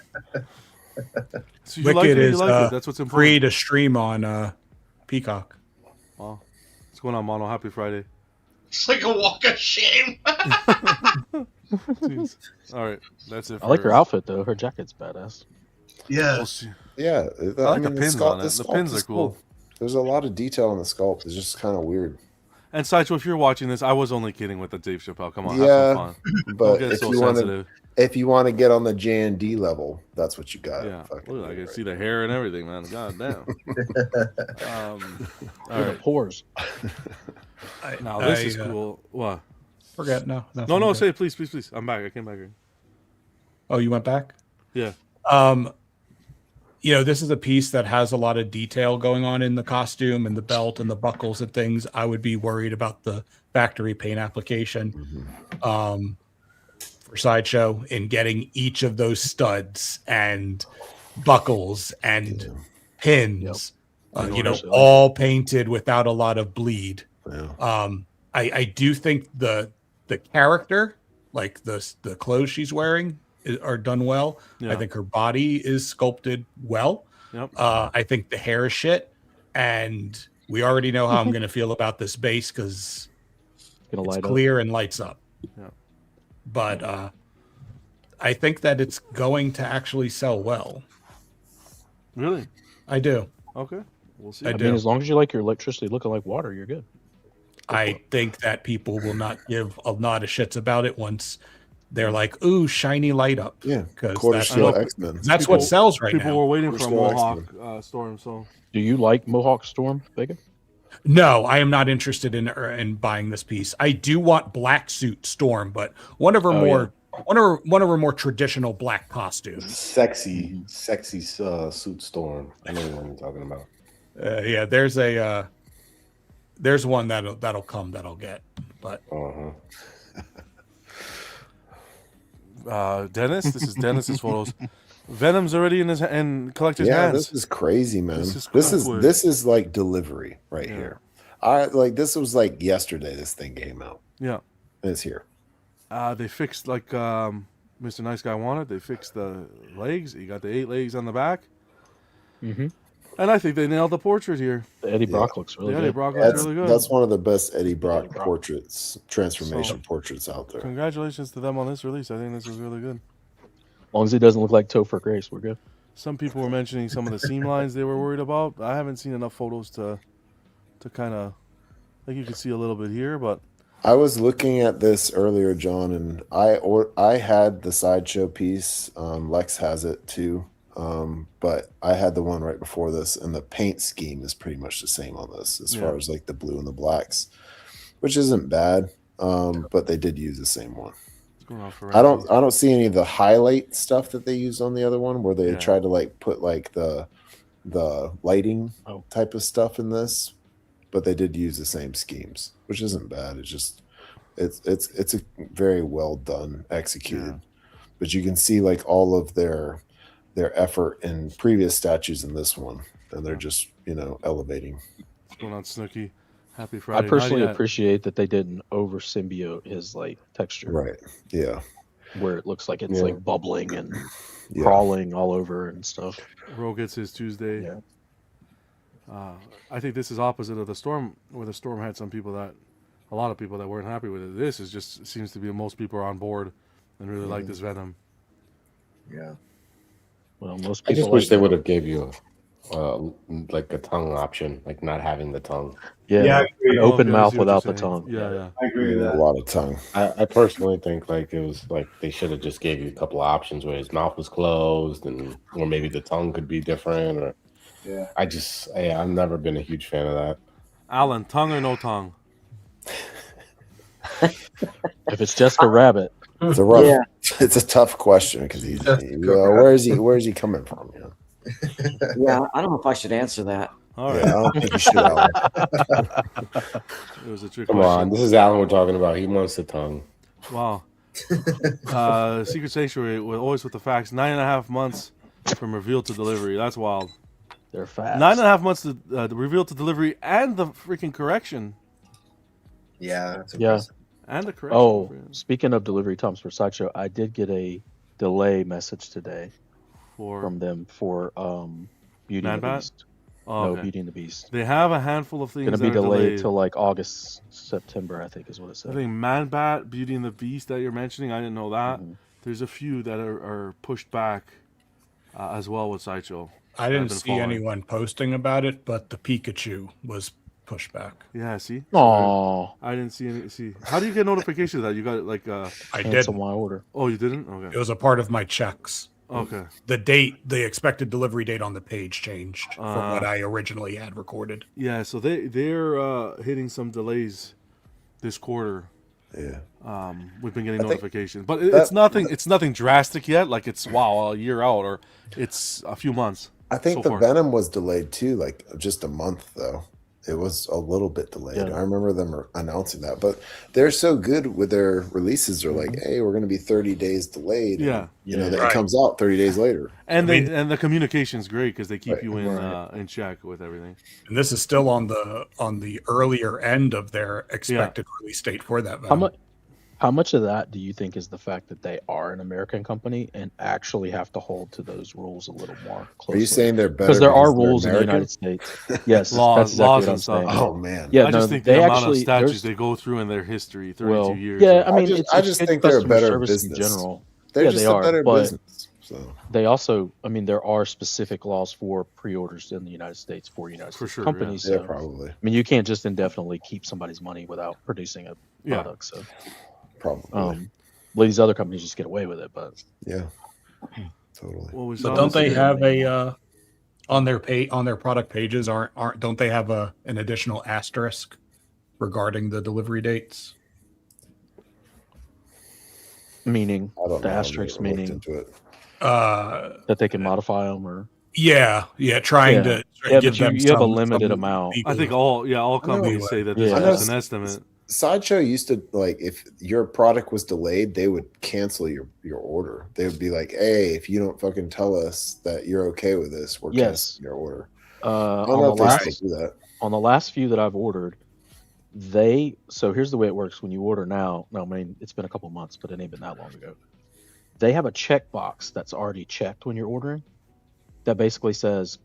So you Wicked like it, is That's what's important. free to stream on Peacock. Wow. What's going on, Mono? Happy Friday. It's like a walk of shame. Jeez. All right, that's it. I like her outfit though. Her jacket's badass. Yeah. Yeah, I like the pins on it. The pins are cool. There's a lot of detail in the sculpt. It's just kind of weird. And Sideshow, if you're watching this, I was only kidding with the Dave Chappelle. Come on, Yeah, have some fun. but Don't get if so you sensitive. if you want to get on the J&D level, that's what you got. Yeah, look, I can see the hair and everything, man. God damn. All right. Pores. Now this is cool. What? Forget no. No. Say it, please. I'm back. I came back here. Oh, you went back? Yeah. This is a piece that has a lot of detail going on in the costume and the belt and the buckles and things. I would be worried about the factory paint application for Sideshow in getting each of those studs and buckles and pins, all painted without a lot of bleed. Yeah. I do think the character, like the clothes she's wearing, are done well. Yeah. I think her body is sculpted well. Yep. I think the hair is shit, and we already know how I'm going to feel about this base because it's clear and lights up. Yeah. But I think that it's going to actually sell well. Really? I do. Okay. We'll see. I mean, as long as you like your electricity looking like water, you're good. I think that people will not give a lot of shits about it once they're like, "Ooh, shiny light up." Yeah, because X-Men. That's what sells right now. People were waiting for a Mohawk Storm. So, do you like Mohawk Storm, Vega? No, I am not interested in buying this piece. I do want Black Suit Storm, but one of her more traditional black costumes. Sexy suit Storm. I know what you're talking about. Yeah, there's one that'll come that I'll get, but. Dennis, this is Dennis's photos. Venom's already in collector's hands. Yeah, this is crazy, man. This quick. is like delivery right here. This was like yesterday. This thing came out. Yeah, and it's here. They fixed like the Mr. Nice Guy wanted. They fixed the legs. You got the 8 legs on the back. Mm-hmm. And I think they nailed the portrait here. The Eddie Brock looks really good. Eddie Brock looks really good. That's one of the best Eddie Brock portraits, transformation portraits out there. Congratulations to them on this release. I think this is really good. As long as he doesn't look like Topher Grace, we're good. Some people were mentioning some of the seam lines they were worried about. I haven't seen enough photos to kind of, like you can see a little bit here, but I was looking at this earlier, John, and I had the Sideshow piece. Lex has it too, but I had the one right before this, and the paint scheme is pretty much the same on this as far as like the blue and the blacks, which isn't bad. But they did use the same one. I don't see any of the highlight stuff that they used on the other one, where they tried to like put like the lighting type of stuff in this, but they did use the same schemes, which isn't bad. It's just it's a very well done, executed. But you can see like all of their effort in previous statues in this one, and they're just elevating. What's going on, Snooki? Happy Friday. I personally appreciate that they didn't over symbiote his like texture. Right. Yeah. Where it looks like it's like bubbling and crawling all over and stuff. Ro gets his Tuesday. Yeah. I think this is opposite of the Storm, where the Storm had a lot of people that weren't happy with it. This is just seems to be most people are on board and really like this Venom. Yeah. Well, most I people just wish they Venom. would have gave you like a tongue option, like not having the tongue. Yeah, an open mouth without the tongue. Yeah. I agree with that. A lot of tongue. I personally think like it was like they should have just gave you a couple of options where his mouth was closed, or maybe the tongue could be different. Or I've never been a huge fan of that. Alan, tongue or no tongue? If it's just a rabbit, it's a rough. It's a tough question because where is he coming from? Yeah, I don't know if I should answer that. All right. I don't think you should. Alan. It was a trick Come question. on, this is Alan we're talking about. He wants the tongue. Wow. Secret Sanctuary, always with the facts. 9.5 months from reveal to delivery. That's wild. they're fast. 9.5 months to reveal to delivery and the freaking correction. Yeah. That's Yeah. impressive. And the correction. Oh, speaking of delivery times for Sideshow, I did get a delay message today from them for Beauty and the Man-Bat? Beast. Oh, No, okay. Beauty and the Beast. They have a handful of things Going to that be are delayed till like August, September, I think is what it I said. think Man-Bat, Beauty and the Beast that you're mentioning, I didn't know that. Mm-hmm. There's a few that are pushed back as well with Sideshow. I didn't see anyone posting about it, but the Pikachu was pushed back. Yeah, see? Aww. I didn't see any. See, how do you get notification of that? You got it like I did. Cancel my order. Oh, you didn't? Okay. It was a part of my checks. Okay. The expected delivery date on the page changed from what I originally had recorded. Yeah, so they're hitting some delays this quarter. Yeah. We've been getting notifications, but it's nothing drastic yet. Like it's a year out, or it's a few months. I think the Venom was delayed too, like just a month though. It was a little bit delayed. Yeah. I remember them announcing that, but they're so good with their releases. They're like, "Hey, we're going to be 30 days delayed." Yeah, and, it comes out 30 days later. And the communication's great because they keep you in check with everything. And this is still on the earlier end of their expected release date for that Venom. How much of that do you think is the fact that they are an American company and actually have to hold to those rules a little more closely? Are you saying they're better because there are because they're rules in the American? United States? Yes, laws that's exactly what I'm and stuff. saying. Oh man, yeah, I just think they the amount actually of statutes they go through in their history, 32 years. Yeah, I mean, I just think they're a better business in general. They're just a better business. So they also, I mean, there are specific laws for pre-orders in the United States for United States sure, companies. yeah, So, probably. I mean, you can't just indefinitely keep somebody's money without producing a product. So probably. Well, these other companies just get away with it, but yeah, totally. But don't they have a on their product pages? Don't they have an additional asterisk regarding the delivery dates? meaning I don't the know. asterisk I never looked meaning into it. that they can modify them or trying to but give them you have a some limited amount. I think all companies say that this is just an estimate. Sideshow used to, like, if your product was delayed, they would cancel your order. They would be like, "Hey, if you don't fucking tell us that you're okay with this, we're canceling your order." I don't know if they still do that. On the last few that I've ordered, so here's the way it works. When you order now, I mean, it's been a couple months, but it ain't been that long ago. they have a checkbox that's already checked when you're ordering that basically says,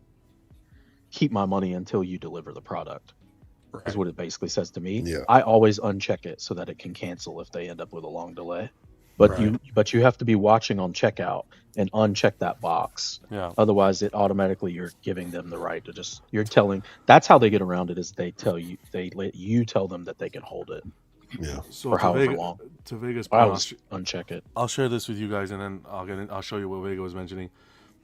keep my money until you deliver the product. Is what it basically says to me. Yeah. I always uncheck it so that it can cancel if they end up with a long delay. But you have to be watching on checkout and uncheck that box. Yeah. Otherwise, it automatically you're giving them the right to just that's how they get around it is they let you tell them that they can hold it. Yeah. So for however long. To Vega's I point, always uncheck it. I'll share this with you guys, and then I'll show you what Vega was mentioning.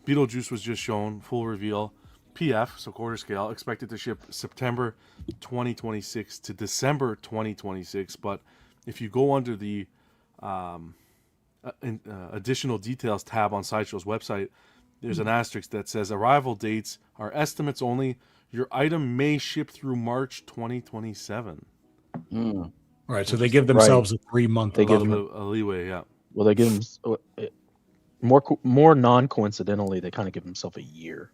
Beetlejuice was just shown, full reveal. PF, so quarter scale, expected to ship September 2026 to December 2026. But if you go under the additional details tab on Sideshow's website, there's an asterisk that says arrival dates are estimates only. Your item may ship through March 2027. Right, so they give themselves a 3-month. They give them a leeway, yeah. Well, they give them more non-coincidentally, they kind of give themselves a year.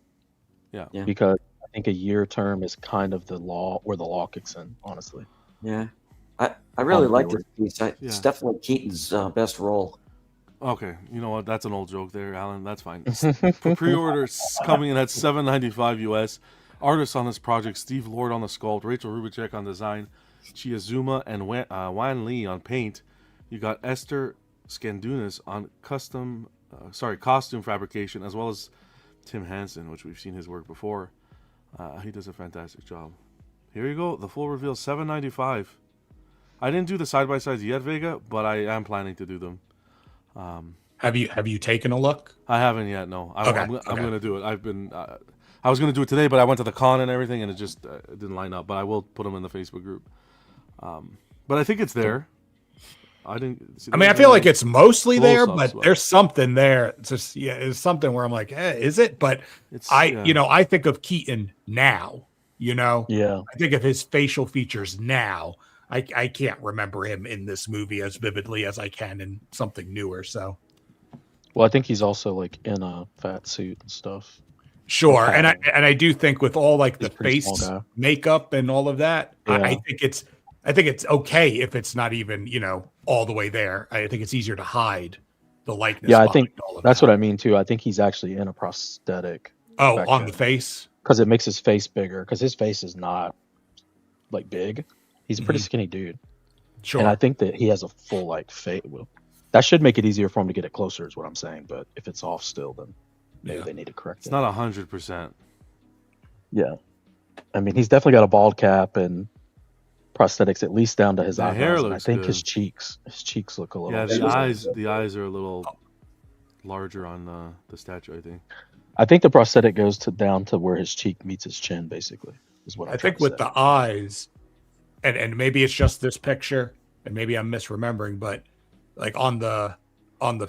Yeah. Because I think a year term is kind of the law where the law kicks in, honestly. Yeah. I really like this piece. It's definitely Keaton's best role. Okay, you know what? That's an old joke there, Alan. That's fine. Pre-orders coming in at $7.95 US. Artists on this project: Steve Lord on the sculpt, Rachel Rubicek on design, Chiazuma and Wan Lee on paint. You got Esther Skandunas on costume fabrication, as well as Tim Hansen, which we've seen his work before. He does a fantastic job. Here you go. The full reveal, $7.95. I didn't do the side-by-sides yet, Vega, but I am planning to do them. Have you taken a look? I haven't yet, no. I'm Okay. going to do it. I was going to do it today, but I went to the con and everything, and it just didn't line up. But I will put them in the Facebook group. But I think it's there. I feel like it's mostly there, close-ups, but there's something there. It's just it's something where I'm like, is it? But I think of Keaton now. Yeah. I think of his facial features now. I can't remember him in this movie as vividly as I can in something newer. So, well, I think he's also like in a fat suit and stuff. Sure, and I do think with all like the face makeup and all of that, Yeah. I think it's okay if it's not even all the way there. I think it's easier to hide the likeness. Yeah, I think all of that's what I mean too. I think he's actually in a prosthetic. On the face, because it makes his face bigger. Because his face is not like big. He's a pretty skinny dude. Sure. And I think that he has a full like face. Well, that should make it easier for him to get it closer, is what I'm saying. But if it's off still, then maybe they need to correct it. It's not 100%. Yeah, I mean, he's definitely got a bald cap and prosthetics, at least down to his eyebrows. hair and looks I think good. his cheeks look a little. Yeah, the eyes are a little larger on the statue, I think. I think the prosthetic goes down to where his cheek meets his chin, basically, is what I think with the eyes, and maybe it's just this picture, and maybe I'm misremembering, but like on the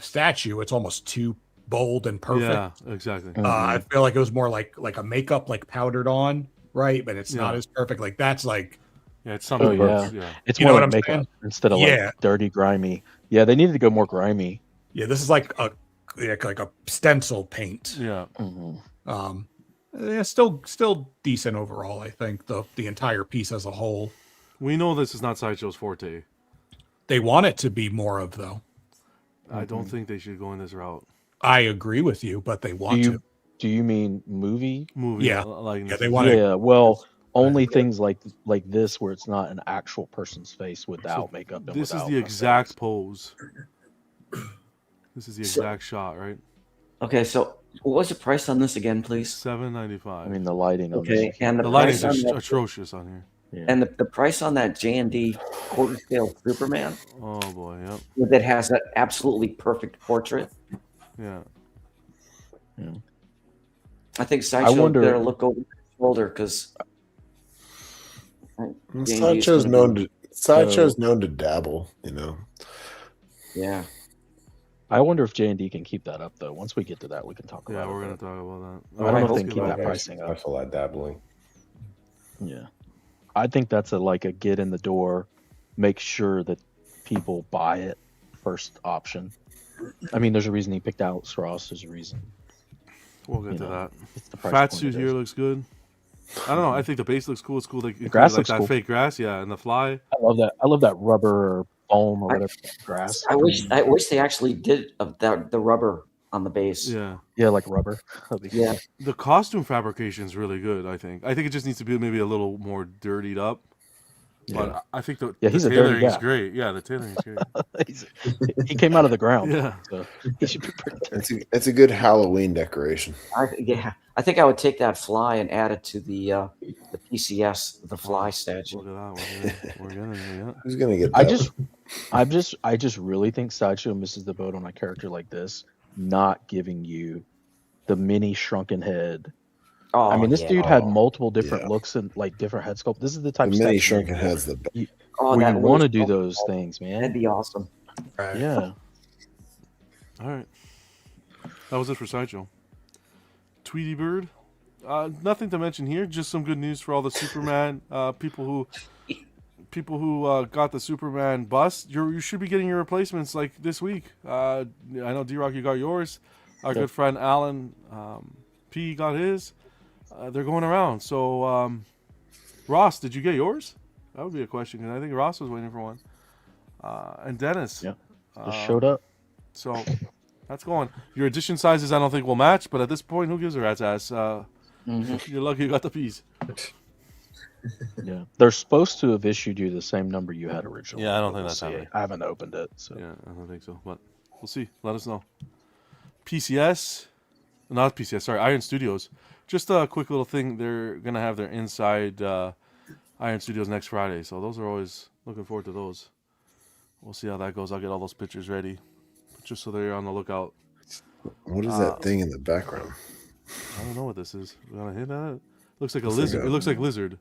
statue, it's almost too bold and perfect. Yeah, exactly. I feel like it was more like a makeup, like powdered on, right? But it's not as perfect. Like that's like. Yeah, it's something. It's more like makeup instead of like dirty, grimy. Yeah, they needed to go more grimy. Yeah, this is like a stencil paint. Yeah. Yeah, still decent overall. I think the entire piece as a whole. We know this is not Sideshow's forte. They want it to be more of though. I don't think they should go in this route. I agree with you, but they want to. Do you mean movie? Yeah, they want. Yeah, well, only things like this where it's not an actual person's face without makeup. And this is the exact pose. This is the exact shot, right? Okay, so what was the price on this again, please? $7.95. I mean, the lighting. Okay, and the lighting's atrocious on here. Yeah. And the price on that J&D quarter scale Superman. Oh boy, yep. That has that absolutely perfect portrait. Yeah. I think Sideshow better look over his shoulder because Sideshow's known to dabble, Yeah. I wonder if J&D can keep that up though. Once we get to that, we can talk about it. Yeah, we're gonna talk about that. I don't know if they can keep that pricing up. That's a lot dabbling. Yeah. I think that's a get in the door, make sure that people buy it first option. I mean, there's a reason he picked out Strauss. There's a reason. We'll get to that. The price Fat point suit here looks good. I don't know. I think the base looks cool. It's cool. The grass looks that cool. fake grass, yeah, and the fly. I love that. I love that rubber or foam or whatever, grass. I wish they actually did the rubber on the base. Yeah, like rubber. Yeah. The costume fabrication is really good. I think it just needs to be maybe a little more dirtied up. But I think the he's a dirty tailoring is guy. great. Yeah, the tailoring is great. He came out of the ground. Yeah. So he should be pretty dirty. It's a good Halloween decoration. I think I would take that fly and add it to the PCS, the fly statue. Look at that. We're gonna Who's gonna get that? I just really think Sideshow misses the boat on a character like this, not giving you the mini shrunken head. Oh, I mean, this dude had multiple different looks and like different head sculpt. This is the type The of mini statue shrunken head's the best. where that you want to little do those things, man. That'd be awesome. Yeah. All right. That was it for Sideshow. Tweety Bird. Nothing to mention here. Just some good news for all the Superman people who got the Superman bust. You should be getting your replacements like this week. I know D-Rock, you got yours. Our good friend Alan P got his. They're going around. So Ross, did you get yours? That would be a question because I think Ross was waiting for one. And Dennis. Yeah. Just showed up. So that's going. Your edition sizes I don't think will match, but at this point, who gives a rat's ass? You're lucky you got the piece. Yeah, they're supposed to have issued you the same number you had originally. Yeah, I don't think that's happening. I haven't opened it, so yeah, I don't think so. But we'll see. Let us know. PCS, not PCS. Sorry, Iron Studios. Just a quick little thing. They're gonna have their inside Iron Studios next Friday, so those are always looking forward to those. We'll see how that goes. I'll get all those pictures ready, just so they're on the lookout. What is that thing in the background? I don't know what this is. We gotta hit at it. Looks like a lizard. It looks like lizard.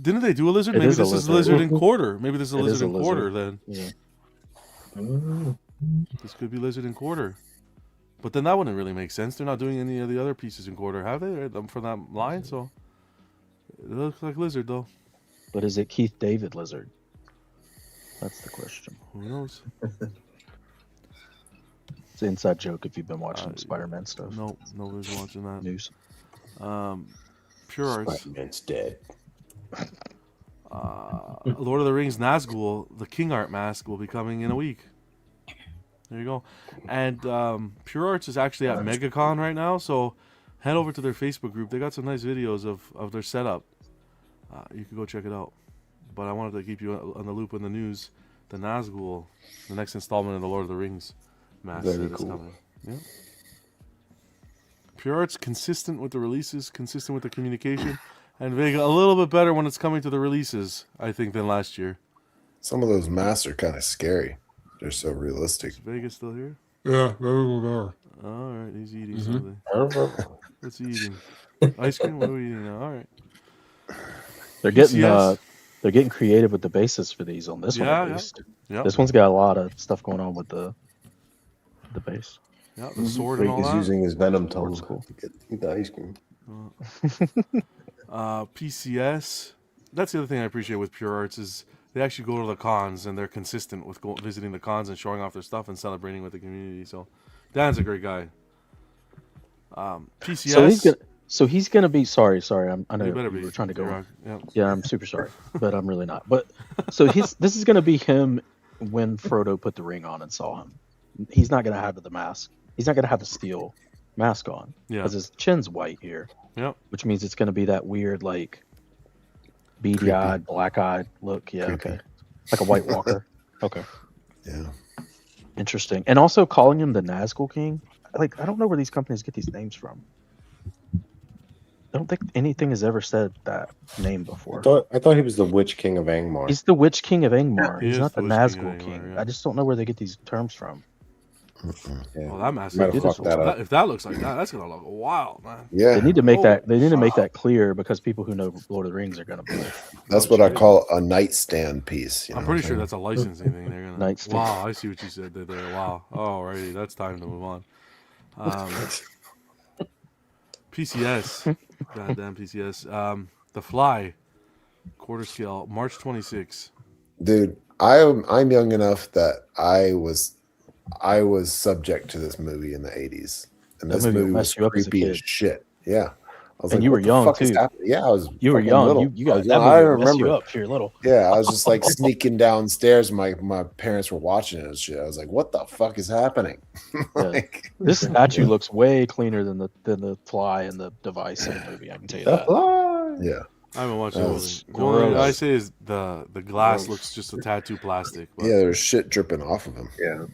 Didn't they do a lizard? Maybe this is lizard in quarter. Maybe this is a lizard in quarter then. Yeah. This could be lizard in quarter. But then that wouldn't really make sense. They're not doing any of the other pieces in quarter, have they? From that line, so it looks like lizard though. But is it Keith David lizard? That's the question. Who knows? It's an inside joke if you've been watching Spider-Man stuff. No, nobody's watching that. News. Pure Arts. Spider-Man's dead. Lord of the Rings Nazgul, the King Art mask will be coming in a week. There you go. And Pure Arts is actually at MegaCon right now, so head over to their Facebook group. They got some nice videos of their setup. You can go check it out. But I wanted to keep you on the loop in the news. The Nazgul, the next installment of the Lord of the Rings mask that is coming. Yeah. Pure Arts consistent with the releases, consistent with the communication, and Vega a little bit better when it's coming to the releases, I think, than last year. Some of those masks are kind of scary. They're so realistic. Is Vegas still here? Yeah, there. All right, he's eating something. What's he eating? Ice cream? What are we eating now? All right. They're getting creative with the basis for these on this one at least. Yeah. This one's got a lot of stuff going on with the base. Yeah, the sword and all He's that. using his venom tongue cool. to get the ice cream. PCS. That's the other thing I appreciate with Pure Arts is they actually go to the cons and they're consistent with visiting the cons and showing off their stuff and celebrating with the community. So Dan's a great guy. PCS. So he's gonna be sorry. I know You better you be. were trying to go. You're right. Yeah, I'm super sorry, but I'm really not. But so this is gonna be him when Frodo put the ring on and saw him. He's not gonna have the mask. He's not gonna have the steel mask on. Yeah. Because his chin's white here. Yep. Which means it's gonna be that weird like beady-eyed, black-eyed look. Yeah. Creepy. Okay. Like a White Walker. Okay. Yeah. Interesting. And also calling him the Nazgul King. Like I don't know where these companies get these names from. I don't think anything has ever said that name before. I thought he was the Witch King of Angmar. He's the Witch King of Angmar. He He's is not the the Witch King of Nazgul King. Angmar, yeah. I just don't know where they get these terms from. Yeah. Well, that mask. Might have fucked that up. If that looks like that, that's gonna look wild, man. Yeah. They need to make that. They need to make that clear because people who know Lord of the Rings are going to be. That's what I call a nightstand piece. You I'm know pretty what sure saying? that's a licensing thing. They're gonna. Nightstand. Wow, I see what you said there. Wow. Alrighty, that's time to move on. PCS. Goddamn PCS. The Fly. Quarter scale. March 26. Dude, I'm young enough that I was subject to this movie in the 80s. And That this movie will movie mess was you up as a creepy as kid. shit. Yeah. was And like, you were what the young fuck is too. happening? Yeah, I was. You were fucking young. Little. You got I that was young. I movie would mess you remember. up if you're little. Yeah, I was just like sneaking downstairs. My parents were watching it and shit. I was like, what the fuck is happening? Like, This statue looks way cleaner than the fly and the device in the movie. I can tell you that. yeah. I haven't watched That the was movie. The only thing I gross. say is the glass looks just a tattoo plastic. But Yeah, there's shit dripping off of him. Yeah.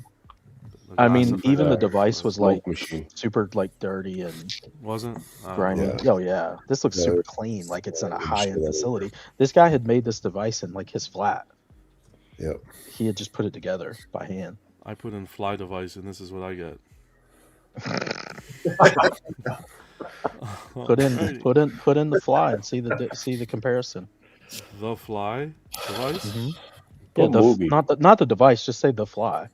the I glass mean, effect even the was device was like Smoke machine. super like dirty and wasn't. grimy. Yeah. Oh yeah, this looks Yeah, super clean. Like it's in a and high shit end everywhere. facility. This guy had made this device in like his flat. Yep. He had just put it together by hand. I put in fly device, and this is what I get. Put in the fly and see the comparison. The fly device. Mm-hmm. The movie. Not the device. Just say the fly.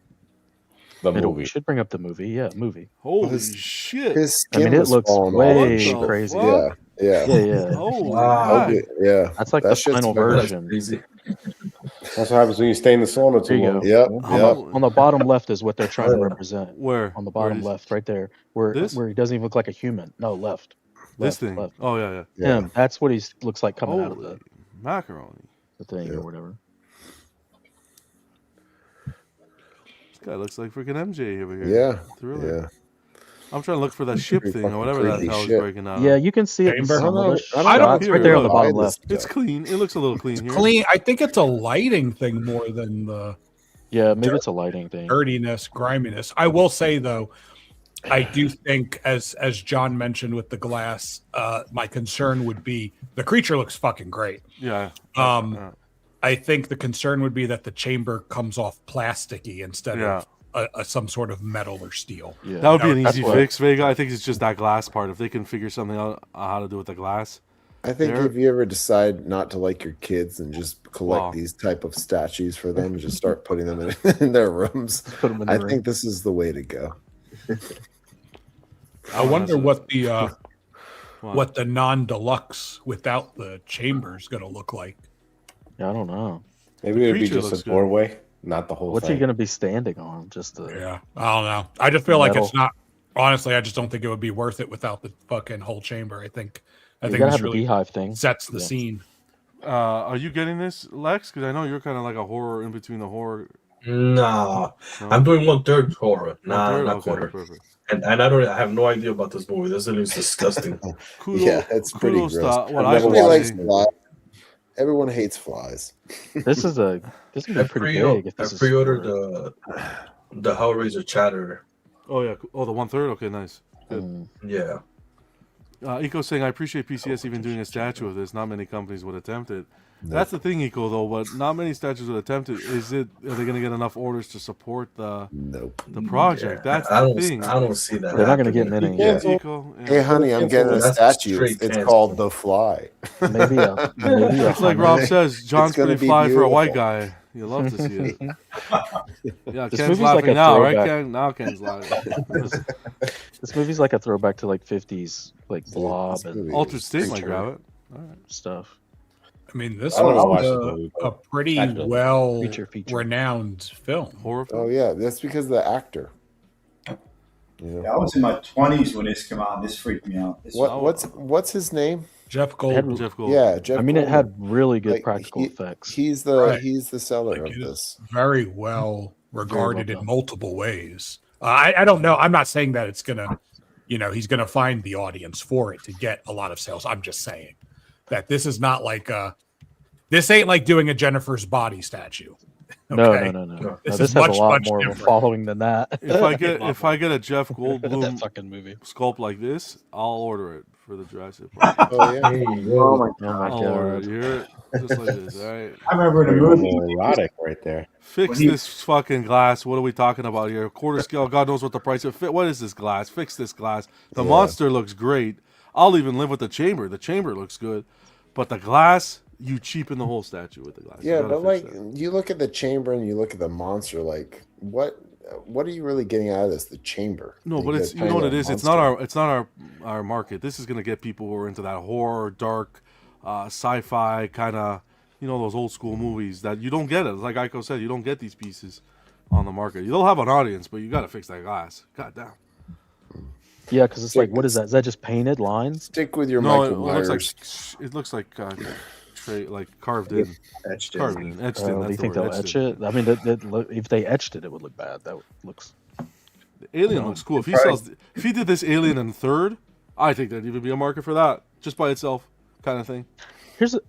The It movie. should bring up the movie. Yeah, movie. Holy shit! His I skin mean, it was looks falling way off. crazy. Yeah, yeah. Yeah. Holy Wow. heck. Yeah. That's like That the shit's final fucking- version. Crazy. That's what happens when you stay in the sauna There too you long. go. Yep. On the bottom left is what they're trying to represent. Where? On the Where bottom is- left, right there, where This? he doesn't even look like a human. No, left. This Left, thing. left. Oh yeah. Yeah. Him. That's what he looks like coming out of Holy the macaroni. thing Yeah. or whatever. This guy looks like freaking MJ over here. Yeah. Thriller. Yeah. I'm trying to look for that ship Pretty thing or fucking whatever that creepy hell is shit. breaking out. Yeah, you can see it in Chamber? some of the I don't shots hear right there it. on the bottom Buy this left. It's stuff. clean. It looks a little clean here. Clean. I think it's a lighting thing more than the Yeah, maybe it's a lighting thing. dirtiness, griminess. I will say though, I do think, as John mentioned with the glass, my concern would be the creature looks fucking great. Yeah. I think the concern would be that the chamber comes off plasticky instead of some sort of metal or steel. Yeah. That would be an That's easy what- fix, Vega. I think it's just that glass part. If they can figure something out how to do with the glass. I think There- if you ever decide not to like your kids and just collect Wow. these type of statues for them, just start putting them in their rooms. Put 'em in I the room. think this is the way to go. I wonder what the What? what the non-deluxe without the chamber is going to look like. Yeah, I don't know. Maybe it'd be creature just a looks good. doorway, not the whole What's thing. he gonna be standing on? Just the Yeah, I don't know. I just feel like Metal. it's not. Honestly, I just don't think it would be worth it without the fucking whole chamber. I think you this gotta have really the beehive thing. sets the Yeah. scene. Are you getting this, Lex? Because I know you're kind of like a horror in between the horror. Nah, No? I'm doing 1/3 horror. Nah, One-third? not Okay, quarter. perfect. And I have no idea about this movie. This is disgusting. Kudos, Yeah, it's pretty kudos gross. to what I've I never Everybody was likes saying. flies. Everyone hates flies. This is would be pretty big. If I this is pre-ordered for- the Hellraiser Chatter. Oh yeah. Oh, the 1/3. Okay, nice. Good. Mm. Yeah. Eco saying, I appreciate PCS even doing a statue of this. Not many companies would attempt it. That's the thing, Eco, though. But not many statues would attempt it. Are they going to get enough orders to support the project? That's I the don't. thing. I don't see that. They're not gonna get happening. many. Yeah, Eco. Yeah. Hey, honey, I'm getting a That's statue. straight It's cancel. called The Fly. Maybe a It's like Rob says, John's It's gonna pretty be fly for a white beautiful. guy. You love to see it. Yeah, This Ken's movie's laughing like a now, right, throwback. Ken? Now Ken's laughing. This movie's like a throwback to like 50s, like Blob This and movie Altered is State might creature. grab it. All right. stuff. I mean, this I don't know was why I should a pretty Actually, well feature. renowned film. Horror film? Oh yeah, that's because of the actor. You know? Yeah, I was in my 20s when this came out. This freaked me out. This What's his name? Jeff Goldblum. Jeff Goldblum. Yeah, Jeff. I mean, it had Goldblum. really good Like, practical he- effects. He's the Right. seller Like, of it is this. very well regarded done. in multiple ways. I don't know. I'm not saying that it's gonna, he's gonna find the audience for it to get a lot of sales. I'm just saying that this is not like this ain't like doing a Jennifer's Body statue. Okay? No. This This is has much, a lot much more of a different. following than that. If I get a Jeff that Goldblum fucking movie. sculpt like this, I'll order it for the Jurassic Park. Oh yeah. Oh my Oh my I'll order it. god. You hear it? Just like this, all right? I remember in the Very movie. erotic right there. Fix When he- this fucking glass. What are we talking about here? Quarter scale. God knows what the price of. What is this glass? Fix this glass. The Yeah. monster looks great. I'll even live with the chamber. The chamber looks good, but the glass, you cheapen the whole statue with the glass. You Yeah, gotta but fix like that. you look at the chamber and you look at the monster. Like what are you really getting out of this? The chamber. No, Like, but it's a you know what tiny it is. monster. It's not our market. This is gonna get people who are into that horror, dark, sci-fi kind of, those old school movies that you don't get it. Like Aiko said, you don't get these pieces on the market. You'll have an audience, but you gotta fix that glass. God damn. Yeah, because it's like, what is that? Is that just painted lines? Stick with your No, Michael Myers. it looks like carved in. Etched Carved in. in. Etched in. Do That's you the think word. they'll etch it? I mean, if they etched it, it would look bad. That looks. The alien looks cool. If he did this alien in third, I think there'd even be a market for that just by itself, kind of thing.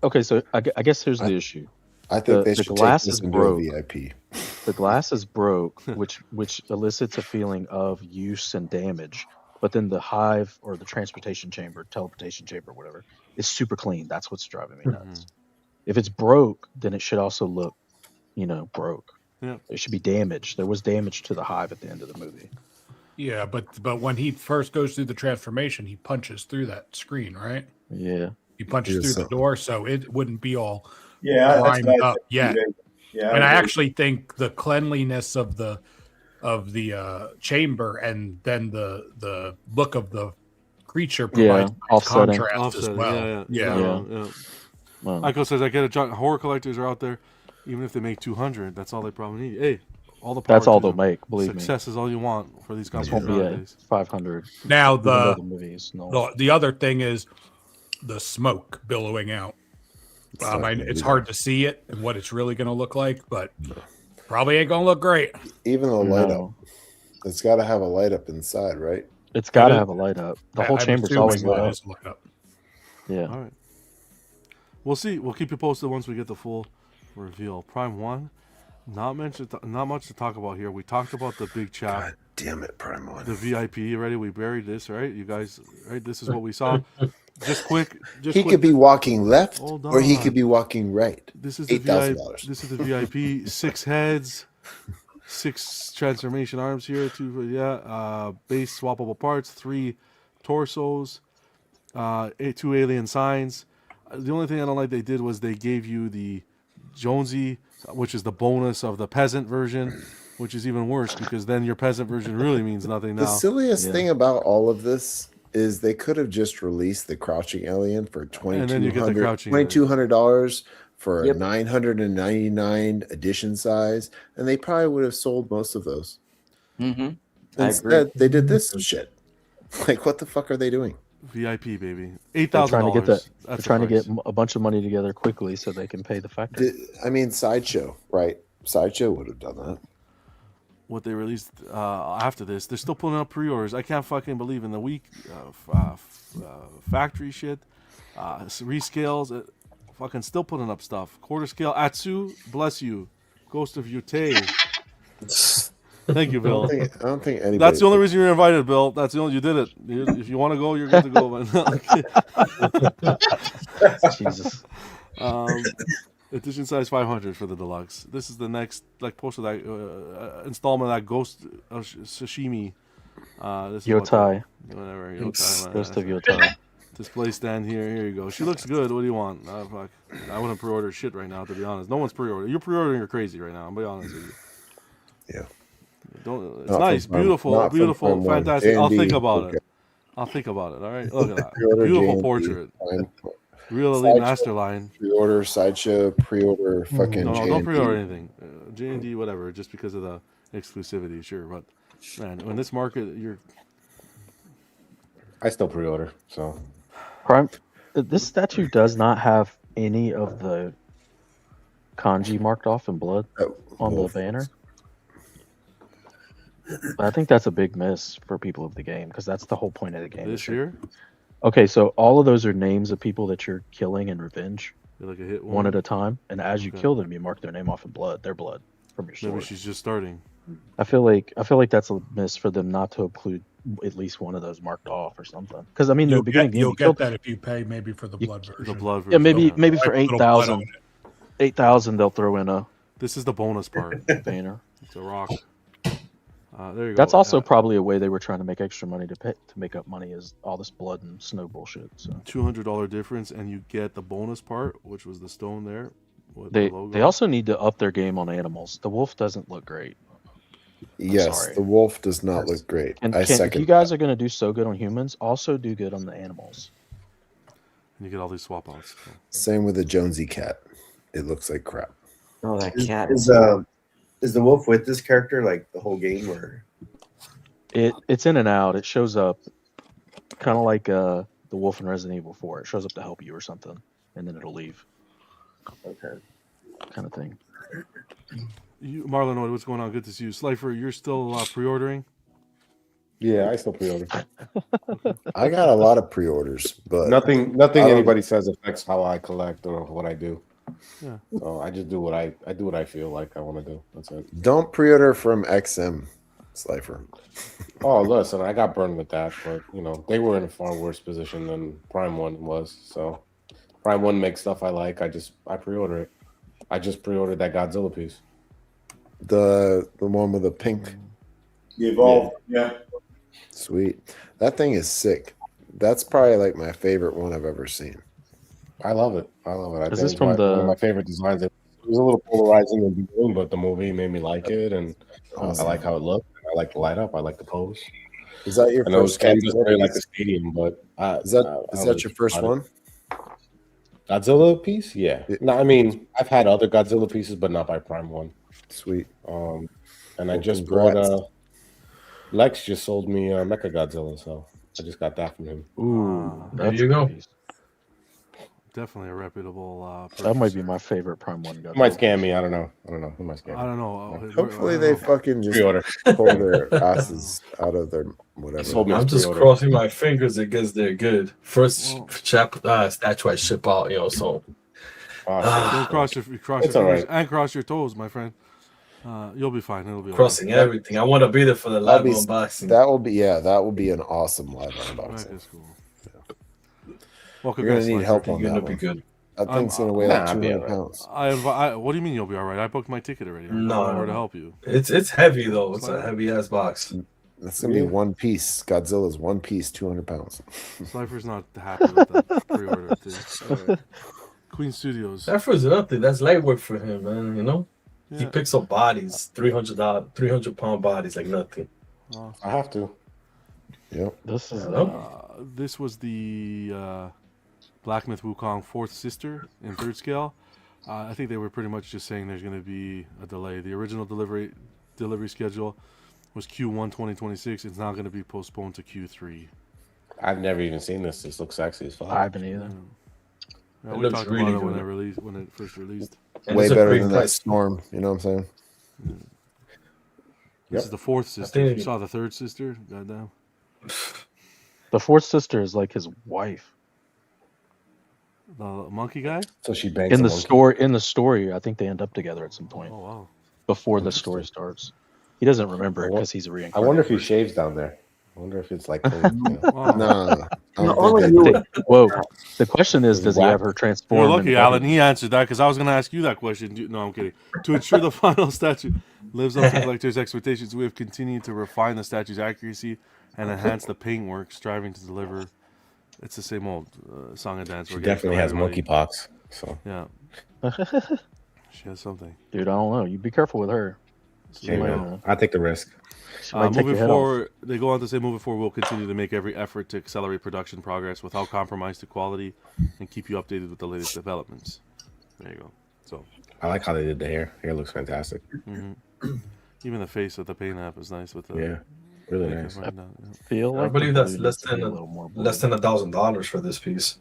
Okay. So I guess here's the issue. I think they the should glass take this is and do a broke. VIP. The glass is broke, which elicits a feeling of use and damage. But then the hive or the teleportation chamber, whatever, is super clean. That's what's driving me nuts. If it's broke, then it should also look, broke. Yeah. It should be damaged. There was damage to the hive at the end of the movie. Yeah, but when he first goes through the transformation, he punches through that screen, right? Yeah. He punches through the door, so it wouldn't be all that's primed up yeah. yet. Yeah, and I actually think the cleanliness of the chamber and then the look of the creature provides offsetting. contrast as well. Yeah. Well, Michael says, I get it. Horror collectors are out there. Even if they make 200, that's all they probably need. Hey, all the power that's all to they'll them. make. Believe me. Success is all you want for these companies Won't be nowadays. 500. Now the movies. No. the other thing is the smoke billowing out. It's hard to see it and what it's really going to look like, but probably ain't going to look great. Even the light up. It's got to have a light up inside, right? It's got to have a light up. The whole chamber's always lit up. Yeah. All right. We'll see. We'll keep you posted once we get the full reveal. Prime 1, not much to talk about here. We talked about the big chat. God damn it, Prime 1. The VIP already. We buried this, right? You guys, right? This is what we saw. Just quick. He could be walking left or he could be walking right. This is the VIP. This is the VIP. 6 heads, 6 transformation arms here. 2 base swappable parts. 3 torsos. 2 alien signs. The only thing I don't like they did was they gave you the Jonesy, which is the bonus of the peasant version, which is even worse because then your peasant version really means nothing now. The silliest thing about all of this is they could have just released the crouching alien for $2,200 for a 999 edition size, and they probably would have sold most of those. Instead, they did this shit. Like, what the fuck are they doing? VIP, baby. $8,000. They're trying to get a bunch of money together quickly so they can pay the factory. Sideshow, right? Sideshow would have done that. What they released after this, they're still pulling up pre-orders. I can't fucking believe in the week factory shit, rescales, fucking still putting up stuff. Quarter scale Atsu, bless you, Ghost of Yutei. Thank you, Bill. I don't think anybody. That's the only reason you're invited, Bill. That's the only you did it. If you want to go, you're good to go. Jesus. Edition size 500 for the deluxe. This is the next post of that installment of that Ghost of Sashimi. Yotai. Whatever. Yotai. Ghost of Yotai. Display stand here. Here you go. She looks good. What do you want? Fuck. I wouldn't pre-order shit right now, to be honest. No one's pre-ordering. You're pre-ordering. You're crazy right now. I'll be honest with you. Yeah. It's nice, beautiful, fantastic. I'll think about it. All right, look at that. Beautiful portrait. Real Elite Master Line. Pre-order Sideshow. Pre-order fucking. No, don't pre-order anything. J&D, whatever, just because of the exclusivity, sure. But man, in this market, I still pre-order. So Prime. This statue does not have any of the kanji marked off in blood on the banner. I think that's a big miss for people of the game because that's the whole point of the game. This year? Okay, so all of those are names of people that you're killing in revenge, like a hit one at a time, and as you kill them, you mark their name off in blood, their blood from your sword. Maybe she's just starting. I feel like that's a miss for them not to include at least one of those marked off or something. Because I mean, you'll get that if you pay maybe for the blood version. The blood version. Yeah, maybe for 8,000. 8,000 they'll throw in a. This is the bonus part. Banner. It's a rock. There you go. That's also probably a way they were trying to make extra money to make up money is all this blood and snow bullshit. So $200 difference, and you get the bonus part, which was the stone there. They also need to up their game on animals. The wolf doesn't look great. Yes, the wolf does not look great. And if you guys are going to do so good on humans, also do good on the animals. And you get all these swap outs. Same with the Jonesy cat. It looks like crap. Oh, that cat is the wolf with this character like the whole game, or it's in and out? It shows up Kind of like the wolf in Resident Evil 4. It shows up to help you or something, and then it'll leave. Okay. Kind of thing. Marlon, what's going on? Good to see you. Slifer, you're still pre-ordering? Yeah, I still pre-order. I got a lot of pre-orders, but nothing anybody says affects how I collect or what I do. Yeah. So I just do what I feel like I want to do. That's it. Don't pre-order from XM, Slifer. Oh, listen, I got burned with that, but they were in a far worse position than Prime One was. So Prime One makes stuff I like. I pre-order it. I just pre-ordered that Godzilla piece. The one with the pink. The Evolve, yeah. Sweet. That thing is sick. That's probably like my favorite one I've ever seen. I love it. I Is this from one of my favorite designs. It was a little polarizing in the beginning, but the movie made me like it, and I like how it looked. I like the light up. I like the pose. Is that your I know first? it's canvas very like the stadium, but is that your first one? Godzilla piece? Yeah. No, I mean I've had other Godzilla pieces, but not by Prime One. Sweet. And I just bought Lex just sold me Mecha Godzilla, so I just got that from him. Ooh, there you go. Definitely a reputable. That might be my favorite Prime One. It might scam me. I don't know. Who might scam me? I don't know. Hopefully they fucking just pre-order. pull their asses out of their whatever. I'm just crossing my fingers against they're good. First statue I ship out, so. Don't cross your fingers right. and cross your toes, my friend. You'll be fine. It'll be crossing right. everything. I want to be there for the live unboxing. That will be an awesome live unboxing. That is cool. Well, you're gonna need help on that one. Be good. That thing's gonna weigh like 200 pounds. What do you mean you'll be all right? I booked my ticket already. I'm no, to help you. It's heavy though. It's a heavy ass box. That's gonna be one piece. Godzilla's one piece, 200 pounds. Slifer's not happy with that pre-order thing. Queen Studios. That for nothing. That's light work for him, man. Yeah. He picks up bodies, 300-pound bodies like nothing. I have to. Yep. This was the Black Myth Wukong fourth sister in third scale. I think they were pretty much just saying there's going to be a delay. The original delivery schedule was Q1 2026. It's now going to be postponed to Q3. I've never even seen this. This looks sexy as fuck. I haven't either. Yeah, we talked about it when it first released. Way better than that Storm. You know what I'm saying? Yeah. This is the fourth sister. You saw the third sister? Goddamn. The fourth sister is like his wife. The monkey guy? So she bangs in the story. In the story, I think they end up together at some point. Oh wow! Before the story starts, he doesn't remember it because he's a reincarnated. I wonder if he shaves down there. I wonder if it's like. No. Whoa. The question is, does he have her transform? You're lucky, Alan. He answered that because I was going to ask you that question. No, I'm kidding. To ensure the final statue lives up to collectors' expectations, we have continued to refine the statue's accuracy and enhance the paintwork, striving to deliver. It's the same old song and dance. She definitely has monkeypox. So yeah, she has something. Dude, I don't know. You be careful with her. I take the risk. Moving forward, they go on to say, moving forward, we'll continue to make every effort to accelerate production progress without compromise to quality and keep you updated with the latest developments. There you go. So I like how they did the hair. Hair looks fantastic. Mm-hmm. Even the face of the paint app is nice with the really nice. Right now, I believe that's less than $1,000 for this piece.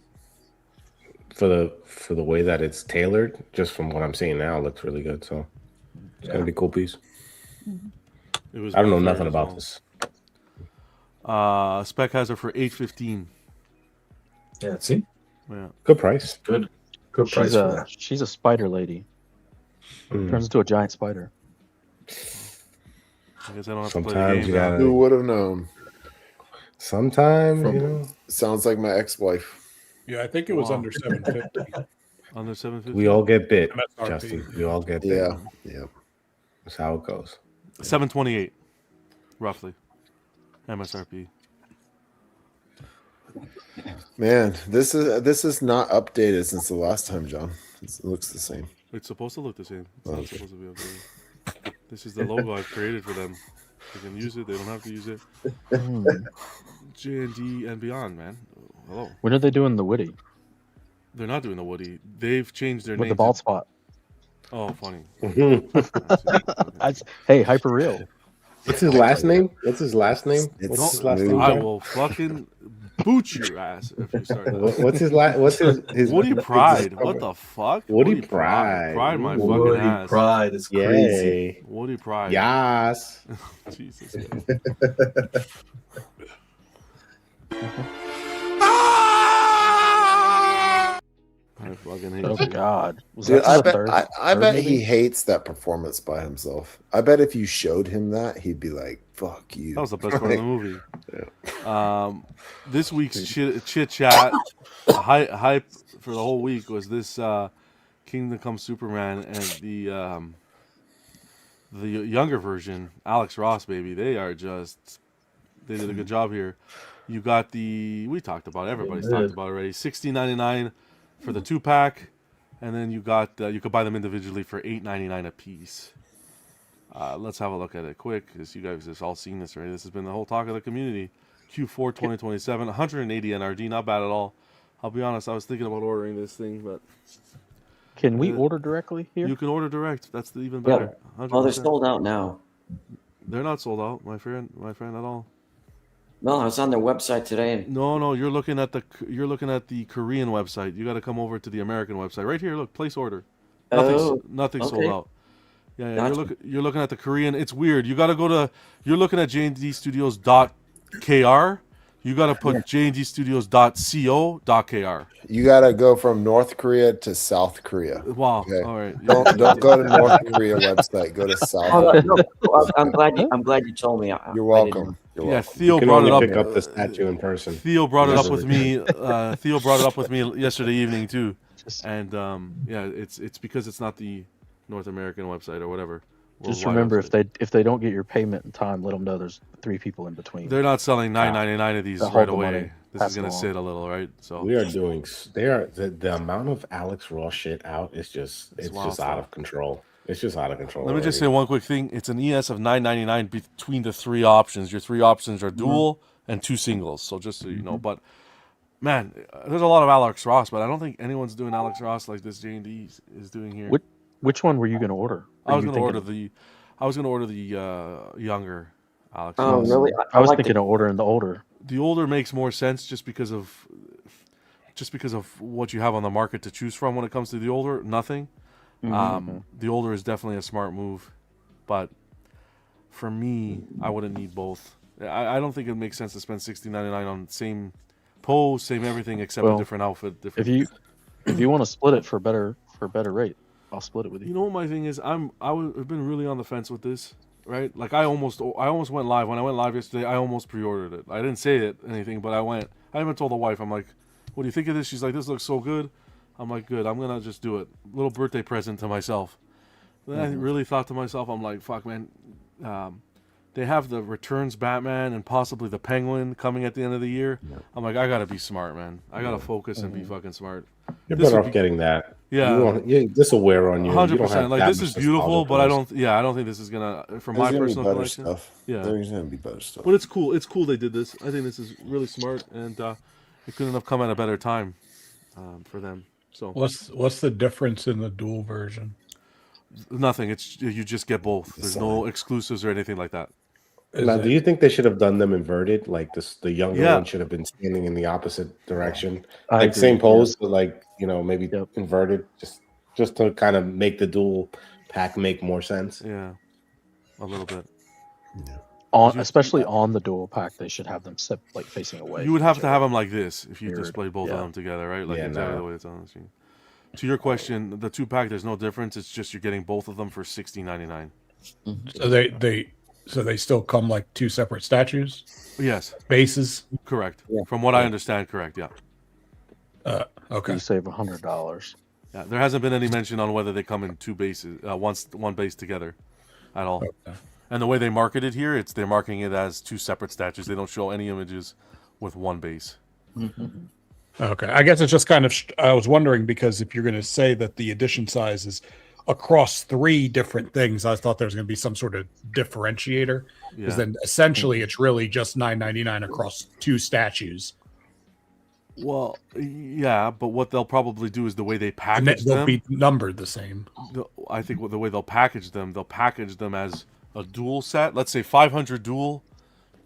For the way that it's tailored, just from what I'm seeing now, it looks really good. So it's gonna be a cool piece. I don't know nothing about this. Spec has her for $815. Yeah, see? Yeah. Good price. Good price for that. She's a spider lady. Turns into a giant spider. I guess I don't have Sometimes to play the game. Who would have known? Sometimes, Sounds like my ex-wife. Yeah, I think it was under 750. Under 750. we all get bit, MSRP. Justin. We all get bit. Yeah. That's how it goes. 728, roughly. MSRP. Man, this is not updated since the last time, John. It looks the same. It's supposed to look the same. It's not supposed to be updated. This is the logo I've created for them. They can use it. They don't have to use it. J&D and beyond, man. Hello. When are they doing the Woody? They're not doing the Woody. They've changed their name. With the bald spot. Oh, funny. Hey, hyper real. What's his last name? What's his last name? It's What's his last name? I will fucking boot your ass if you start that. What's his Woody Pride? What the fuck? Woody Pride. Pride my fucking Woody ass. Pride is crazy. Yay. Woody Pride. Yes. Jesus. I fucking hate Oh you. God! Was Dude, that I the bet third? I third bet movie? he hates that performance by himself. I bet if you showed him that, he'd be like, "Fuck you." That was the best part of the movie. Yeah. This week's chit chat hype for the whole week was this Kingdom Come Superman and the younger version, Alex Ross, baby. They did a good job here. You got we talked about it, everybody's talked about it already. $16.99 for the 2-pack, and then you got you could buy them individually for $8.99 a piece. Let's have a look at it quick, because you guys have all seen this already. This has been the whole talk of the community. Q4 2027, 180 NRD, not bad at all. I'll be honest, I was thinking about ordering this thing, but Can we order directly here? you can order direct. That's even better. Yeah. Oh, they're 100%. sold out now. They're not sold out, my friend, at all. No, I was on their website today, and No, you're looking at the Korean website. You got to come over to the American website. Right here, look, place order. Nothing's sold okay. out. Yeah, Gotcha. you're looking at the Korean. It's weird. You got to go to. You're looking at JNDstudios.kr. You got to put JNDstudios.co.kr. You gotta go from North Korea to South Korea. Wow. Okay. All right. Don't go to North Korea website. Go to South. No, I'm glad you told me. You're welcome. You're Yeah, welcome. Theo You can brought it only up. pick up the statue in person. Theo brought it up with me. Theo brought it up with me yesterday evening too, and yeah, it's because it's not the North American website or whatever. Just Worldwide remember, website. if they don't get your payment in time, let them know there's 3 people in between. They're not selling $9.99 of these They'll right hold the money, away. This pass is it gonna along. sit a little, right? So We are doing. The amount of Alex Ross shit out is just wild just stuff. out of control. It's just out of control. Let me just say already. one quick thing. It's an ES of $9.99 between the 3 options. Your 3 options are dual and 2 singles. So just so you know, but man, there's a lot of Alex Ross, but I don't think anyone's doing Alex Ross like this J&D is doing here. Which one were you going to order? I was going to order the younger Alex Oh, Ross. really? I was like thinking of ordering the older. The older makes more sense just because of what you have on the market to choose from when it comes to the older. Nothing. The older is definitely a smart move, but for me, I wouldn't need both. I don't think it makes sense to spend $16.99 on same pose, same everything except a different outfit. Different. If you want to split it for better rate, I'll split it with you. You know what my thing is? I've been really on the fence with this, right? Like I almost went live when I went live yesterday. I almost pre-ordered it. I didn't say it anything, but I went. I even told the wife. I'm like, "What do you think of this?" She's like, "This looks so good." I'm like, "Good. I'm gonna just do it. Little birthday present to myself." Then I really thought to myself, I'm like, "Fuck, man." They have the Returns Batman and possibly the Penguin coming at the end of the year. I'm like, I gotta be smart, man. I gotta focus and be fucking smart. You're This better would off be- getting that. Yeah. This will wear on you. 100%. Like this is beautiful, but I don't. I don't think this is gonna for There's my gonna be personal better collection. stuff. Yeah, There's gonna be better stuff. but it's cool. It's cool they did this. I think this is really smart, and it couldn't have come at a better time for them. So What's the difference in the dual version? nothing. It's you just get both. There's no exclusives or anything like that. Now, do you think they should have done them inverted? Like this, the younger Yeah. one should have been standing in the opposite direction, I like agree, same yeah. pose, but like maybe inverted, just to kind of make the dual pack make more sense. Yeah, a little bit. Especially on the dual pack, they should have them like facing away. You would have to have them like this if you Mirrored. displayed both of them together, right? Like Yeah, exactly no. the way it's on the screen. To your question, the 2-pack, there's no difference. It's just you're getting both of them for $16.99. So they still come like 2 separate statues, Yes, bases. correct. From what I understand, correct. Yeah. Okay. You save $100. Yeah, there hasn't been any mention on whether they come in 2 bases, one base together, at all. Okay. And the way they market it here, they're marketing it as 2 separate statues. They don't show any images with one base. Okay. I guess it's just kind of. I was wondering because if you're going to say that the edition size is across 3 different things, I thought there was going to be some sort of differentiator. Because Yeah. then essentially it's really just $9.99 across 2 statues. Well, yeah, but what they'll probably do is the way they And package they'll them. be numbered the same. I think the way they'll package them as a dual set. Let's say 500 dual,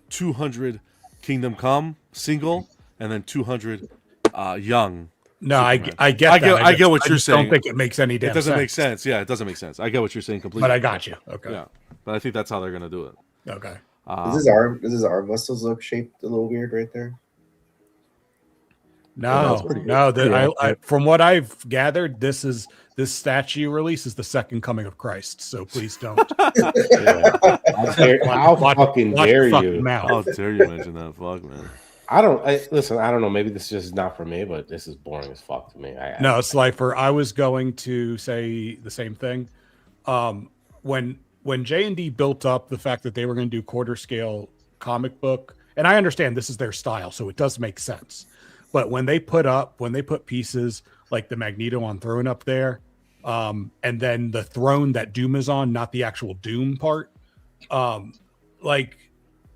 200 Kingdom Come single, and then 200 young. No, Superman. I get that. I get what you're saying. I don't think it makes any damn It doesn't sense. make sense. Yeah, it doesn't make sense. I get what you're saying completely. But I got you. Okay. Yeah, but I think that's how they're gonna do it. Okay. Does his arm muscles look shaped a little weird right there? No, no. From what I've gathered, this statue release is the second coming of Christ. So please don't. How fucking dare you? How dare you mention that? Fuck, man. Listen. I don't know. Maybe this is just not for me, but this is boring as fuck to me. No, Slifer. I was going to say the same thing. When J&D built up the fact that they were going to do quarter scale comic book, and I understand this is their style, so it does make sense. But when they put pieces like the Magneto on throne up there, and then the throne that Doom is on, not the actual Doom part, like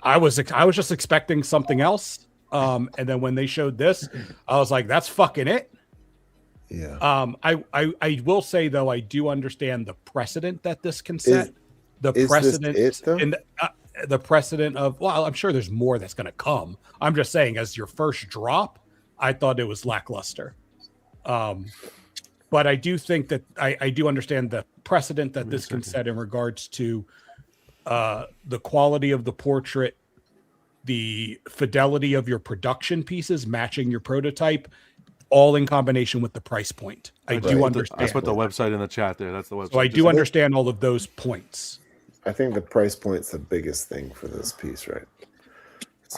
I was just expecting something else. And then when they showed this, I was like, that's fucking it. Yeah. I will say though, I do understand the precedent that this can set. The precedent of, well, I'm sure there's more that's going to come. I'm just saying, as your first drop, I thought it was lackluster. But I do think that I do understand the precedent that this can set in regards to the quality of the portrait, the fidelity of your production pieces matching your prototype, all in combination with the price point. I do understand. I put the website in the chat there. That's the website. So I do understand all of those points. I think the price point's the biggest thing for this piece, right?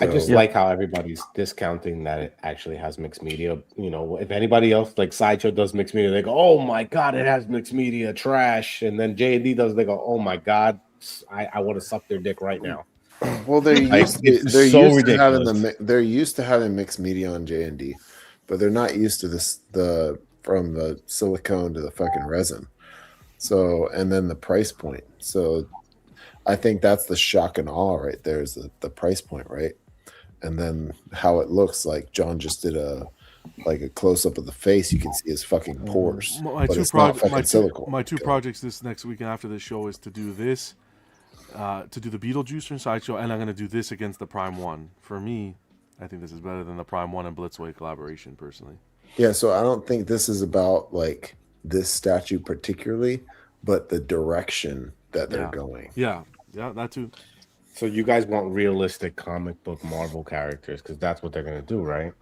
I just like how everybody's discounting that it actually has mixed media. You know, if anybody else like Sideshow does mixed media, they go, "Oh my god, it has mixed media, trash." And then J&D does, they go, "Oh my god, I want to suck their dick right now." Well, they're used to having mixed media on J&D, but they're not used to this from the silicone to the fucking resin. So, and then the price point. So, I think that's the shock and awe right there is the price point, right? And then how it looks like John just did a close up of the face. You can see his fucking pores. My two projects this next week and after this show is to do this, to do the Beetlejuice from Sideshow, and I'm going to do this against the Prime 1. For me, I think this is better than the Prime 1 and Blitzway collaboration, personally. Yeah, so I don't think this is about like this statue particularly, but the direction that they're going. Yeah, that too. So you guys want realistic comic book Marvel characters because that's what they're gonna do, right?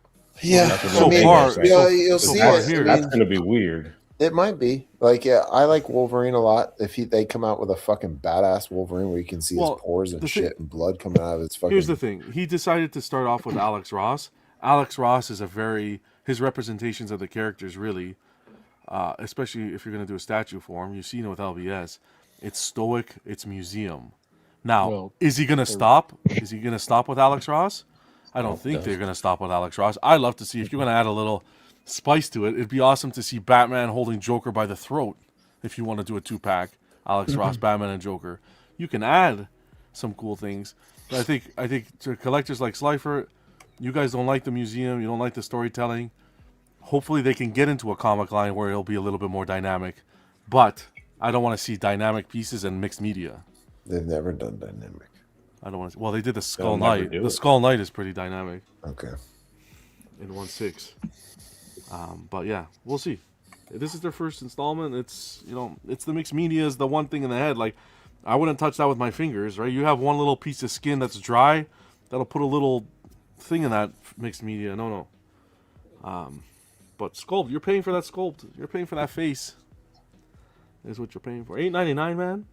Yeah, you'll see it. That's gonna be weird. It might be like, yeah, I like Wolverine a lot. If they come out with a fucking badass Wolverine where you can see his pores and shit and blood coming out of his fucking. Here's the thing: he decided to start off with Alex Ross. Alex Ross is his representations of the characters really, especially if you're gonna do a statue for him. You've seen it with LBS. It's stoic. It's museum. Now, is he going to stop? Is he going to stop with Alex Ross? I don't think they're going to stop with Alex Ross. I'd love to see, if you're going to add a little spice to it, it'd be awesome to see Batman holding Joker by the throat. If you want to do a 2-pack, Alex Ross, Batman, and Joker, you can add some cool things. But I think to collectors like Slifer, you guys don't like the museum, you don't like the storytelling. Hopefully they can get into a comic line where it'll be a little bit more dynamic. But I don't want to see dynamic pieces and mixed media. They've never done dynamic. I don't want to. Well, they did the Skull Knight. The Skull Knight is pretty dynamic. Okay. In 1/6. But yeah, we'll see. This is their first installment. It's it's the mixed media is the one thing in the head. Like, I wouldn't touch that with my fingers, right? You have one little piece of skin that's dry, that'll put a little thing in that mixed media. No. But sculpt, you're paying for that sculpt. You're paying for that face. Is what you're paying for. $8.99, man.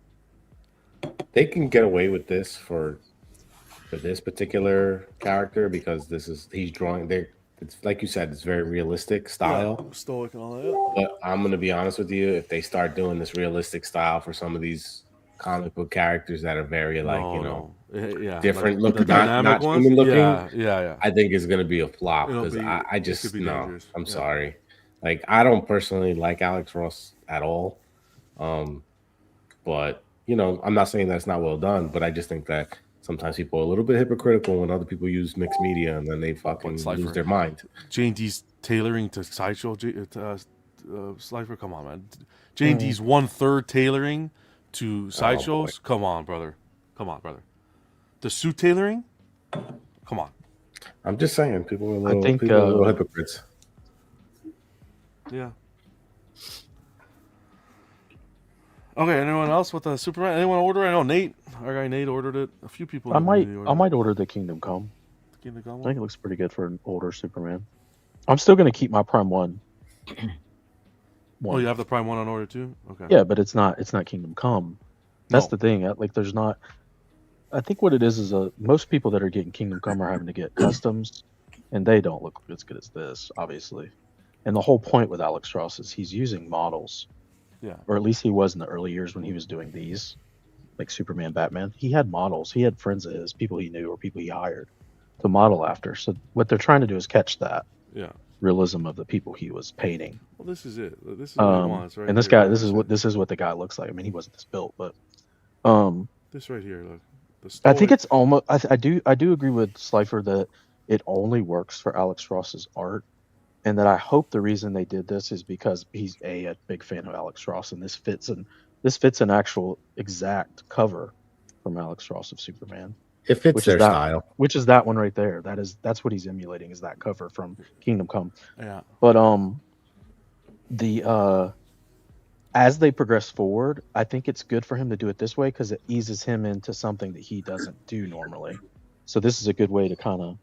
They can get away with this for this particular character because he's drawing there. It's like you said, it's very realistic style, stoic and all that. But I'm gonna be honest with you, if they start doing this realistic style for some of these comic book characters that are very different like looking, not human looking, yeah, I think it's gonna be a flop because I just no. I'm sorry, like I don't personally like Alex Ross at all, but. I'm not saying that's not well done, but I just think that sometimes people are a little bit hypocritical when other people use mixed media and then they fucking lose their mind. J&D's tailoring to Sideshow, Slifer, come on, man. J&D's 1/3 tailoring to Sideshows. Come on, brother. The suit tailoring? Come on. I'm just saying, people are a I little, think, people are a little hypocrites. Yeah. Okay, anyone else with the Superman? Anyone order? I know Nate, our guy Nate ordered it. A few people. I might order the Kingdom Come. Kingdom Come I one? think it looks pretty good for an older Superman. I'm still going to keep my Prime 1. Oh, you have the Prime 1 on order too? Okay. Yeah, but it's not Kingdom Come. That's the thing. Like, there's not. I think what it is most people that are getting Kingdom Come are having to get customs, and they don't look as good as this, obviously. And the whole point with Alex Ross is he's using models. Yeah. Or at least he was in the early years when he was doing these, like Superman, Batman. He had models. He had friends of his, people he knew or people he hired to model after. So what they're trying to do is catch that realism of the people he was painting. Well, this is it. This is what he wants, right? And this guy, this is what the guy looks like. I mean, he wasn't this built, but this right here, look. I think it's almost. I do agree with Slifer that it only works for Alex Ross's art, and that I hope the reason they did this is because he's a big fan of Alex Ross, and this fits an actual exact cover from Alex Ross of Superman. It fits their style, which is that one right there. That's what he's emulating, is that cover from Kingdom Come. Yeah. But as they progress forward, I think it's good for him to do it this way because it eases him into something that he doesn't do normally. So this is a good way to kind of.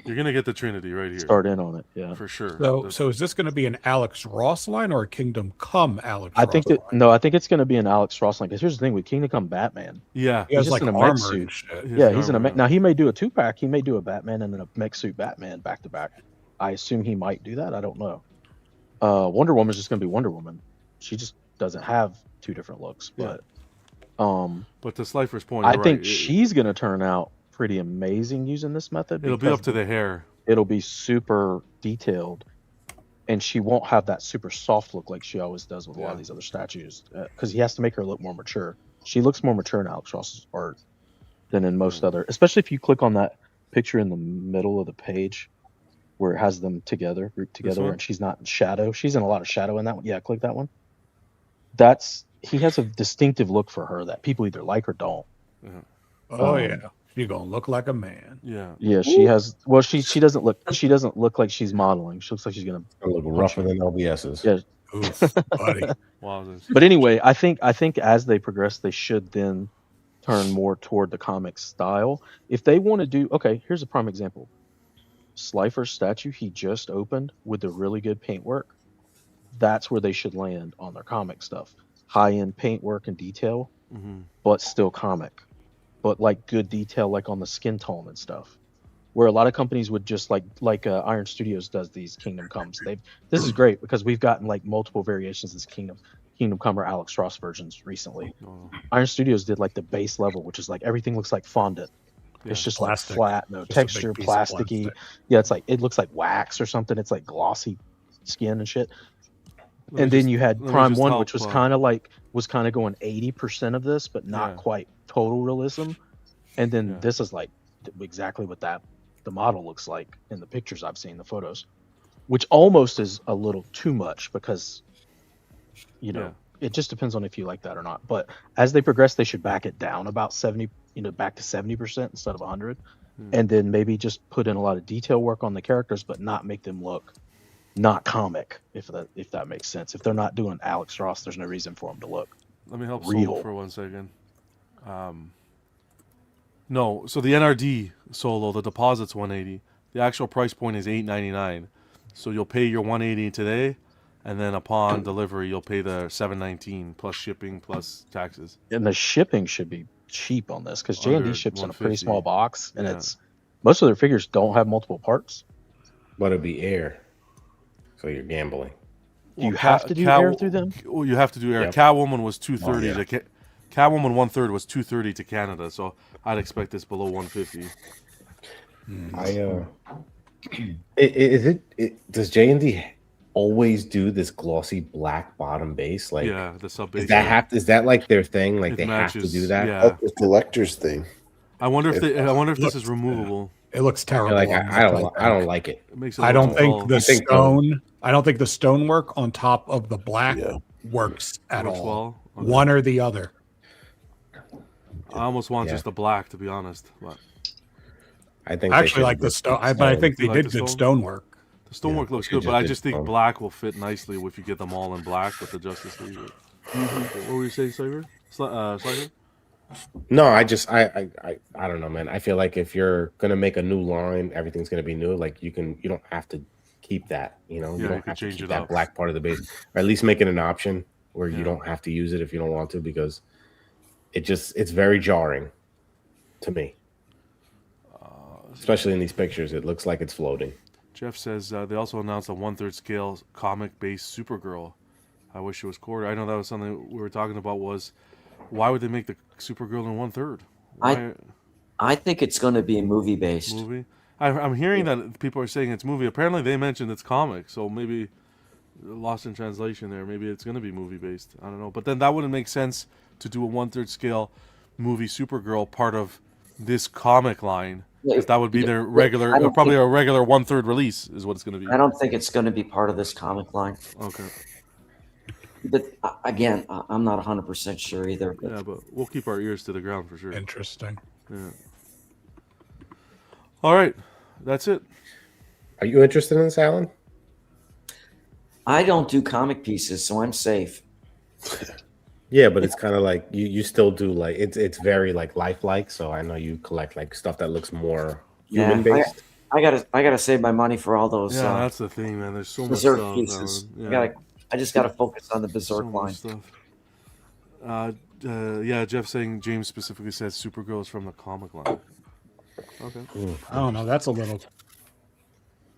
You're gonna get the Trinity right here. Start in on it, yeah, for sure. So is this going to be an Alex Ross line or a Kingdom Come Alex? I think I think it's going to be an Alex Ross line because here's the thing with Kingdom Come Batman. Yeah, he has like in a armor mech suit. and shit. Yeah, he's in a mech. Now he may do a 2-pack. He may do a Batman and then a mech suit Batman back to back. I assume he might do that. I don't know. Wonder Woman's just going to be Wonder Woman. She just doesn't have two different looks, but to Slifer's point, I think she's going to turn out pretty amazing using this method. It'll be up to the hair. It'll be super detailed, and she won't have that super soft look like she always does with a lot of these other statues, because he has to make her look more mature. She looks more mature in Alex Ross's art than in most other, especially if you click on that picture in the middle of the page where it has them together, grouped together, and she's not in shadow. She's in a lot of shadow in that one. Yeah, click that one. He has a distinctive look for her that people either like or don't. Oh yeah, you're gonna look like a man. Yeah, she has. Well, she doesn't look like she's modeling. She looks like she's gonna look rougher than LBS's. Yeah. Oof, buddy. But anyway, I think as they progress, they should then turn more toward the comic style. If they want to do, here's a prime example. Slifer's statue he just opened with the really good paintwork. That's where they should land on their comic stuff. High-end paintwork and detail, but still comic. But like good detail, like on the skin tone and stuff. Where a lot of companies would just like Iron Studios does these Kingdom Comes. This is great because we've gotten like multiple variations of this Kingdom Come or Alex Ross versions recently. Iron Studios did like the base level, which is like everything looks like fondant. It's just plastic. like flat, no Just a texture, big piece of plasticky. plastic. Yeah, it's like it looks like wax or something. It's like glossy skin and shit. And then you had Prime 1, which was kind of going 80% of this, but not quite total realism. And then this is like exactly what the model looks like in the pictures I've seen, the photos, which almost is a little too much because, it just depends on if you like that or not. But as they progress, they should back it down about 70, back to 70% instead of 100, and then maybe just put in a lot of detail work on the characters, but not make them look not comic, if that makes sense. If they're not doing Alex Ross, there's no reason for them to look Let me help real. Solo for 1 second. No, so the NRD Solo, the deposit's $180. The actual price point is $899. So you'll pay your $180 today, and then upon delivery, you'll pay the $719 plus shipping plus taxes. And the shipping should be cheap on this because J&D ships in a pretty $150. small box, and it's most of their figures don't have multiple parts. But it'd be air, so you're gambling. Do you have to do air through them? Well, you have to do air. Yep. Catwoman was $230 Oh, yeah. Catwoman 1/3 was $230 to Canada, so I'd expect this below $150. Does J&D always do this glossy black bottom base? Like, the sub base. Is that like their thing? Like It they have to matches, do that? yeah. That's the collector's thing. I wonder if this is removable. It looks terrible. Like on I this, don't like it. It makes it I look don't think dull. the stone. I don't think the stonework on top of the black works at Works all. well? Okay. One or the other. I almost want just the black, to be honest. But I think I they actually should like the just stone, keep but I stone. think they You like did the good stone? stonework. The stonework looks they good, should but I just just did think stone. black will fit nicely if you get them all in black with the Justice League. What were you saying, Slaver? Slaver? No, I don't know, man. I feel like if you're gonna make a new line, everything's gonna be new. Like you don't have to keep that. You Yeah, you don't could have to change keep it that up. black part of the base, or at least make it an option where you Yeah. don't have to use it if you don't want to, because it's very jarring to me, especially in these pictures. It looks like it's floating. Jeff says they also announced a 1/3 scale comic-based Supergirl. I wish it was quarter. I know that was something we were talking about. Was why would they make the Supergirl in 1/3? Why I think it's going to be movie based. movie? I'm hearing that people are saying it's movie. Apparently, they mentioned it's comic, so maybe lost in translation there. Maybe it's going to be movie based. I don't know. But then that wouldn't make sense to do a 1/3 scale movie Supergirl part of this comic line. Because that would be their regular, probably a regular 1/3 release is what it's going to be. I don't think it's going to be part of this comic line. Okay. But again, I'm not 100% sure either. Yeah, but we'll keep our ears to the ground for sure. Interesting. Yeah. All right, that's it. Are you interested in this, Alan? I don't do comic pieces, so I'm safe. Yeah, but it's kind of like you still do like it's very like lifelike. So I know you collect like stuff that looks more human based. I gotta save my money for all those. Yeah, that's the thing, man. There's so much Berserk stuff. pieces. Yeah. I just gotta focus on the Berserk so line. Stuff. Yeah, Jeff saying James specifically says Supergirl is from the comic line. Okay. I don't know. That's a little.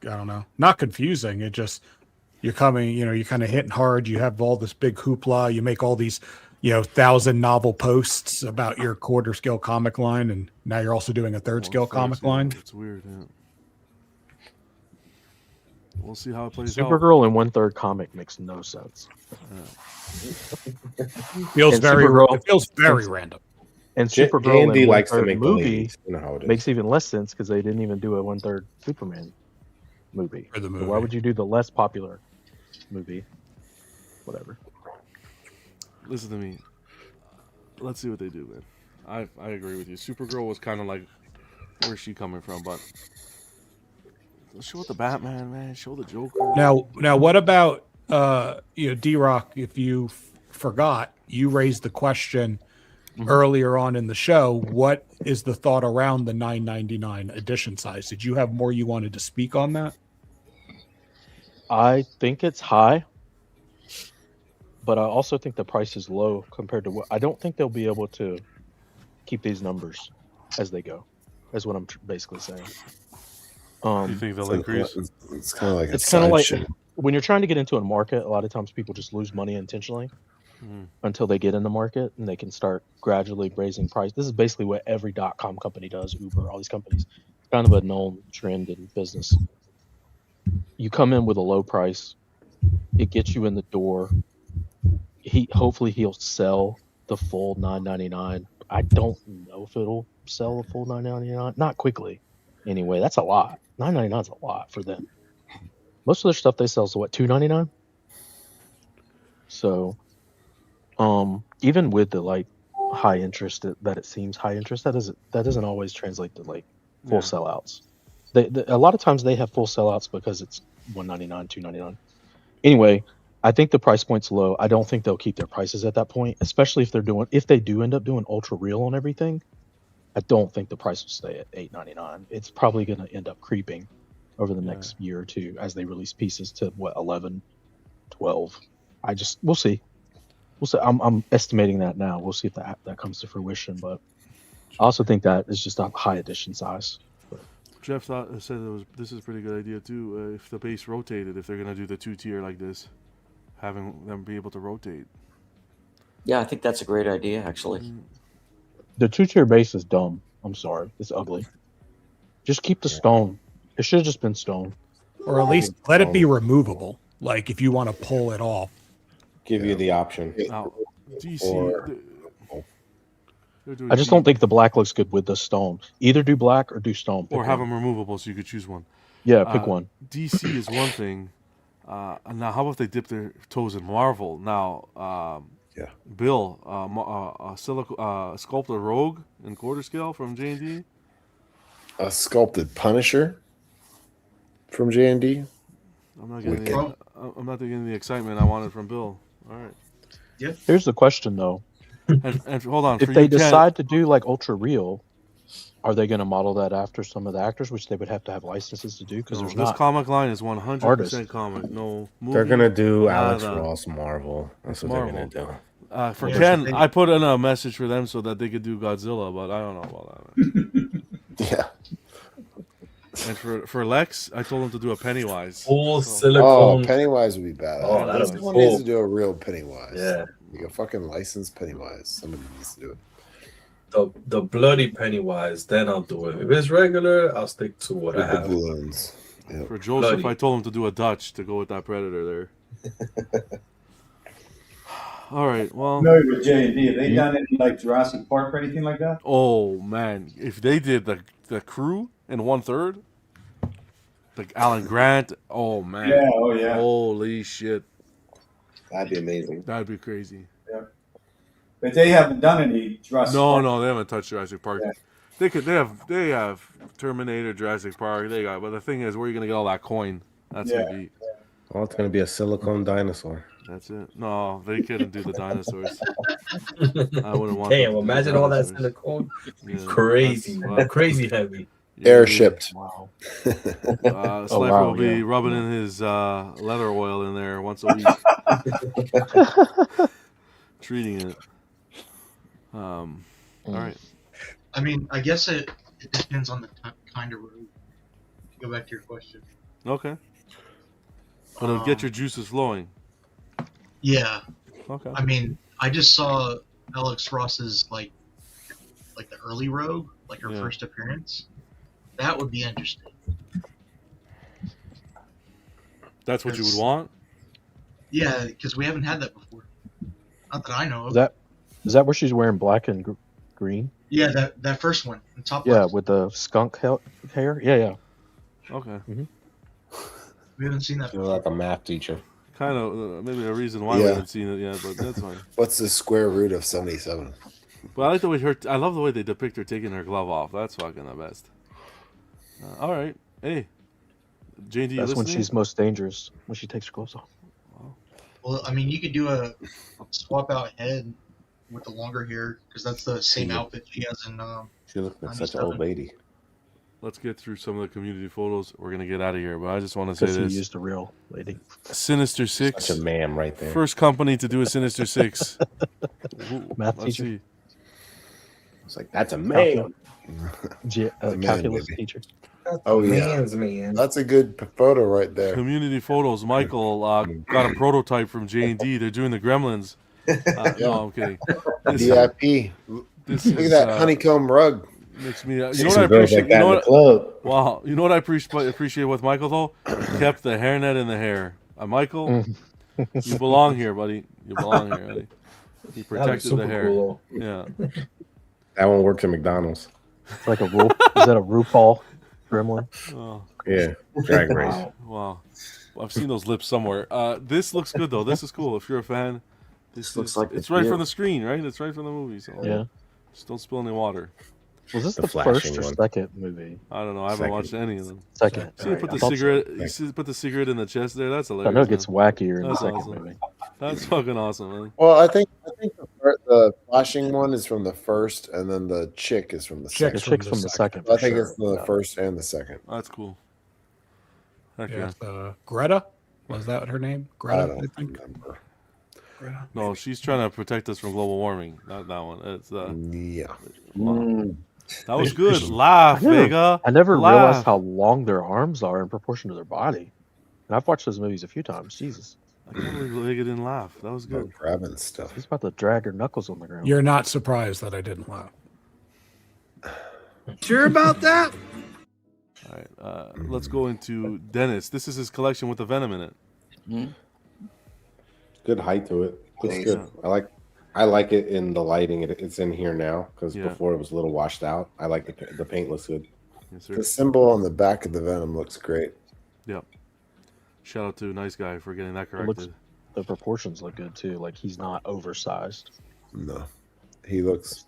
I don't know. Not confusing. It just you're coming. You're kind of hitting hard. You have all this big hoopla. You make all these 1,000 novel posts about your quarter scale comic line, and now you're also doing a third scale comic line. It's weird. Yeah. We'll see how it plays Supergirl in 1/3 comic makes no sense. Feels very random. And Supergirl in likes to 1/3 make the movie ladies. You know how it is. makes even less sense because they didn't even do a 1/3 Superman movie. For the movie. So why would you do the less popular movie? Whatever. Listen to me. Let's see what they do, man. I agree with you. Supergirl was kind of like, where's she coming from? But show the Batman, man. Show the Joker. Now, what about D-Rock? If you forgot, you raised the question earlier on in the show. What is the thought around the $9.99 edition size? Did you have more you wanted to speak on that? I think it's high, but I also think the price is low compared to what I don't think they'll be able to keep these numbers as they go. Is what I'm basically saying. You think they'll increase? It's kind of like it's kind of like when you're trying to get into a market. A lot of times people just lose money intentionally until they get in the market, and they can start gradually raising price. This is basically what every .com company does. Uber, all these companies, kind of a known trend in business. You come in with a low price, it gets you in the door. Hopefully he'll sell the full $9.99. I don't know if it'll sell the full $9.99. Not quickly, anyway. That's a lot. $9.99 is a lot for them. Most of their stuff they sell is what, $2.99? So, even with the like high interest that it seems high interest, that doesn't always translate to like full sellouts. A lot of times they have full sellouts because it's $1.99, $2.99. Anyway, I think the price point's low. I don't think they'll keep their prices at that point, especially if they do end up doing ultra real on everything. I don't think the price will stay at $8.99. It's probably going to end up creeping over the next year or two as they release pieces to what, 11, 12. We'll see. We'll see. I'm estimating that now. We'll see if that comes to fruition. But I also think that is just a high edition size. Jeff said this is a pretty good idea too. If the base rotated, if they're gonna do the 2-tier like this, having them be able to rotate. Yeah, I think that's a great idea, actually. The 2-tier base is dumb. I'm sorry, it's ugly. Just keep the stone. It should have just been stone, or at least let it be removable. Like if you want to pull it off, give you the option. Now, DC. I just don't think the black looks good with the stone. Either do black or do stone. Or have them removable so you could choose one. Yeah, pick one. DC is one thing. Now, how about if they dip their toes in Marvel? Now, Bill, sculpt a Rogue in quarter scale from J&D. a sculpted Punisher from J&D. I'm not getting the excitement I wanted from Bill. All right. Yeah. Here's the question though. And hold on, if they decide to do like ultra real, are they going to model that after some of the actors, which they would have to have licenses to do? Because there's this not. comic line is 100% artists. comic. No movie. They're gonna do Alex nada. Ross Marvel. That's what Marvel. they're gonna do. For Ken, I put in a message for them so that they could do Godzilla, but I don't know about that. Yeah. And for Lex, I told him to do a Pennywise. Full So- silicone. Oh, Pennywise would be badass. Oh, that'd be Someone cool. needs to do a real Pennywise. Yeah. Like a fucking licensed Pennywise. Somebody needs to do it. The bloody Pennywise, then I'll do it. If it's regular, I'll stick to what I With the have. balloons. Yep. For Joseph, Bloody. I told him to do a Dutch to go with that Predator there. All right, well. Familiar with J&D? Have they done any like Jurassic Park or anything like that? Oh man, if they did the crew in 1/3, like Alan Grant, oh man, Yeah, oh yeah. holy shit, That'd be amazing. that'd be crazy. Yeah. But they haven't done any Jurassic Park. No, they haven't touched Jurassic Park. Yeah. They have Terminator, Jurassic Park. They got, but the thing is, where are you gonna get all that coin? That's Yeah. gonna be. Well, it's gonna be a silicone dinosaur. That's it. No, they couldn't do the dinosaurs. I wouldn't want. Damn, them to do imagine the all that dinosaurs. silicone. Yeah, Crazy, that's- wow. crazy heavy. Yeah, Airshipped. Wow. Slifer wow, will be yeah. rubbing in his leather oil in there once a week, treating it. All right. I mean, I guess it depends on the kind of road. To go back to your question. Okay. But it'll get your juices flowing. Yeah. Okay. I mean, I just saw Alex Ross's like the early Rogue, like her Yeah. first appearance. That would be interesting. That's what you would want? Yeah, because we haven't had that before. Not that I know of. Is that where she's wearing black and green? Yeah, that first one, the top Yeah, left. with the skunk hair. Yeah. Okay. We haven't seen that You're before. like a math teacher. Kind of, maybe a reason why we Yeah. haven't seen it yet, but that's fine. What's the square root of 77? But I like the way I love the way they depict her taking her glove off. That's fucking the best. All right. Hey. JD, That's when listening? she's most dangerous, when she takes her clothes off. Well, I mean, you could do a swap out head with the longer hair because that's the same outfit she has in. She looks like such an old lady. Let's get through some of the community photos. We're going to get out of here, but I just want to say Because he this. used a real lady. Sinister Six. Such a ma'am right there. First company to do a Sinister Six. Math Let's teacher. see. It's like that's a man. Calculus baby. teacher. Oh yeah, Man's man. that's a good photo right there. Community photos. Michael got a prototype from J&D. They're doing the Gremlins. No, I'm kidding. VIP. This Look at is, that honeycomb rug. Makes me. You See know what some I girls appreciate? like that You know in what? the club. Wow. You know what I appreciate with Michael though? He kept the hairnet in the hair. Michael, you belong here, buddy. You belong here, buddy. He protected the super hair. cool, Yeah. That one works at McDonald's. It's like a Ru- is that a RuPaul gremlin? Oh, Yeah, Drag Race. wow. I've seen those lips somewhere. This looks good though. This is cool. If you're a fan, this Looks is, like the it's right beer. from the screen, right? It's right from the movie. So Yeah. just don't spill any water. Was this The the flashing first or one. second movie? I don't know. I haven't Second. watched any of them. Second. See, you Alright, put I the thought so. cigarette. You see, put the cigarette in the chest there. That's I hilarious. know it gets man. wackier in the That's second awesome. movie. That's fucking awesome, man. Well, I think the flashing one is from the first, and then the chick is from the Chick. The second. chick's from the second. I for think sure. it's the first and the second. That's cool. Heck Yeah, yeah. it's, Greta. Was that her name? I Greta, I, don't think. remember. Greta. No, she's trying to protect us from global warming. Not that one. It's Yeah. wow. That was good. Laugh, I never- Vega. I never Laugh. realized how long their arms are in proportion to their body. And I've watched those movies a few times. Jesus. I can't believe Vega didn't laugh. That was They're good. grabbing stuff. He's about to drag her knuckles on the ground. You're not surprised that I didn't laugh. Sure about that? All right. Let's go into Dennis. This is his collection with the Venom in it. Good height to it. Looks Nice. good. I like it in the lighting. It's in here now because Yeah. before it was a little washed out. I like the paint looks good. Yes, sir. The symbol on the back of the Venom looks great. Yep. Shout out to Nice Guy for getting that It looks- corrected. The proportions look good too. Like he's not oversized. No. He looks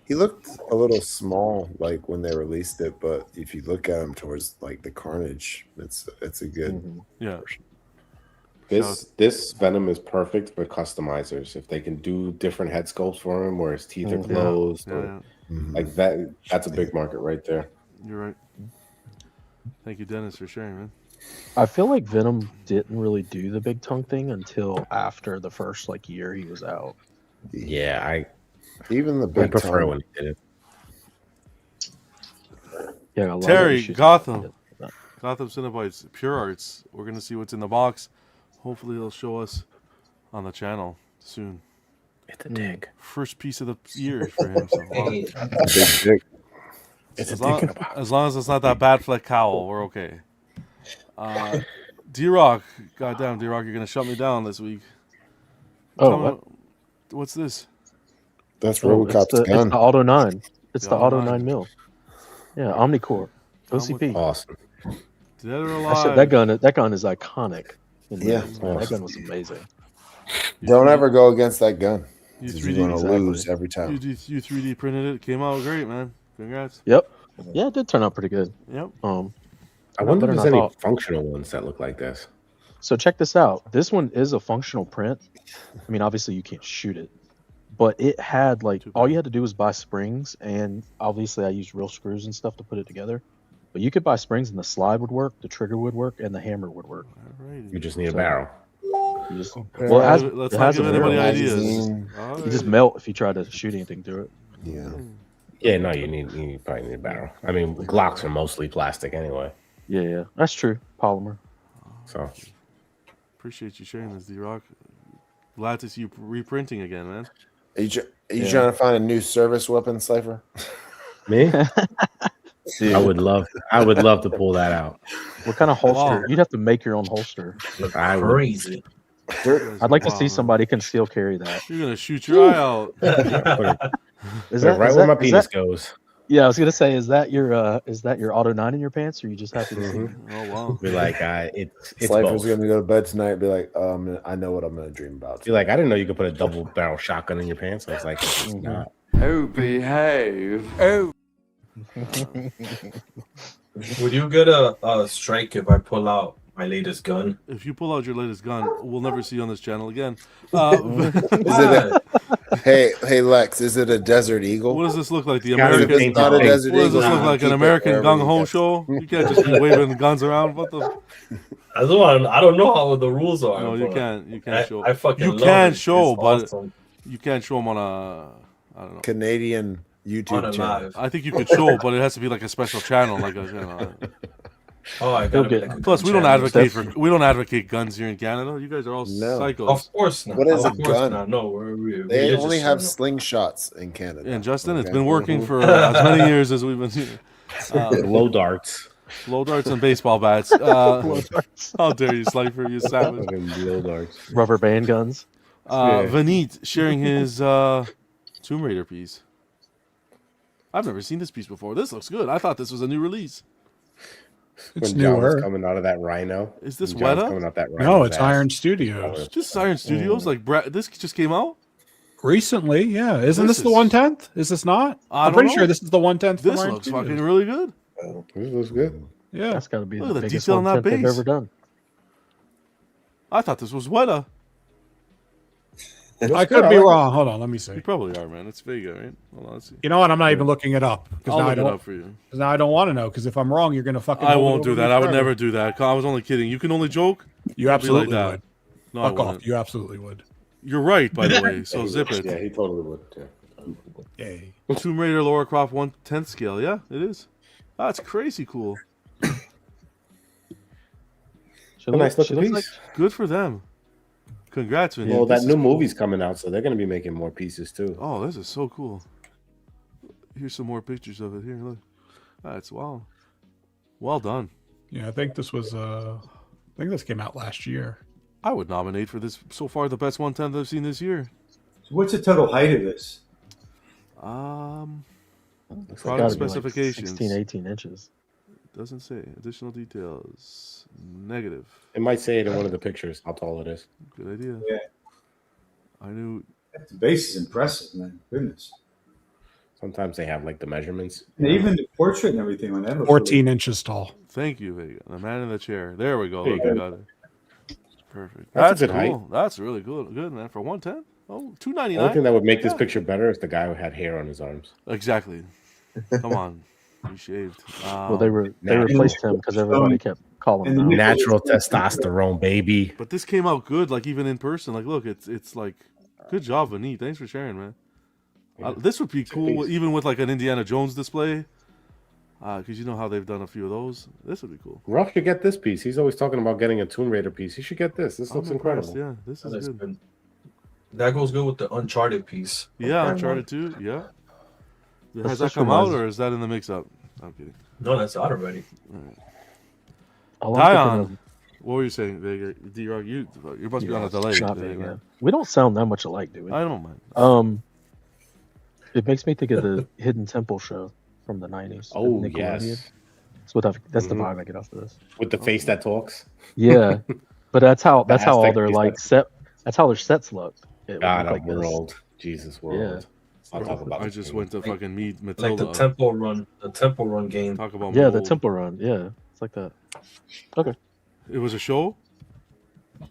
he looked a little small like when they released it, but if you look at him towards like the Carnage, it's a good version. This Venom is perfect for customizers. If they can do different head sculpts for him where his teeth are closed or like that, that's a big market right there. You're right. Thank you, Dennis, for sharing, man. I feel like Venom didn't really do the big tongue thing until after the first like year he was out. Yeah, even the big I prefer tongue. when he did it. Yeah, a lot Terry, of Gotham Cinnabites, Pure Arts. We're gonna see what's in the box. Hopefully, they'll show us on the channel soon. It's a dick. First piece of the year for him. So Big dick. It's as long as it's not that bad fleck cowl, we're okay. D-Rock, goddamn D-Rock, you're gonna shut me down this week. Oh, what's this? That's RoboCop's gun. It's the Auto 9. It's the Auto 9 mil. Yeah, Omnicore. OCP. Awesome. Dead or alive? That gun is iconic. Yeah. That gun was amazing. Don't ever go against that gun. You You're going to lose every time. You 3D printed it. Came out great, man. Congrats. Yep. Yeah, it did turn out pretty good. Yep. I wonder if there's any functional ones that look like this. So check this out. This one is a functional print. I mean, obviously you can't shoot it, but it had like all you had to do was buy springs, and obviously I used real screws and stuff to put it together. But you could buy springs, and the slide would work, the trigger would work, and the hammer would work. You just need a barrel. Let's not give anybody ideas. You just melt if you try to shoot anything through it. Yeah. Yeah, no, you probably need a barrel. I mean, Glocks are mostly plastic anyway. Yeah, that's true. Polymer. So appreciate you sharing this, D-Rock. Glad to see you reprinting again, man. Are you trying to find a new service weapon, Cypher? Me? I would love to pull that out. What kind of holster? You'd have to make your own holster. Crazy. I'd like to see somebody conceal carry that. You're gonna shoot your eye out. Is that right where my penis goes? Yeah, I was gonna say, is that your Auto 9 in your pants, or are you just happy to see it? Oh wow! Be like, it's Cypher's both. gonna go to bed tonight. And be like, I know what I'm gonna dream about. Be like, I didn't know you could put a double barrel shotgun in your pants. I was like, it's not. Oh, behave. Oh. Would you get a strike if I pull out my latest gun? If you pull out your latest gun, we'll never see you on this channel again. Hey Lex, is it a Desert Eagle? What does this look like? The American? It's not a Desert What does Eagle. this look like? An American gung ho show? You can't just be waving the guns around. What the? I don't know how the rules are. No, you can't. You can't show. I fucking you love can it. show, It's but awesome. you can't show them on a. I don't know. Canadian YouTube channel. I think you could show, but it has to be like a special channel, like a. Oh, I got it. Plus, we don't advocate guns here in Canada. You guys are all psychos. Of course not. What is a Of course gun? not. No, we're They just only have saying slingshots in Canada. And Justin, it's been working for as many years as we've been here. Blow darts. Blow darts and baseball bats. How dare you, Slifer, you savage. Blow darts. Rubber band guns. Vanit sharing his Tomb Raider piece. I've never seen this piece before. This looks good. I thought this was a new release. It's When John was newer. coming out of that Rhino. Is this When John's Weta? coming out that Rhino No, it's Iron Studios. Just Iron Studios? Like this just came out? Recently, yeah. Isn't This this the is- 110th? Is this not? I I'm don't pretty know. sure this is the 110th. from This Iron looks Studios. fucking really good. This looks good. Yeah. That's got to be Look at the the biggest detail on that 1/10 they've base. ever done. I thought this was Weta. I could be wrong. Hold on, let me see. You probably are, man. It's Vega, right? Hold on, let's see. You know what? I'm not even looking it up because I'll now I look it don't. up for you. Because now I don't want to know. Because if I'm wrong, you're gonna fucking. I hold it won't do over that. me I would forever. never do that. I was only kidding. You can only joke. You Don't be absolutely like that. would. No, I Fuck off. wouldn't. You absolutely would. You're right, by the way. So he zip would. it. Yeah, he totally would. Yeah. Yay. Tomb Raider Lara Croft 1/10 scale. Yeah, it is. That's crazy cool. She A nice looking looks piece. Good for them. Congrats, Vinny. Well, that This is new cool. movie's coming out, so they're going to be making more pieces too. Oh, this is so cool. Here's some more pictures of it. Here, look. That's wow. Well done. Yeah, I think this was. I think this came out last year. I would nominate for this. So far, the best 1/10 I've seen this year. So what's the total height of this? It's Product gotta be like specifications. 16, 18 inches. Doesn't say. Additional details. Negative. It might say it in one of the pictures how tall it is. Good idea. Yeah. I knew The base is impressive, man. Goodness. Sometimes they have like the measurements. And even the portrait and everything on that. 14 inches tall. Thank you, Vega. The man in the chair. There we go. There you Look, go. got it. Perfect. That's a good cool. height. That's really good. Good, man. For 110? Oh, $2.99. The only thing that would make this picture better is the guy who had hair on his arms. Exactly. Come on. He shaved. Well, they replaced him because everybody kept calling him out. Natural testosterone, baby. But this came out good, like even in person. Like, look, it's like, good job, Vinny. Thanks for sharing, man. This would be cool, even with like an Indiana Jones display, because you know how they've done a few of those. This would be cool. Ruff should get this piece. He's always talking about getting a Tomb Raider piece. He should get this. This looks incredible. Yeah, this is good. That goes good with the Uncharted piece. Yeah, Uncharted 2. Yeah. Has that come out, or is that in the mix-up? I'm kidding. No, that's out already. All right. Dion, what were you saying, Vega? D-Rock, you must be on a delay. We don't sound that much alike, do we? I don't mind. It makes me think of the Hidden Temple show from the 90s. Oh, yes. That's the vibe I get off of this. With the face that talks? Yeah. But that's how all their face like set that's how their sets look. God, like World. Jesus World. Yeah. I'll talk about I just went to fucking meet Matilda. Like the Temple Run game. Talk about the Temple Run. Yeah. It's like that. Okay. It was a show?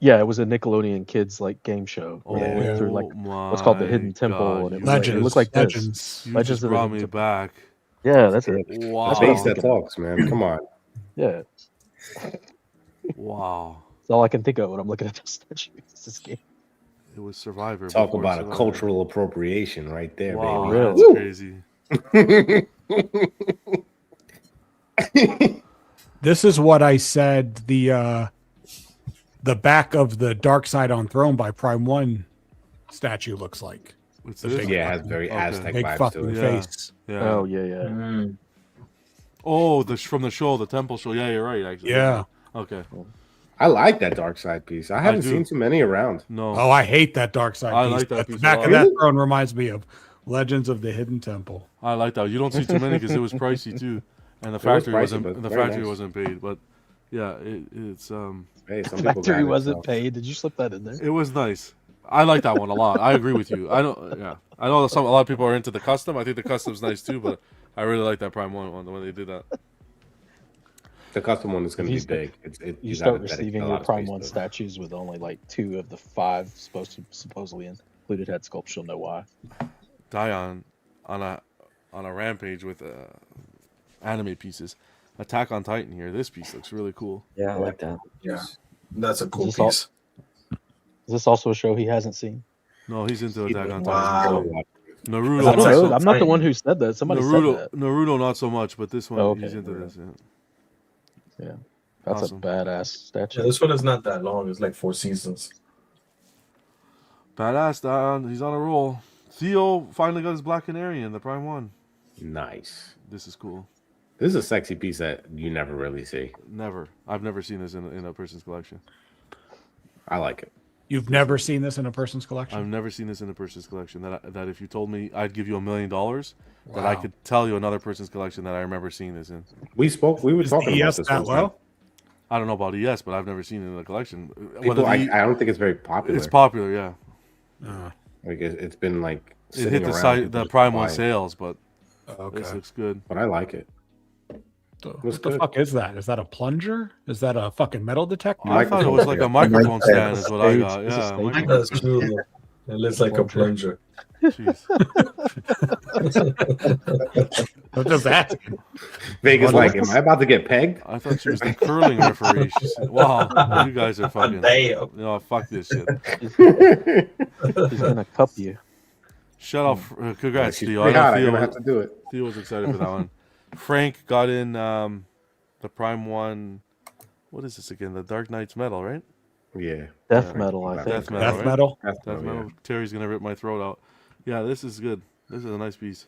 Yeah, it was a Nickelodeon kids like game show. Oh, They went through like what's called the Hidden Temple, and it looked like this. You Legends just of the brought Hidden me Temple. back. Yeah, that's it. Wow. That's Face that talks, man. Come on. Yeah. Wow. That's all I can think of when I'm looking at those statues. This game. It was Survivor. Talk before about Survivor. a cultural appropriation right there, Wow, baby. that's crazy. This is what I said the back of the Dark Side on Throne by Prime 1 statue looks like. What's The this? big Yeah, it has fucking- very Aztec big vibes to fucking it. face. Yeah. Oh yeah. Oh, from the show, the Temple show. Yeah, you're right. Actually. Yeah. Okay. I like that Dark Side piece. I haven't do. seen too many around. No. Oh, I hate that Dark Side I piece. like that But piece the a back lot. of that Really? throne reminds me of Legends of the Hidden Temple. I like that. You don't see too many because it was pricey too, and the was factory pricey, wasn't but the very factory nice. wasn't paid. But yeah, it's Hey, some people Factory got it, wasn't so. paid. Did you slip that in there? it was nice. I like that one a lot. I agree with you. I don't. Yeah, I know a lot of people are into the custom. I think the custom's nice too, but I really like that Prime One when they did that. The custom one is going to You be start- big. You gotta start dedicate receiving a your lot of Prime space 1 to it. statues with only like 2 of the 5 supposedly included head sculpts. You'll know why. Dion on a rampage with anime pieces. Attack on Titan here. This piece looks really cool. Yeah, I like that. Yeah, that's a cool Is this all- piece. Is this also a show he hasn't seen? No, he's into Attack on Wow. Titan. I Naruto. don't not know. so- I'm not the one who said that. Somebody Naruto, said that. Naruto, not so much, but this one Oh, okay. he's into this. Yeah. Yeah, that's Awesome. a badass statue. Yeah, this one is not that long. It's like 4 seasons. Badass, Dion. He's on a roll. Theo finally got his Black Canary in the Prime 1. Nice. This is cool. This is a sexy piece that you never really see. Never. I've never seen this in a person's collection. I like it. You've never seen this in a person's collection? I've never seen this in a person's collection. That if you told me I'd give you $1 million, that I Wow. could tell you another person's collection that I remember seeing this in. We were Is talking the about ES this that one time. low? I don't know about ES, but I've never seen it in a collection. People, I don't think it's very popular. It's popular, yeah. Like it's been like It sitting hit the around, site, people the just Prime buy 1 it. sales, but Okay. this looks good. But I like it. What the fuck is that? Is that a plunger? Is that a fucking metal detector? I thought it was like a microphone stand is what I got. It's a Yeah, stage. microphone That's stand. true. It looks like a plunger. Jeez. What does that? Vegas like, am I about to get pegged? I thought she was the curling referee. She said, wow, you guys are fucking. Damn. No, fuck this shit. He's gonna cup you. Shut off. Congrats, She's Theo. pretty hot. I'm Theo, gonna have to do it. Theo was excited for that one. Frank got in the Prime 1. What is this again? The Dark Knight's Metal, right? Yeah. Death metal, I think. Death metal. Death right? metal? Death metal. Terry's gonna rip my throat out. Yeah, this is good. This is a nice piece.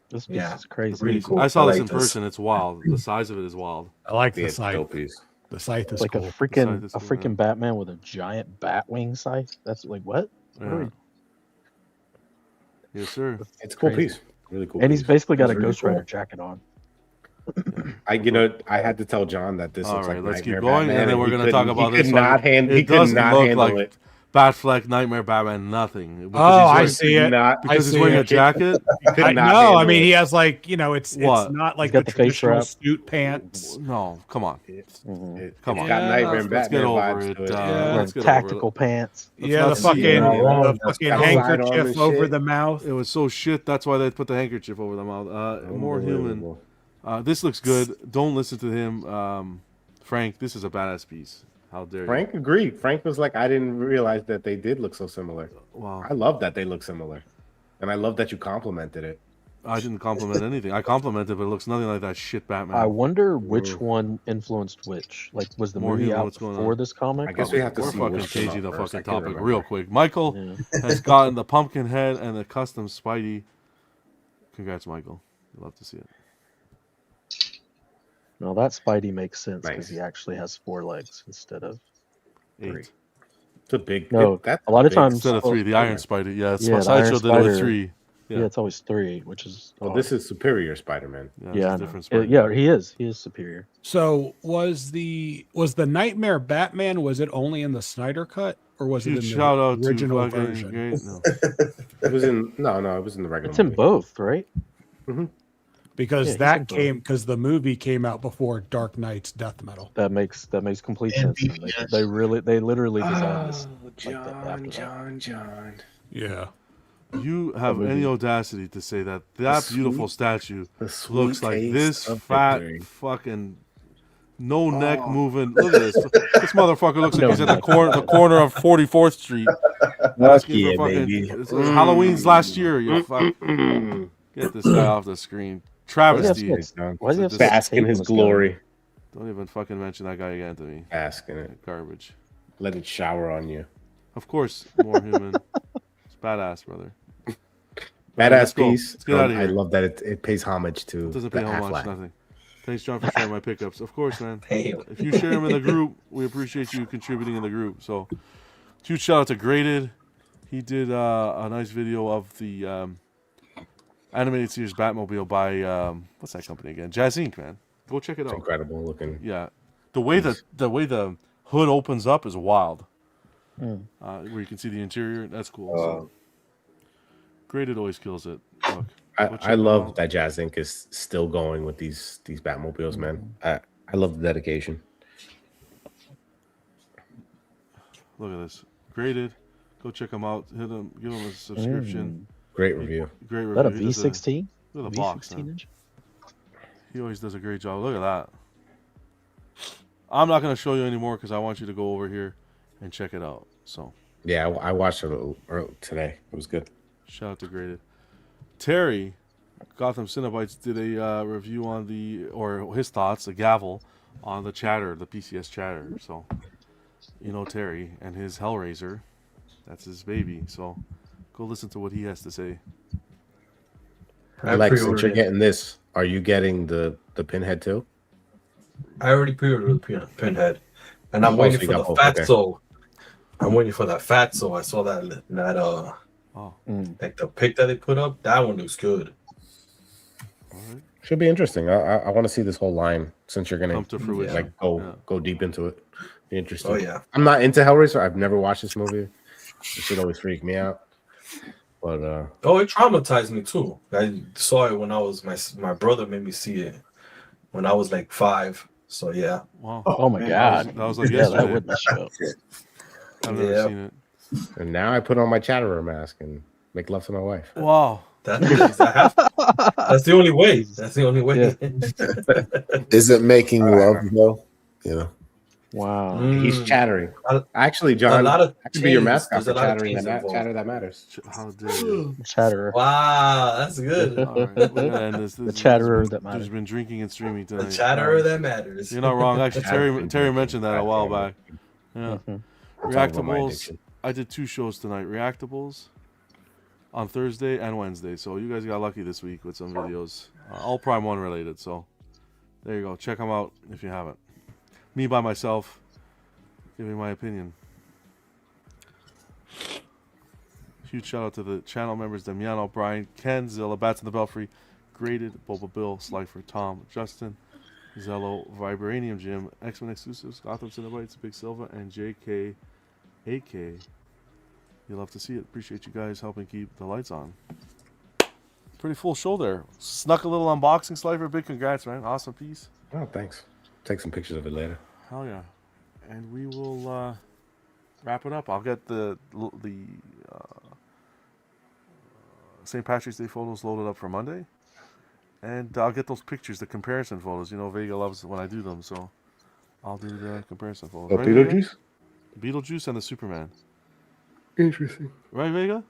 This piece Yeah. is crazy. Really cool. I saw I this like in this. person. It's wild. The size of it is wild. I like Yeah, the it's a scythe. dope piece. The scythe It's is like cool. a freaking Scythe is cool, yeah. Batman with a giant bat wing scythe. That's like what? What are Yeah. we- Yes, sir. It's a cool Crazy. piece. Really cool. And he's piece. basically got a It's really Ghost Rider cool. jacket on. I had to tell John that this All looks right, like let's keep Nightmare going, Batman, and then we're he gonna couldn't- talk about he this could one. not hand- He It could does not look handle like it. Batfleck, Nightmare Batman, nothing. I see it. Because he's wearing a jacket. No, I mean he has like it's What? not like He's got the the face traditional wrap. suit pants. No, come on. Come on. Got Nightmare and Let's get Batman over vibes it. to it. Let's get tactical over it. pants. Yeah, the not see it. fucking Got handkerchief sidearm and over shit. the mouth. It was so shit. That's why they put the handkerchief over the mouth. More human. This looks good. Don't listen to him, Frank. This is a badass piece. How dare you? Frank agreed. Frank was like, I didn't realize that they did look so similar. Wow. I love that they look similar. And I love that you complimented it. I didn't compliment anything. I complimented, but it looks nothing like that shit Batman. I wonder which one influenced which. Like, was the More movie human, out what's going before on? this comic? I guess we have to We're see fucking which came changing the out first. fucking I can't topic remember. real quick. Michael has gotten the pumpkin head and the custom Spidey. Congrats, Michael. You'll love to see it. No, that Spidey makes sense because Nice. he actually has 4 legs instead of 3. 8. It's a big. No, that's a lot of big. times Instead of 3, the Iron Spidey. Yeah, Yeah, the Sideshow Iron did it with Spider- 3. Yeah. it's always 3, which is Well, this is Superior Spider-Man. Yeah, yeah, I it's a know. different Spidey. Yeah, he is superior. So was the Nightmare Batman? Was it only in the Snyder cut, or was Huge it in shout the out to original fucking version? great. No. It was in it was in the regular It's in movie. both, right? Because Yeah, he's that in both. came because the movie came out before Dark Knight's Death Metal. That makes complete And sense. then. BBS. They literally designed this Oh, like that after that. John. Yeah. You have any audacity to say that beautiful statue The sweet looks like taste this of fat victory. fucking no neck moving? Look at this. This motherfucker looks like No he's at the neck. corner of 44th Street. Asking yeah, for fucking baby. it's like Halloween's last year. You fuck. Get this guy off the screen. Travesty. Why does he have such Bask in tape his on his gun? glory. Don't even fucking mention that guy again to me. Bask in it. Garbage. Let it shower on you. Of course, more human. It's badass, brother. Badass go. piece. Let's get out of I here. love that it pays homage to It doesn't the pay how Affleck. much, nothing. Thanks, John, for sharing my pickups. Of course, man. Damn. If you share them in the group, we appreciate you contributing in the group. So, huge shout out to Graded. He did a nice video of the animated series Batmobile by what's that company again? Jazz Inc. Man, go check it It's out. incredible looking. Yeah, the way the hood opens up is wild. Where you can see the interior, that's cool. So, Graded always kills it. Look, go check I them love out. that Jazz Inc. is still going with these Batmobiles, man. I love the dedication. Look at this. Graded. Go check them out. Hit them. Give them a subscription. Great review. Great Is review. that a He does V16? Look at the box, V16 man. inch? He always does a great job. Look at that. I'm not going to show you anymore because I want you to go over here and check it out. So, Yeah, I watched it today. It was good. shout out to Graded. Terry, Gotham Cinebites, did a review on his thoughts, the gavel, on the Chatter, the PCS Chatter. So, you know Terry and his Hellraiser. That's his baby. So, go listen to what he has to say. Alex, since you're pre-ordered it. getting this, are you getting the Pinhead too? I already pre-ordered the Pinhead, and I'm Oh, waiting so you for got the both, Fatso. okay. I'm waiting for that Fatso. I saw that like the pic that they put up. That one looks good. Should be interesting. I want to see this whole line since you're gonna Come to fruition. go deep into it. Be interesting. Oh, yeah. I'm not into Hellraiser. I've never watched this movie. It should always freak me out. But Oh, it traumatized me too. I saw it when I was my brother made me see it when I was like 5. So yeah. Wow. Oh my God. That was like Yeah, yesterday. that wouldn't show. I've never Yeah. seen it. and now I put on my Chatterer mask and make love to my wife. Wow. That's the only way. That's the only way. Is it making love though? Yeah. Wow. He's chattering. Actually, A John, lot of I could be your chains. mascot There's a for lot of chattering. chains involved. Chatter that matters. How dare you? Chatterer. Wow, that's good. All right, we're gonna end this. The chatterer There's that matters. There's been drinking and streaming The tonight. chatterer that matters. You're not wrong. Actually, Chatterer. Terry mentioned that a while back. Yeah. Mhm. Talk about my Reactables. addiction. I did 2 shows tonight. Reactables on Thursday and Wednesday. So you guys got lucky this week with some videos, all Prime 1 related. So there you go. Check them out if you haven't. Me by myself, giving my opinion. Huge shout out to the channel members: Damiano, Brian, Ken, Zilla, Bats in the Belfry, Graded, Boba Bill, Slifer, Tom, Justin, Zello, Vibranium Jim, X-Men Exclusives, Gotham Cinebites, Big Silva, and JK, AK, You'll love to see it. Appreciate you guys helping keep the lights on. Pretty full show there. Snuck a little unboxing, Slifer. Big congrats, man. Awesome piece. Oh, thanks. Take some pictures of it later. Hell yeah. And we will wrap it up. I'll get the St. Patrick's Day photos loaded up for Monday. And I'll get those pictures, the comparison photos. You know, Vega loves when I do them, so I'll do the comparison photos. Oh, right, Beetlejuice? Vega? Beetlejuice and the Superman. Interesting. Right, Vega?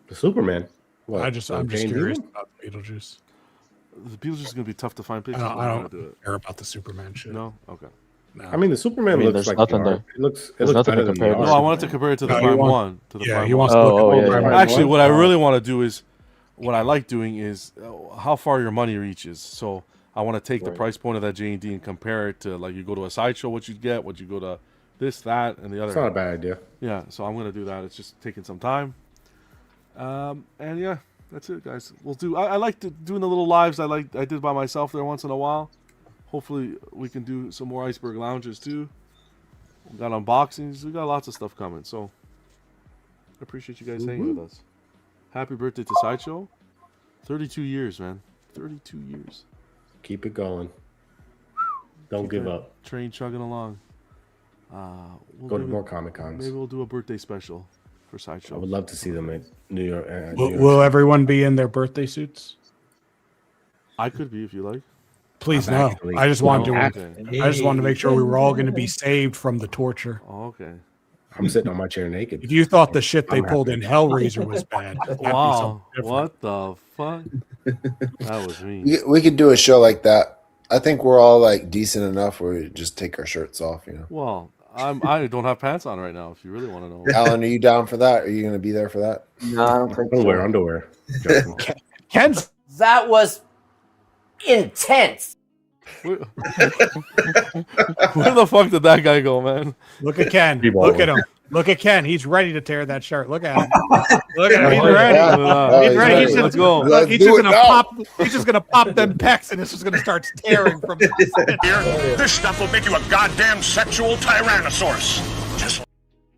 The Superman? What, I'm just curious about Beetlejuice. The Beetlejuice is going to be tough to find pictures. I don't do it. care about the Superman shit. No? Okay. No. I mean, the Superman looks like nothing the art. It looks nothing better to than compare the to. art. No, I wanted to compare it to the Prime 1. To the Prime he 1. wants to look Oh, at yeah, Prime yeah. Actually, 1. what I really want to do is, what I like doing is how far your money reaches. So I want to take the price point of that J&D and compare it to, like, you go to a sideshow, what you get, what you go to this, that, and the other. It's not a bad idea. Yeah, so I'm going to do that. It's just taking some time. And yeah, that's it, guys. We'll do. I like doing the little lives. I did by myself there once in a while. Hopefully we can do some more Iceberg Lounges too. We got unboxings. We got lots of stuff coming. So I appreciate you guys hanging with us. Happy birthday to Sideshow. 32 years, man. 32 years. Keep it going. Don't give up. Train chugging along. Go to more Comic Cons. Maybe we'll do a birthday special for Sideshow. I would love to see them at New York. Will everyone be in their birthday suits? I could be if you like. Please I'm no. actually- I just wanted No, to. I just wanted to make sure we were all going to be saved from the torture. Oh, okay. I'm sitting on my chair naked. If you thought the shit they I'm pulled happy. in Hellraiser was bad, that'd be Wow. something different. What the fuck? That was mean. We could do a show like that. I think we're all like decent enough where we just take our shirts off, you know. Well, I don't have pants on right now. If you really want to know. Alan, are you down for that? Are you going to be there for that? No, I don't think Underwear. Ken's That was intense. Where the fuck did that guy go, man? Look at Ken. People. Look at him. Look at Ken. He's ready to tear that shirt. Look at him. Look at him. He's Oh, ready. yeah. He's ready. He's Let's just, go. look, he's Do just it gonna now. pop. He's just gonna pop them pecs, and it's just gonna start tearing from. This stuff will make you a goddamn sexual tyrannosaurus. Just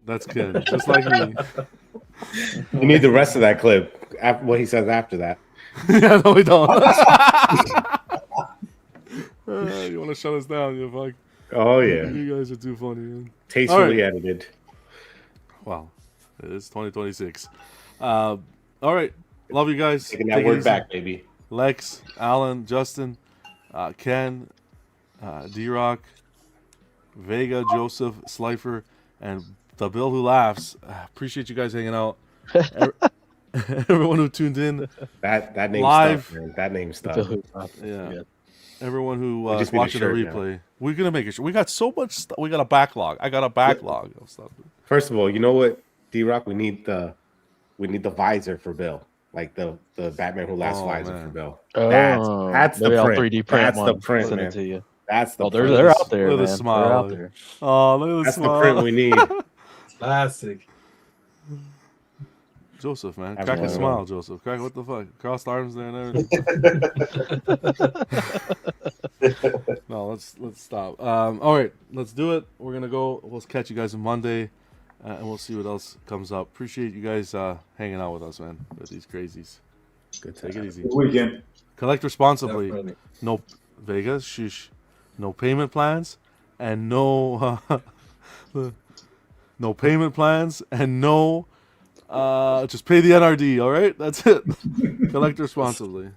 That's Ken, just like me. You need the rest of that clip. What he says after that. Yeah, no, we don't. You want to shut us down? You fuck. Oh yeah. You guys are too funny, man. Tastefully edited. Wow, it's 2026. All right, love you guys. Taking that Take it word easy. back, baby. Lex, Alan, Justin, Ken, D-Rock, Vega, Joseph, Slifer, and the Bill who laughs. Appreciate you guys hanging out. Everyone who tuned in. That name live. stuff, man. That name stuff. Yeah. Everyone who We is just need a watching the shirt replay. now. We're gonna make it. We got so much stuff. We got a backlog. I got a backlog of stuff. First of all, you know what, D-Rock? We need the visor for Bill. Like the Batman Who Laughs visor man. for Bill. Oh, That's the maybe I'll print. 3D print That's one. the print, Send it man. to you. That's the Oh, print. they're out there, Look at man. the smile. They're out there. Oh, look at the That's smile. the print we need. Classic. Joseph, man. That's Crack a one. smile, Joseph. Crack, what the fuck? Crossed arms there and everything. No, let's stop. All right, let's do it. We're gonna go. We'll catch you guys on Monday, and we'll see what else comes up. Appreciate you guys hanging out with us, man. With these crazies. Good Take it easy. Good weekend. Collect responsibly. Definitely. No Vegas, shush. No payment plans, and no no payment plans, and no. Just pay the NRD. All right, that's it. Collect responsibly.